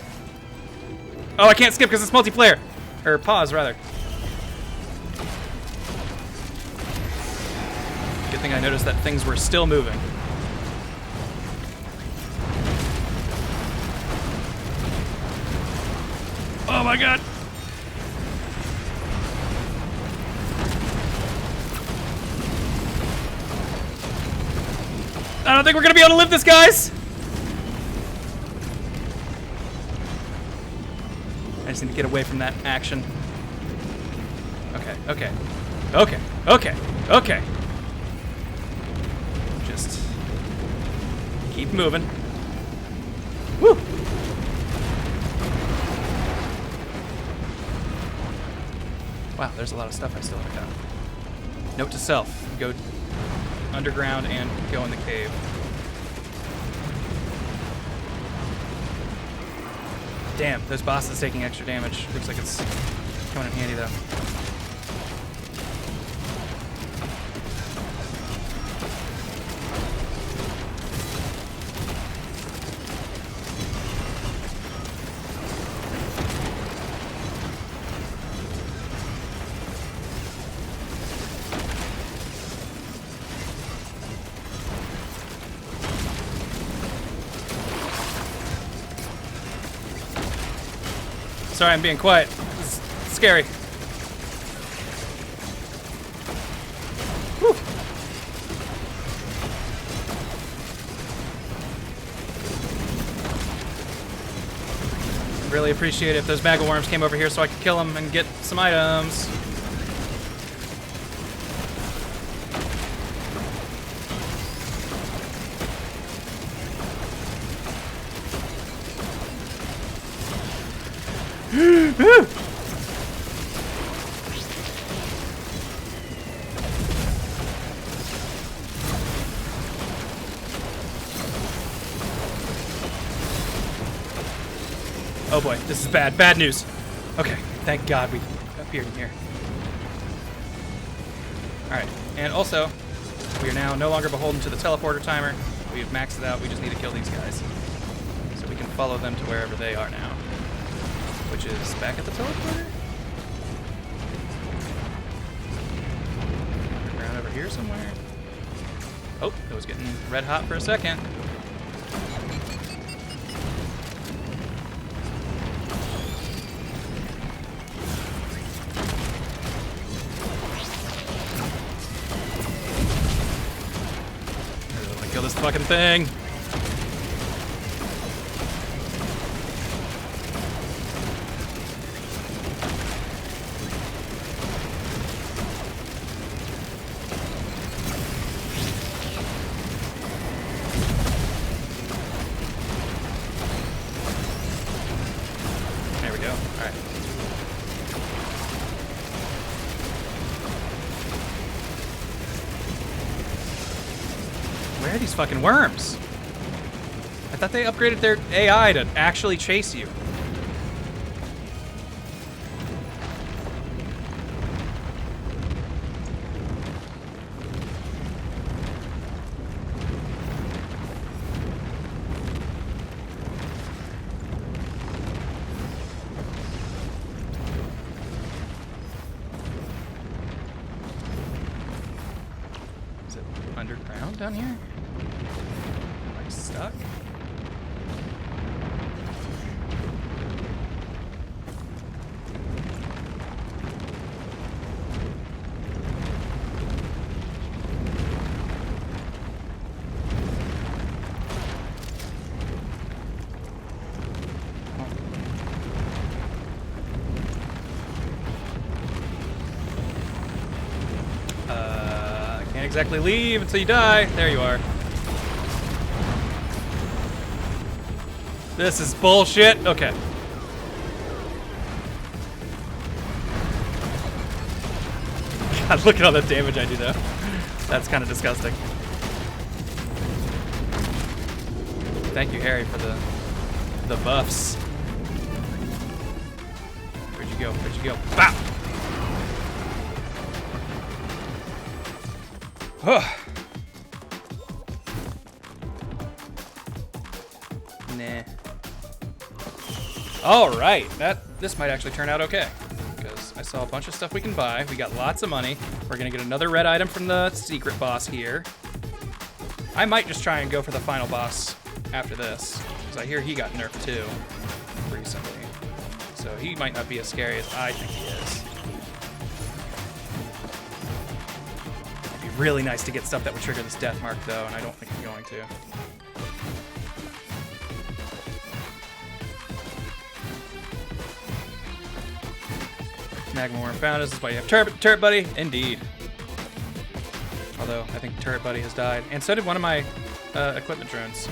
Oh, I can't skip because it's multiplayer. Or pause, rather. Good thing I noticed that things were still moving. Oh my god! I don't think we're gonna be able to live this, guys! I just need to get away from that action. Okay. Just keep moving. Woo! Wow, there's a lot of stuff I still haven't done. Note to self, go underground and go in the cave. Damn, those bosses taking extra damage. Looks like it's coming in handy though. Sorry, I'm being quiet. This is scary. Whew. Really appreciate it if those bagel worms came over here so I could kill them and get some items. Oh boy, this is bad. Bad news. Okay, thank God we appeared in here. Alright, and also, we are now no longer beholden to the teleporter timer. We have maxed it out. We just need to kill these guys. So we can follow them to wherever they are now. Which is back at the teleporter? Underground over here somewhere. Oh, it was getting red hot for a second. Kill this fucking thing. There we go. All right. Where are these fucking worms? I thought they upgraded their AI to actually chase you. Is it underground down here? Am I stuck? exactly leave until you die. There you are. This is bullshit. Okay. God, look at all the damage I do though. That's kind of disgusting. Thank you, Harry, for the buffs. Where'd you go? Where'd you go? Bop! Nah. All right, this might actually turn out okay because I saw a bunch of stuff we can buy. We got lots of money. We're gonna get another red item from the secret boss here. I might just try and go for the final boss after this because I hear he got nerfed too recently, so he might not be as scary as I think he is. It'd be really nice to get stuff that would trigger this death mark though, and I don't think I'm going to. Magma Worm found us. This is why you have Turret Buddy. Indeed. Although I think Turret Buddy has died, and so did one of my equipment drones.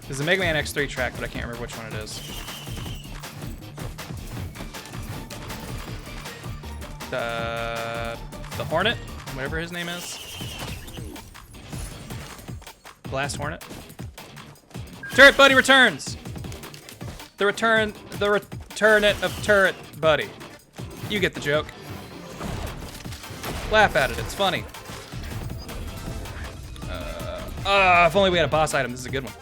There's a Mega Man X3 track, but I can't remember which one it is. The Hornet, whatever his name is. Blast Hornet. Turret Buddy returns. The return of Turret Buddy. You get the joke. Laugh at it. It's funny. If only we had a boss item. This is a good one.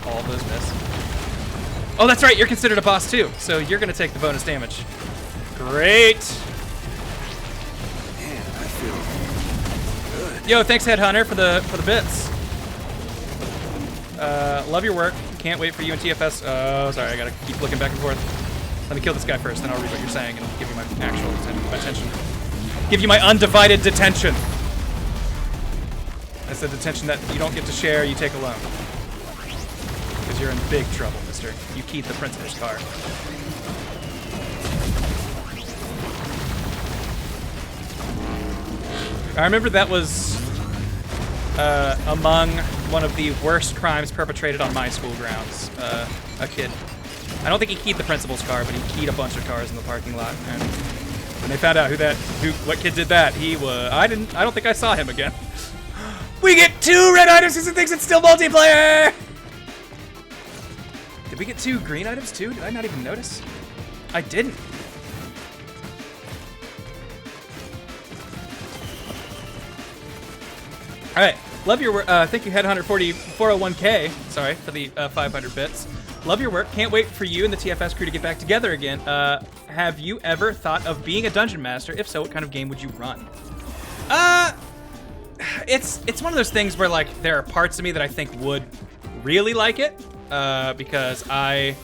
All of those miss. Oh, that's right. You're considered a boss too, so you're gonna take the bonus damage. Great. Man, I feel good. Yo, thanks Headhunter for the bits. Love your work. Can't wait for you and TFS. Oh, sorry, I gotta keep looking back and forth. Let me kill this guy first, then I'll read what you're saying and give you my actual attention. Give you my undivided detention. That's the detention that you don't get to share, you take alone. Because you're in big trouble, mister. You keyed the principal's car. I remember that was among one of the worst crimes perpetrated on my school grounds. A kid. I don't think he keyed the principal's car, but he keyed a bunch of cars in the parking lot. And when they found out what kid did that, he was. I don't think I saw him again. We get 2 red items because it thinks it's still multiplayer. Did we get 2 green items too? Did I not even notice? I didn't. All right, love your work. Thank you, Headhunter 401k. Sorry for the 500 bits. Love your work. Can't wait for you and the TFS crew to get back together again. Have you ever thought of being a dungeon master? If so, what kind of game would you run? It's one of those things where like there are parts of me that I think would really like it because I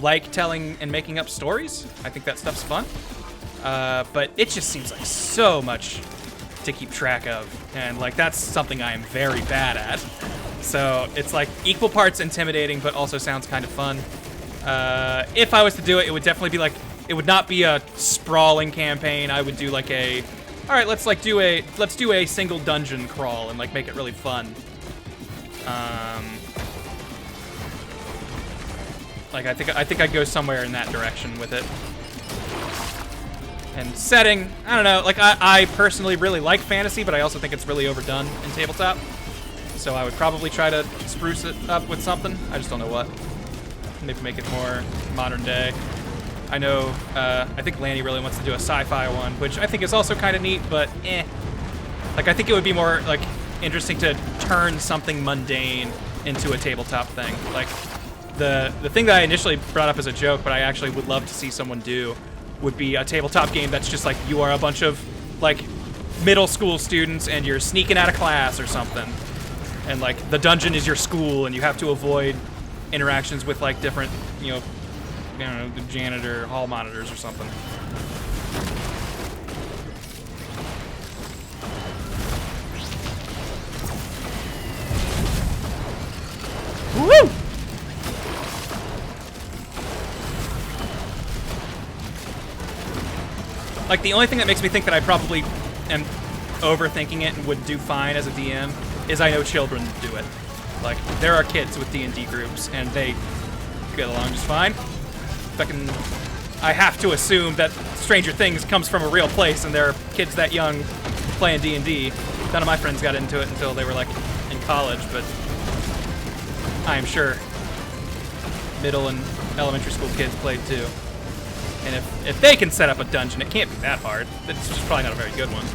like telling and making up stories. I think that stuff's fun. But it just seems like so much to keep track of, and like that's something I am very bad at. So it's like equal parts intimidating, but also sounds kind of fun. If I was to do it, it would definitely be like, it would not be a sprawling campaign. I would do like a, all right, let's do a single dungeon crawl and like make it really fun. Like I think I'd go somewhere in that direction with it. And setting, I don't know, like I personally really like fantasy, but I also think it's really overdone in tabletop. So I would probably try to spruce it up with something. I just don't know what. Maybe make it more modern day. I know, I think Lanny really wants to do a sci-fi one, which I think is also kind of neat, but eh. Like I think it would be more like interesting to turn something mundane into a tabletop thing. Like the thing that I initially brought up as a joke, but I actually would love to see someone do, would be a tabletop game that's just like you are a bunch of like middle school students and you're sneaking out of class or something, and like the dungeon is your school and you have to avoid interactions with like different, you know, the janitor, hall monitors or something. Like, the only thing that makes me think that I probably am overthinking it and would do fine as a DM is I know children do it. Like, there are kids with D&D groups, and they get along just fine. I have to assume that Stranger Things comes from a real place, and there are kids that young playing D&D. None of my friends got into it until they were, like, in college, but I am sure middle and elementary school kids played too. And if they can set up a dungeon, it can't be that hard. It's just probably not a very good one.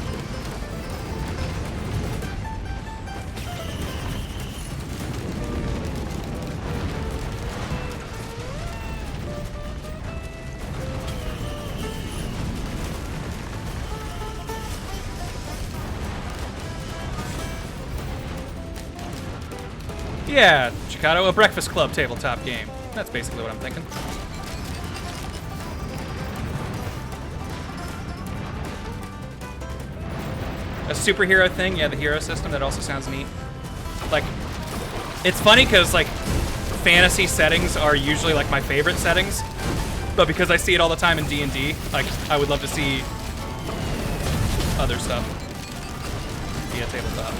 Yeah, Chikado, a Breakfast Club tabletop game. That's basically what I'm thinking. A superhero thing, yeah, the hero system, that also sounds neat. Like, it's funny because, like, fantasy settings are usually, like, my favorite settings, but because I see it all the time in D&D, like, I would love to see other stuff via tabletop.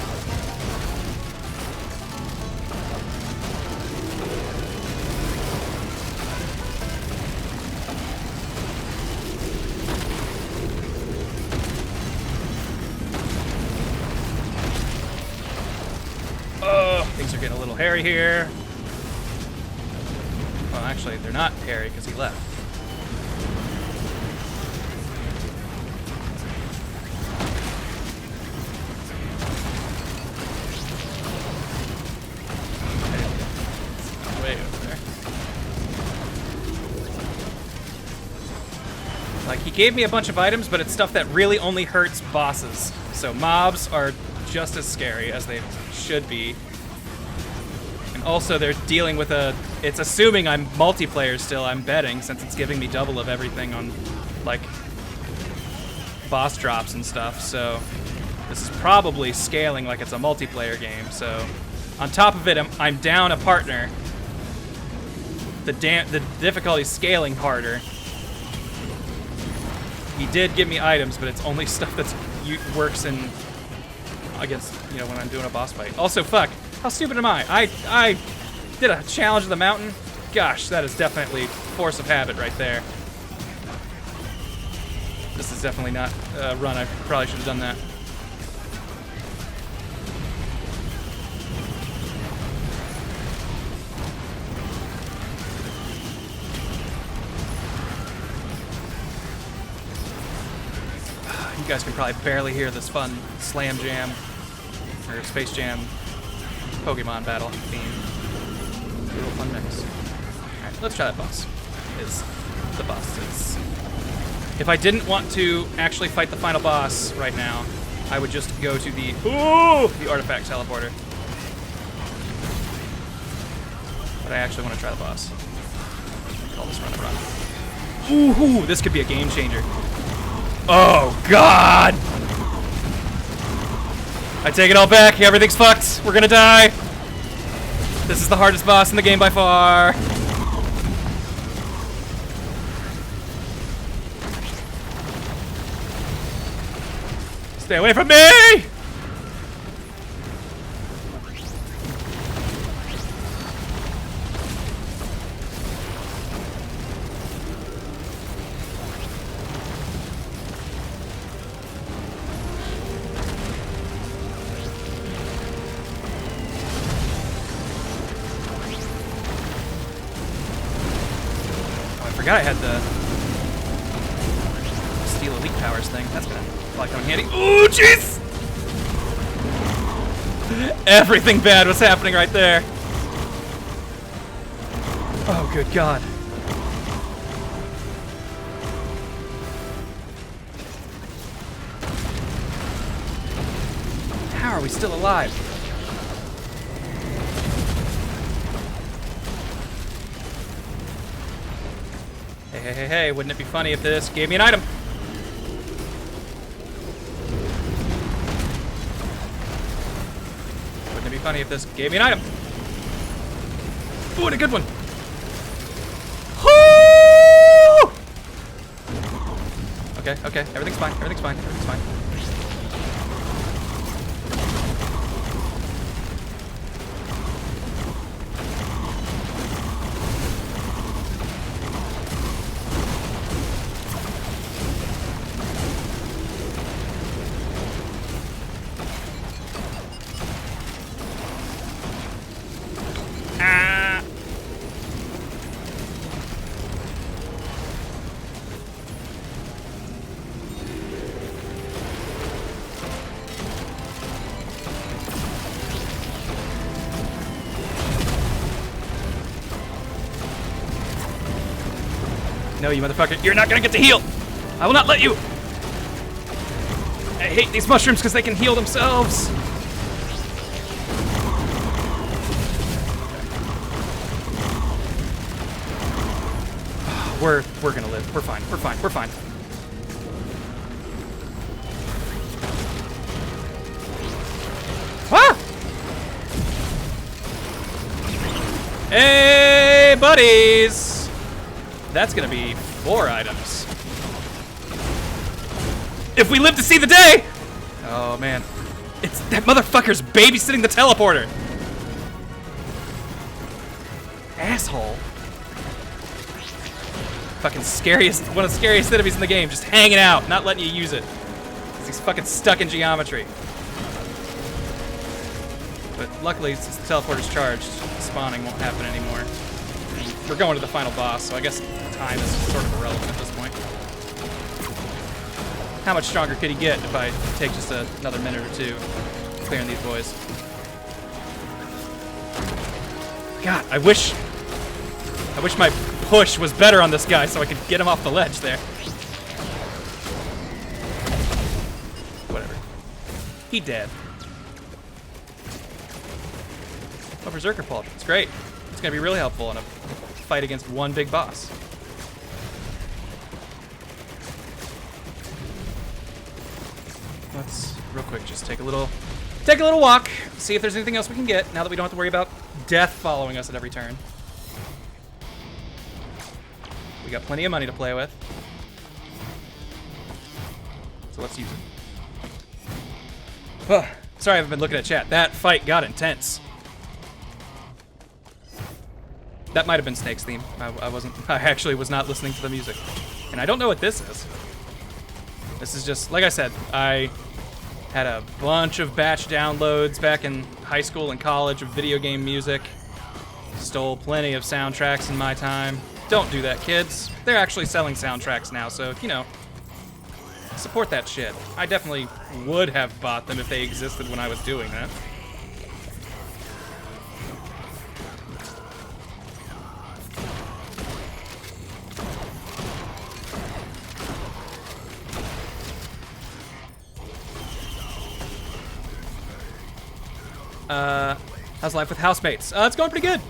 Things are getting a little hairy here. Well, actually, they're not hairy because he left. Way over there. Like, he gave me a bunch of items, but it's stuff that really only hurts bosses. So mobs are just as scary as they should be. Also, they're dealing with it's assuming I'm multiplayer still, I'm betting, since it's giving me double of everything on, like, boss drops and stuff, so this is probably scaling like it's a multiplayer game, so on top of it, I'm down a partner. The difficulty's scaling harder. He did give me items, but it's only stuff that works in against, you know, when I'm doing a boss fight. Also, fuck. How stupid am I? I did a challenge of the mountain. Gosh, that is definitely force of habit right there. This is definitely not a run. I probably should have done that. You guys can probably barely hear this fun Slam Jam or Space Jam Pokemon battle theme. A little fun mix. Alright, let's try that boss. Is the boss. If I didn't want to actually fight the final boss right now, I would just go to the artifact teleporter. But I actually want to try the boss. Call this run a run. Ooh, this could be a game changer. Oh God! I take it all back. Everything's fucked. We're gonna die. This is the hardest boss in the game by far. Stay away from me! I forgot I had the Steel Elite Powers thing. That's gonna probably come in handy. Ooh, jeez! Everything bad was happening right there. Oh, good God. How are we still alive? Hey, wouldn't it be funny if this gave me an item? Wouldn't it be funny if this gave me an item? Ooh, and a good one. Okay, okay. Everything's fine. Everything's fine. Everything's fine. Ah! No, you motherfucker. You're not gonna get to heal! I will not let you! I hate these mushrooms because they can heal themselves! We're gonna live. We're fine. We're fine. We're fine. Ah! Hey, buddies! That's gonna be 4 items. If we live to see the day! Oh, man. It's that motherfucker's babysitting the teleporter! Asshole. Fucking scariest, one of the scariest enemies in the game, just hanging out, not letting you use it. 'Cause he's fucking stuck in geometry. But luckily, since the teleporter's charged, spawning won't happen anymore. And we're going to the final boss, so I guess time is sort of irrelevant at this point. How much stronger could he get if I take just another minute or two clearing these boys? God, I wish my push was better on this guy so I could get him off the ledge there. Whatever. He dead. Oh, Berserker Pulp. It's great. It's gonna be really helpful in a fight against one big boss. Let's real quick just take a little walk, see if there's anything else we can get now that we don't have to worry about death following us at every turn. We got plenty of money to play with. So let's use it. Ugh. Sorry I haven't been looking at chat. That fight got intense. That might have been Snake's theme. I actually was not listening to the music. And I don't know what this is. This is just, like I said, I had a bunch of batch downloads back in high school and college of video game music. Stole plenty of soundtracks in my time. Don't do that, kids. They're actually selling soundtracks now, so, you know, support that shit. I definitely would have bought them if they existed when I was doing that. How's life with housemates? It's going pretty good.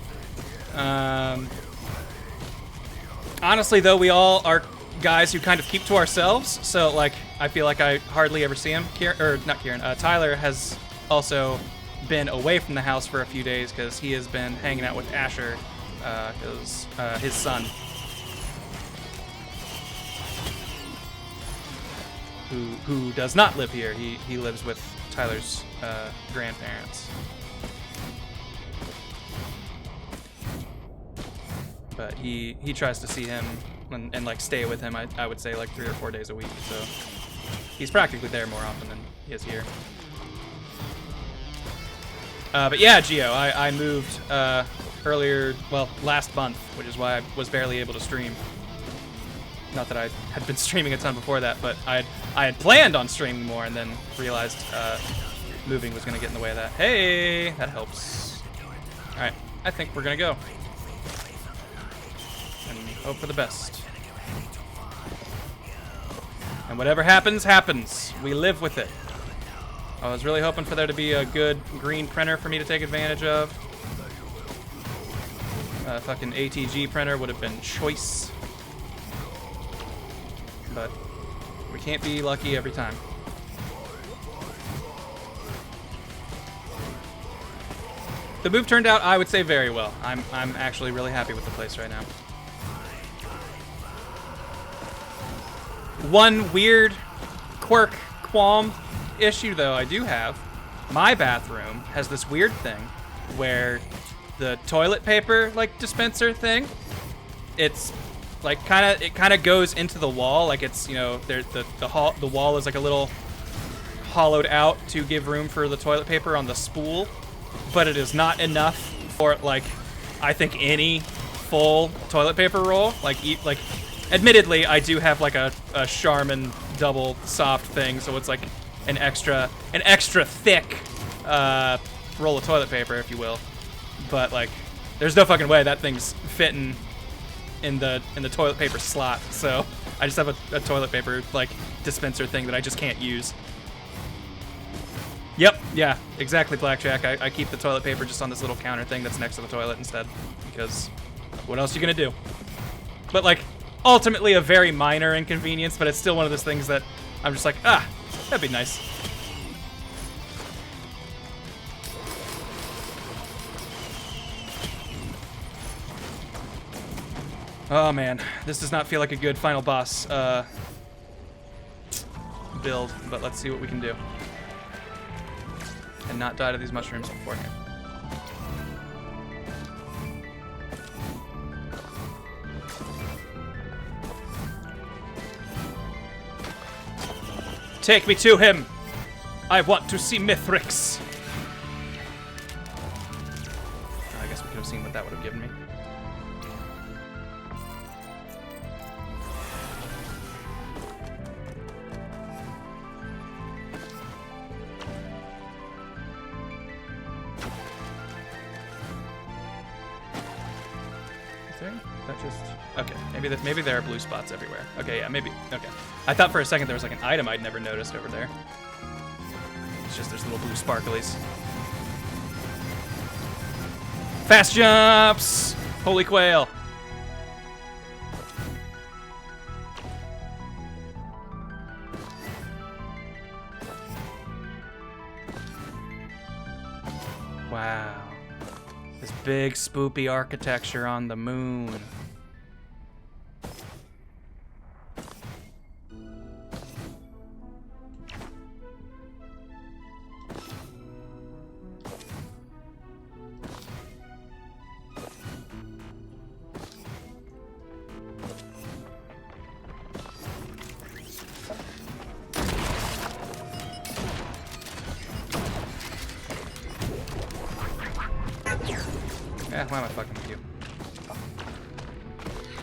Honestly, though, we all are guys who kind of keep to ourselves, so, like, I feel like I hardly ever see him. Tyler has also been away from the house for a few days because he has been hanging out with Asher, his son, who does not live here. He lives with Tyler's grandparents. But he tries to see him and like stay with him, I would say, like 3 or 4 days a week. So he's practically there more often than he is here. But yeah, Geo, I moved earlier, well, last month, which is why I was barely able to stream. Not that I had been streaming a ton before that, but I had planned on streaming more and then realized moving was going to get in the way of that. Hey, that helps. All right, I think we're going to go. And hope for the best. And whatever happens, happens. We live with it. I was really hoping for there to be a good green printer for me to take advantage of. A fucking ATG printer would have been choice. But we can't be lucky every time. The move turned out, I would say, very well. I'm actually really happy with the place right now. One weird qualm issue though I do have. My bathroom has this weird thing where the toilet paper like dispenser thing, it's like it kind of goes into the wall, like it's, you know, the wall is like a little hollowed out to give room for the toilet paper on the spool, but it is not enough for like I think any full toilet paper roll. Like admittedly I do have like a Charmin double soft thing, so it's like an extra thick roll of toilet paper, if you will. But like, there's no fucking way that thing's fitting in the toilet paper slot. So I just have a toilet paper like dispenser thing that I just can't use. Yep, yeah, exactly, Blackjack. I keep the toilet paper just on this little counter thing that's next to the toilet instead, because what else are you gonna do? But like, ultimately a very minor inconvenience, but it's still one of those things that I'm just like, that'd be nice. Oh man, this does not feel like a good final boss build, but let's see what we can do. And not die to these mushrooms beforehand. Take me to him! I want to see Mithrix! I guess we could have seen what that would have given me. That just okay. Maybe there are blue spots everywhere. Okay, yeah, maybe. Okay, I thought for a second there was like an item I'd never noticed over there. It's just there's little blue sparklies. Fast jumps! Holy quail! Wow. This big spoopy architecture on the moon. Yeah, why am I fucking with you?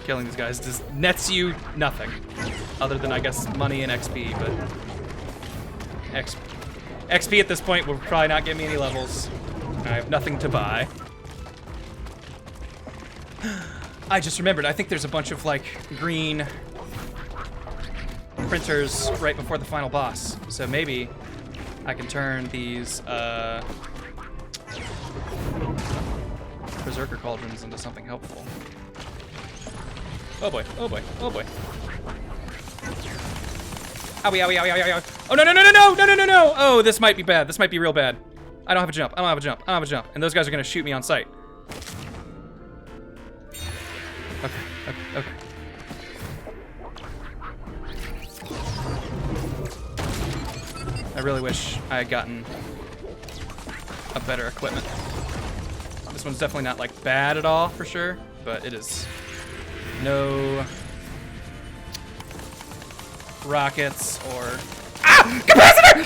Killing these guys just nets you nothing. Other than, I guess, money and XP, but... XP at this point will probably not give me any levels. I have nothing to buy. I just remembered, I think there's a bunch of, like, green printers right before the final boss. So maybe I can turn these, Berserker Cauldrons into something helpful. Oh boy, oh boy, oh boy. Owie, owie, owie, owie, owie. Oh, no, no, no, no, no, no, no, no, no! Oh, this might be bad. This might be real bad. I don't have a jump. I don't have a jump. I don't have a jump. And those guys are gonna shoot me on sight. Okay, okay, okay. I really wish I had gotten a better equipment. This one's definitely not like bad at all for sure, but it is no rockets or capacitor!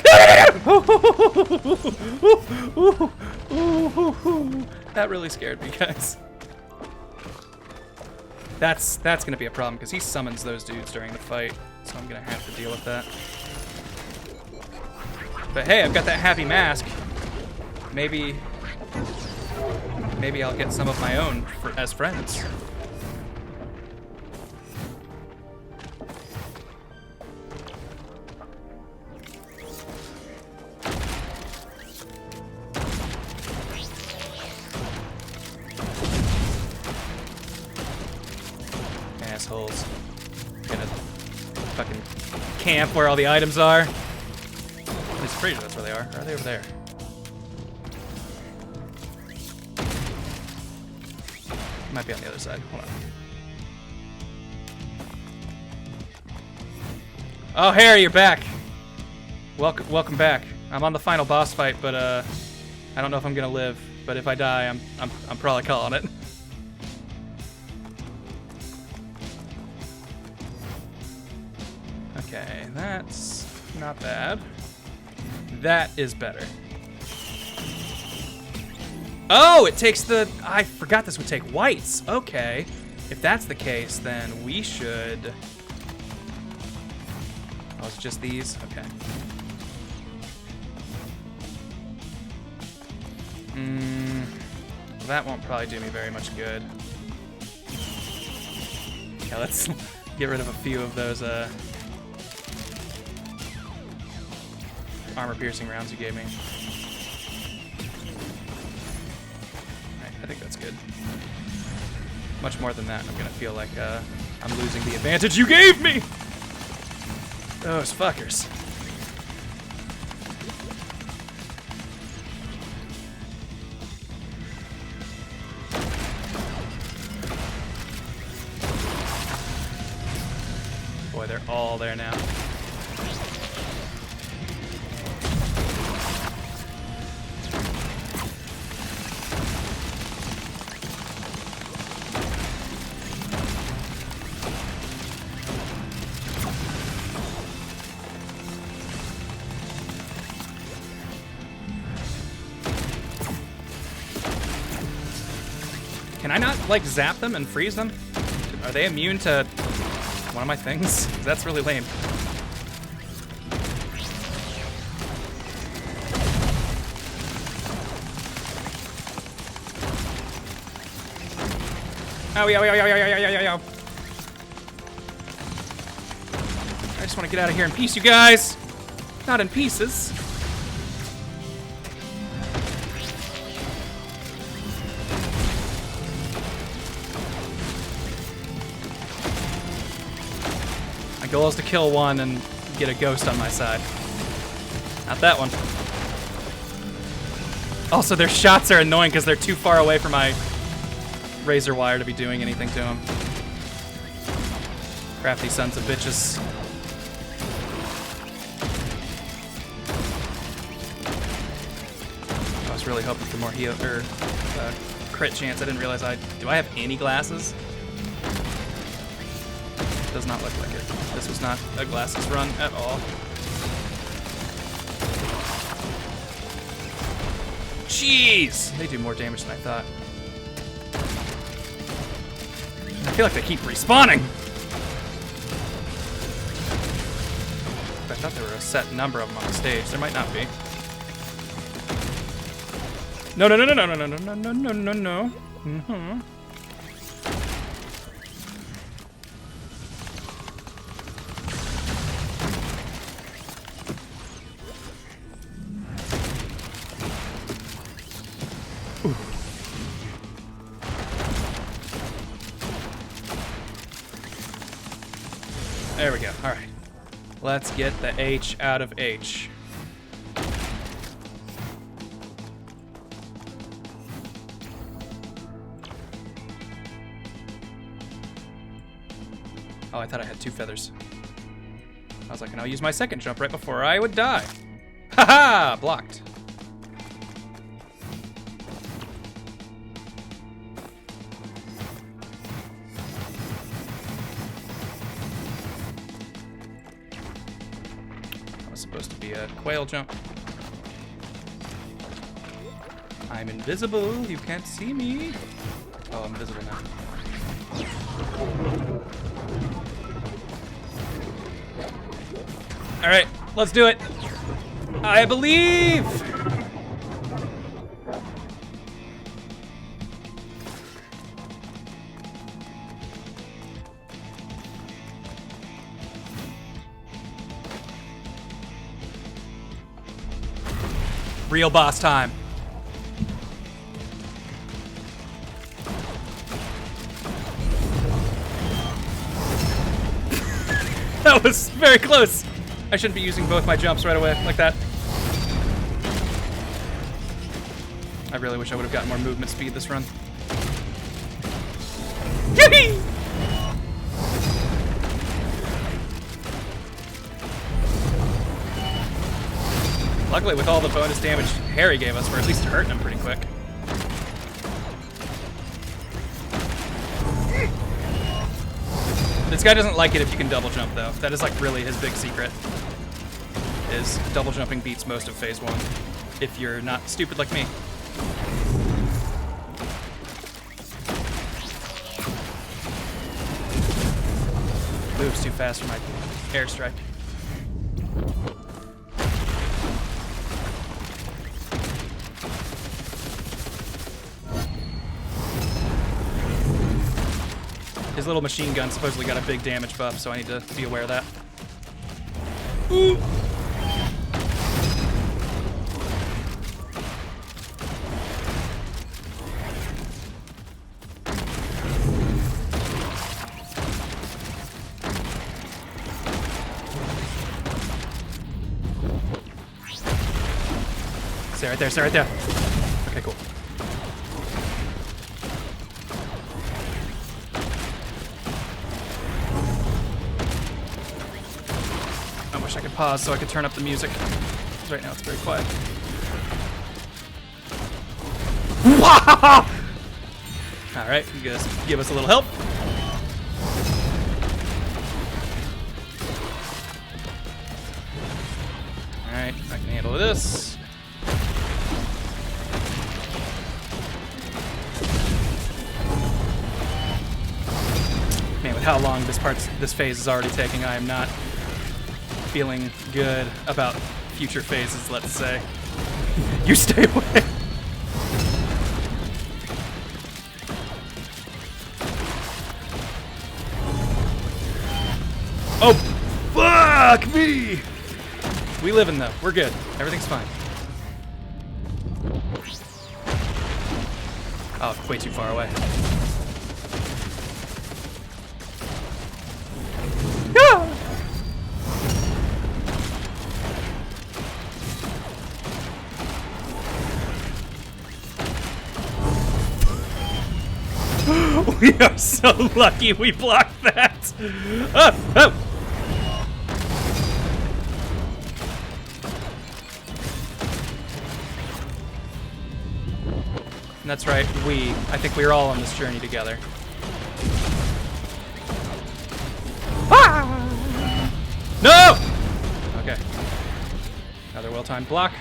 That really scared me, guys. That's gonna be a problem because he summons those dudes during the fight, so I'm gonna have to deal with that. But hey, I've got that happy mask. Maybe I'll get some of my own as friends. Assholes. Gonna fucking camp where all the items are. At least pretty sure that's where they are. Or are they over there? Might be on the other side. Hold on. Oh, Harry, you're back. Welcome back. I'm on the final boss fight, but I don't know if I'm gonna live. But if I die, I'm probably calling it. Okay, that's not bad. That is better. Oh, it takes the... I forgot this would take whites. Okay. If that's the case, then we should... Oh, it's just these? Okay. That won't probably do me very much good. Yeah, let's get rid of a few of those armor-piercing rounds you gave me. Alright, I think that's good. Much more than that, I'm gonna feel like I'm losing the advantage you gave me! Those fuckers. Boy, they're all there now. Can I not, like, zap them and freeze them? Are they immune to one of my things? That's really lame. Ow, ow, ow, ow, ow, ow, ow, ow. I just want to get out of here in peace, you guys! Not in pieces. My goal is to kill one and get a ghost on my side. Not that one. Also, their shots are annoying because they're too far away from my razor wire to be doing anything to them. Crafty sons of bitches. I was really hoping for more heal or crit chance. I didn't realize do I have any glasses? Does not look like it. This was not a glasses run at all. Jeez! They do more damage than I thought. I feel like they keep respawning! I thought there were a set number of them on the stage. There might not be. No, no, no, no, no, no, no, no, no, no, no, no. Mm-hmm. There we go. All right. Let's get the H out of H. Oh, I thought I had 2 feathers. I was like, and I'll use my second jump right before I would die. Haha! Blocked. Supposed to be a quail jump. I'm invisible. You can't see me. Oh, I'm invisible now. All right, let's do it. I believe. Real boss time. That was very close. I shouldn't be using both my jumps right away like that. I really wish I would have gotten more movement speed this run. Yee! Luckily, with all the bonus damage Harry gave us, we're at least hurting him pretty quick. This guy doesn't like it if you can double jump, though. That is like really his big secret. Is double jumping beats most of phase 1 if you're not stupid like me. Moves too fast for my airstrike. His little machine gun supposedly got a big damage buff, so I need to be aware of that. Ooh. Stay right there, stay right there. Okay, cool. I wish I could pause so I could turn up the music. 'Cause right now it's very quiet. Alright, you guys give us a little help. Alright, I can handle this. Man, with how long this phase is already taking, I am not feeling good about future phases, let's say. You stay away. Oh, fuck me! We living though. We're good. Everything's fine. Oh, way too far away. We are so lucky we blocked that. Oh, oh. And that's right, I think we are all on this journey together. Ah! No! Okay. Another well-timed block.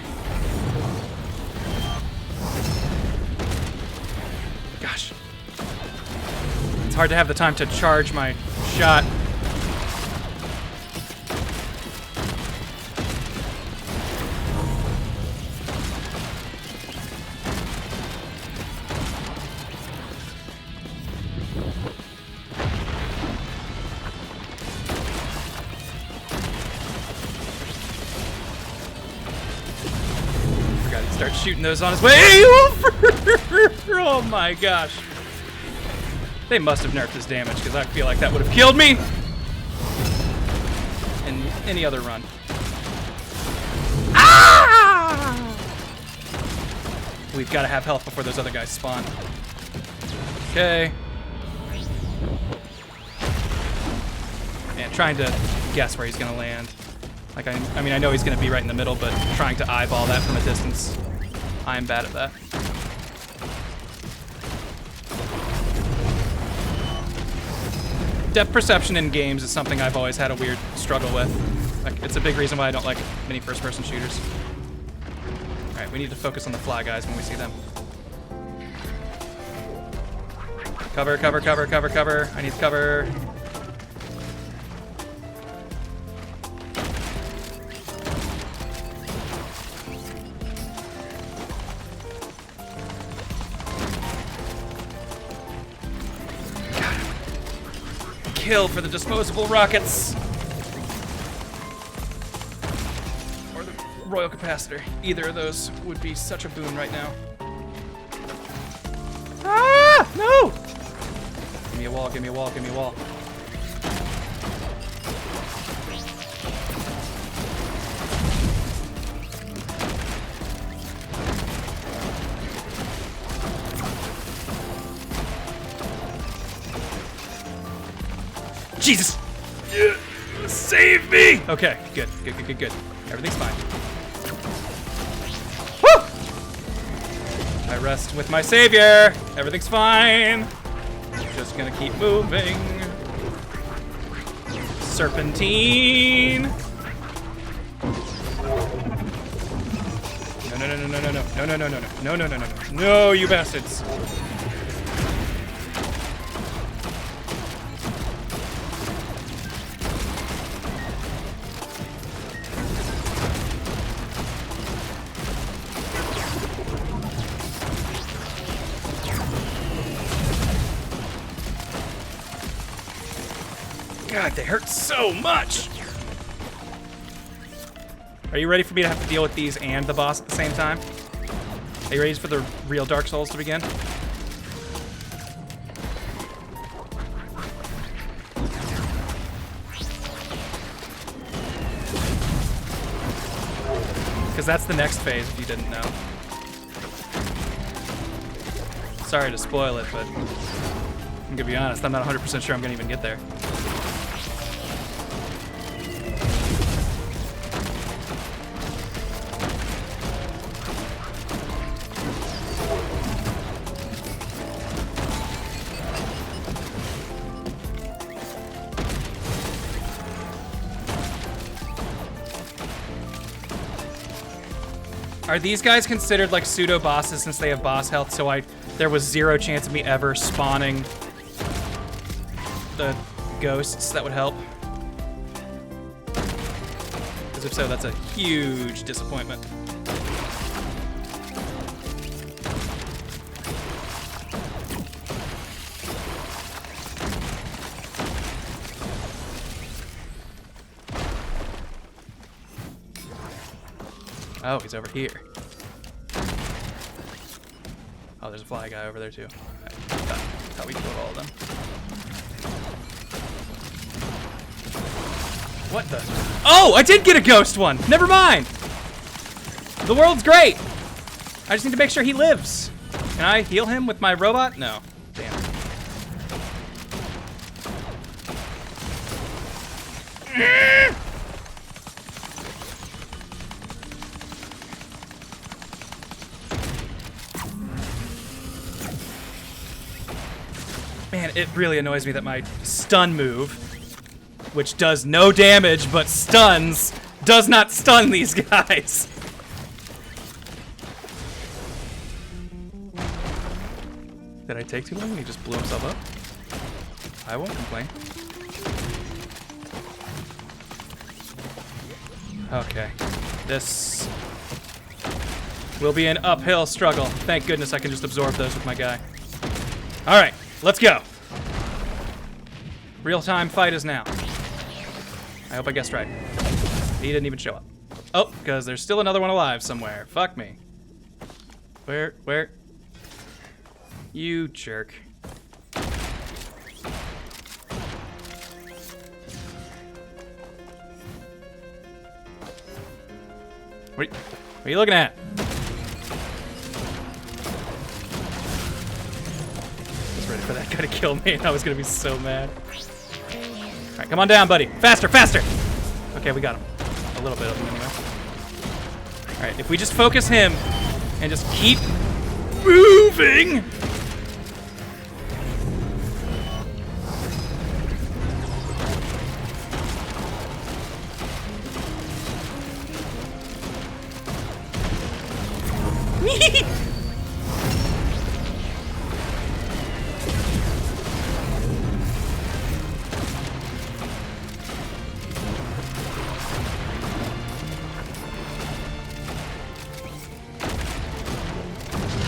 Gosh. It's hard to have the time to charge my shot. Forgot to start shooting those on his way over. Oh my gosh. They must have nerfed his damage, because I feel like that would have killed me in any other run. Ah! We've got to have health before those other guys spawn. Okay. And trying to guess where he's going to land. Like, I mean, I know he's going to be right in the middle, but trying to eyeball that from a distance, I'm bad at that. Depth perception in games is something I've always had a weird struggle with. Like, it's a big reason why I don't like many first-person shooters. Alright, we need to focus on the fly guys when we see them. Cover, cover, cover, cover, cover. I need cover. Kill for the disposable rockets. Or the royal capacitor. Either of those would be such a boon right now. Ah! No! Give me a wall, give me a wall, give me a wall. Jesus! Save me! Okay, good, good, good, good, good. Everything's fine. rest with my savior. Everything's fine. Just gonna keep moving. Serpentine. No, no, no, no, no, no, no, no, no, no, no, no, no, no, no, no, no, you bastards. God, they hurt so much! Are you ready for me to have to deal with these and the boss at the same time? Are you ready for the real Dark Souls to begin? Because that's the next phase, if you didn't know. Sorry to spoil it, but I'm gonna be honest, I'm not 100% sure I'm gonna even get there. Are these guys considered like pseudo bosses since they have boss health? So there was zero chance of me ever spawning the ghosts that would help. Because if so, that's a huge disappointment. Oh, he's over here. Oh, there's a fly guy over there too. I thought we killed all of them. What the? Oh, I did get a ghost one! Never mind! The world's great! I just need to make sure he lives. Can I heal him with my robot? No. Damn. Man, it really annoys me that my stun move, which does no damage but stuns, does not stun these guys. Did I take too long? He just blew himself up? I won't complain. Okay. This will be an uphill struggle. Thank goodness I can just absorb those with my guy. All right. Let's go. Real-time fight is now. I hope I guessed right. He didn't even show up. Oh, because there's still another one alive somewhere. Fuck me. Where? You jerk. What are you looking at? Ready for that guy to kill me, and I was gonna be so mad. All right, come on down, buddy. Faster, faster! Okay, we got him. A little bit of him, anyway. All right, if we just focus him and just keep moving.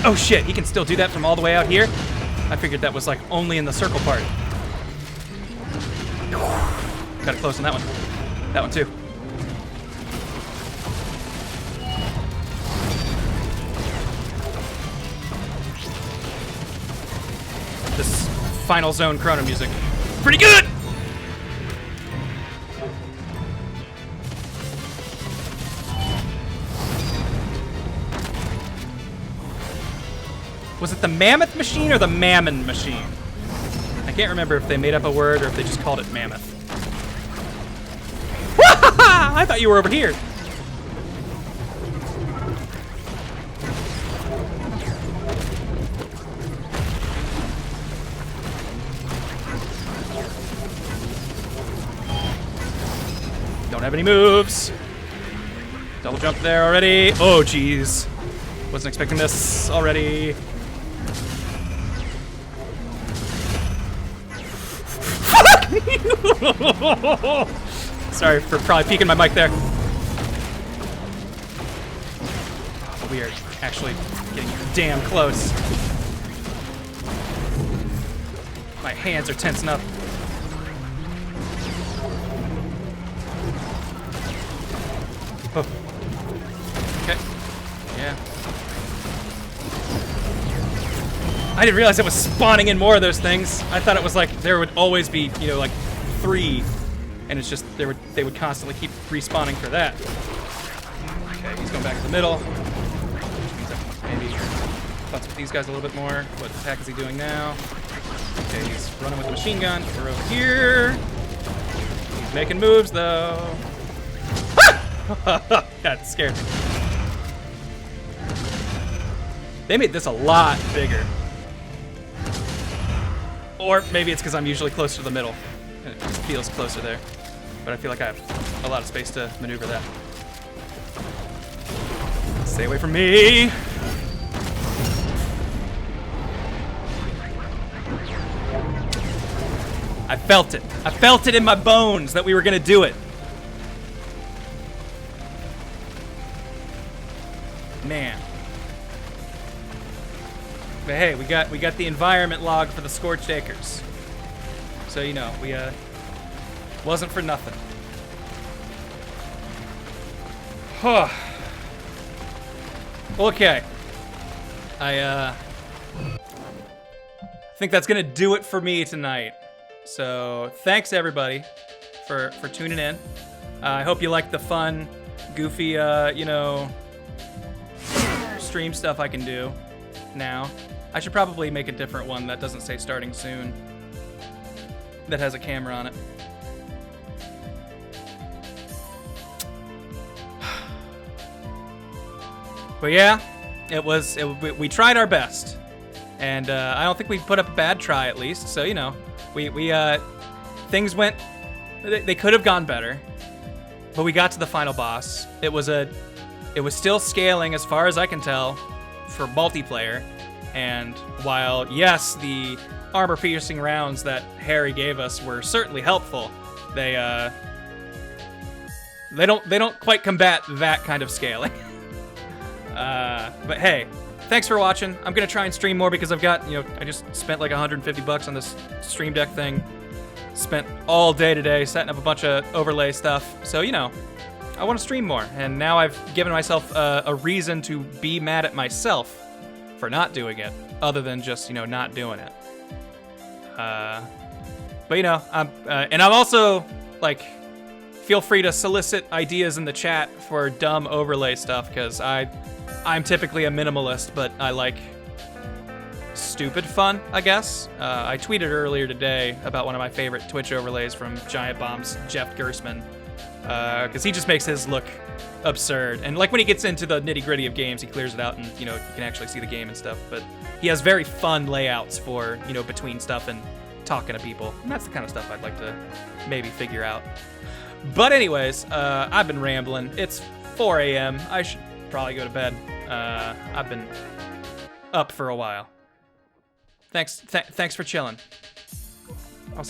Oh shit, he can still do that from all the way out here? I figured that was like only in the circle part. Got it close on that one. That one too. This Final Zone Chrono music. Pretty good! Was it the Mammoth Machine or the Mammon Machine? I can't remember if they made up a word or if they just called it Mammoth. I thought you were over here. Don't have any moves. Double jump there already. Oh, jeez. Wasn't expecting this already. Fuck! Sorry for probably peeking my mic there. We are actually getting damn close. My hands are tensing up. Oh. Okay. Yeah. I didn't realize it was spawning in more of those things. I thought it was like there would always be, you know, like 3, and it's just they would constantly keep respawning for that. Okay, he's going back to the middle. Which means I can maybe butts with these guys a little bit more. What attack is he doing now? Okay, he's running with the machine gun. We're over here. He's making moves though. That scared me. They made this a lot bigger. Or maybe it's because I'm usually closer to the middle. And it just feels closer there. But I feel like I have a lot of space to maneuver that. Stay away from me. I felt it. I felt it in my bones that we were gonna do it. Man. But hey, we got the environment log for the Scorched Acres. So you know, we wasn't for nothing. Huh. Okay. I think that's gonna do it for me tonight. So thanks everybody for tuning in. I hope you liked the fun, goofy, you know, stream stuff I can do now. I should probably make a different one that doesn't say starting soon, that has a camera on it. But yeah, we tried our best, and I don't think we put up a bad try at least. So you know, we things went, they could have gone better, but we got to the final boss. It was still scaling as far as I can tell for multiplayer. And while, yes, the armor-piercing rounds that Harry gave us were certainly helpful, they don't quite combat that kind of scaling. But hey, thanks for watching. I'm gonna try and stream more because I've got, you know, I just spent like $150 on this Stream Deck thing. Spent all day today setting up a bunch of overlay stuff. So, you know, I want to stream more. And now I've given myself a reason to be mad at myself for not doing it, other than just, you know, not doing it. But you know, and I'm also like, feel free to solicit ideas in the chat for dumb overlay stuff, because I'm typically a minimalist, but I like stupid fun, I guess. I tweeted earlier today about one of my favorite Twitch overlays from Giant Bomb's Jeff Gersman, because he just makes his look absurd. And like when he gets into the nitty-gritty of games, he clears it out and, you know, you can actually see the game and stuff. But he has very fun layouts for, you know, between stuff and talking to people. And that's the kind of stuff I'd like to maybe figure out. But anyways, I've been rambling. It's 4 a.m. I should probably go to bed. I've been up for a while. Thanks for chilling. I'll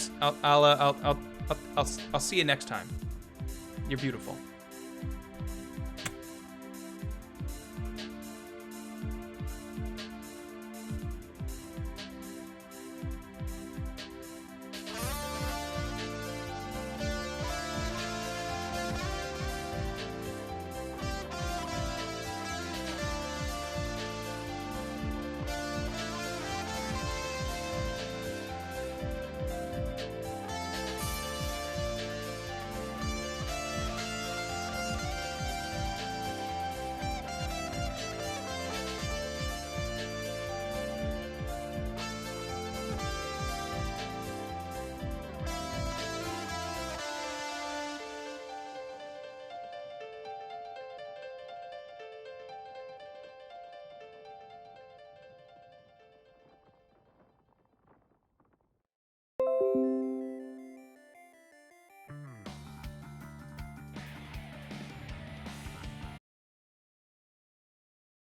see you next time. You're beautiful.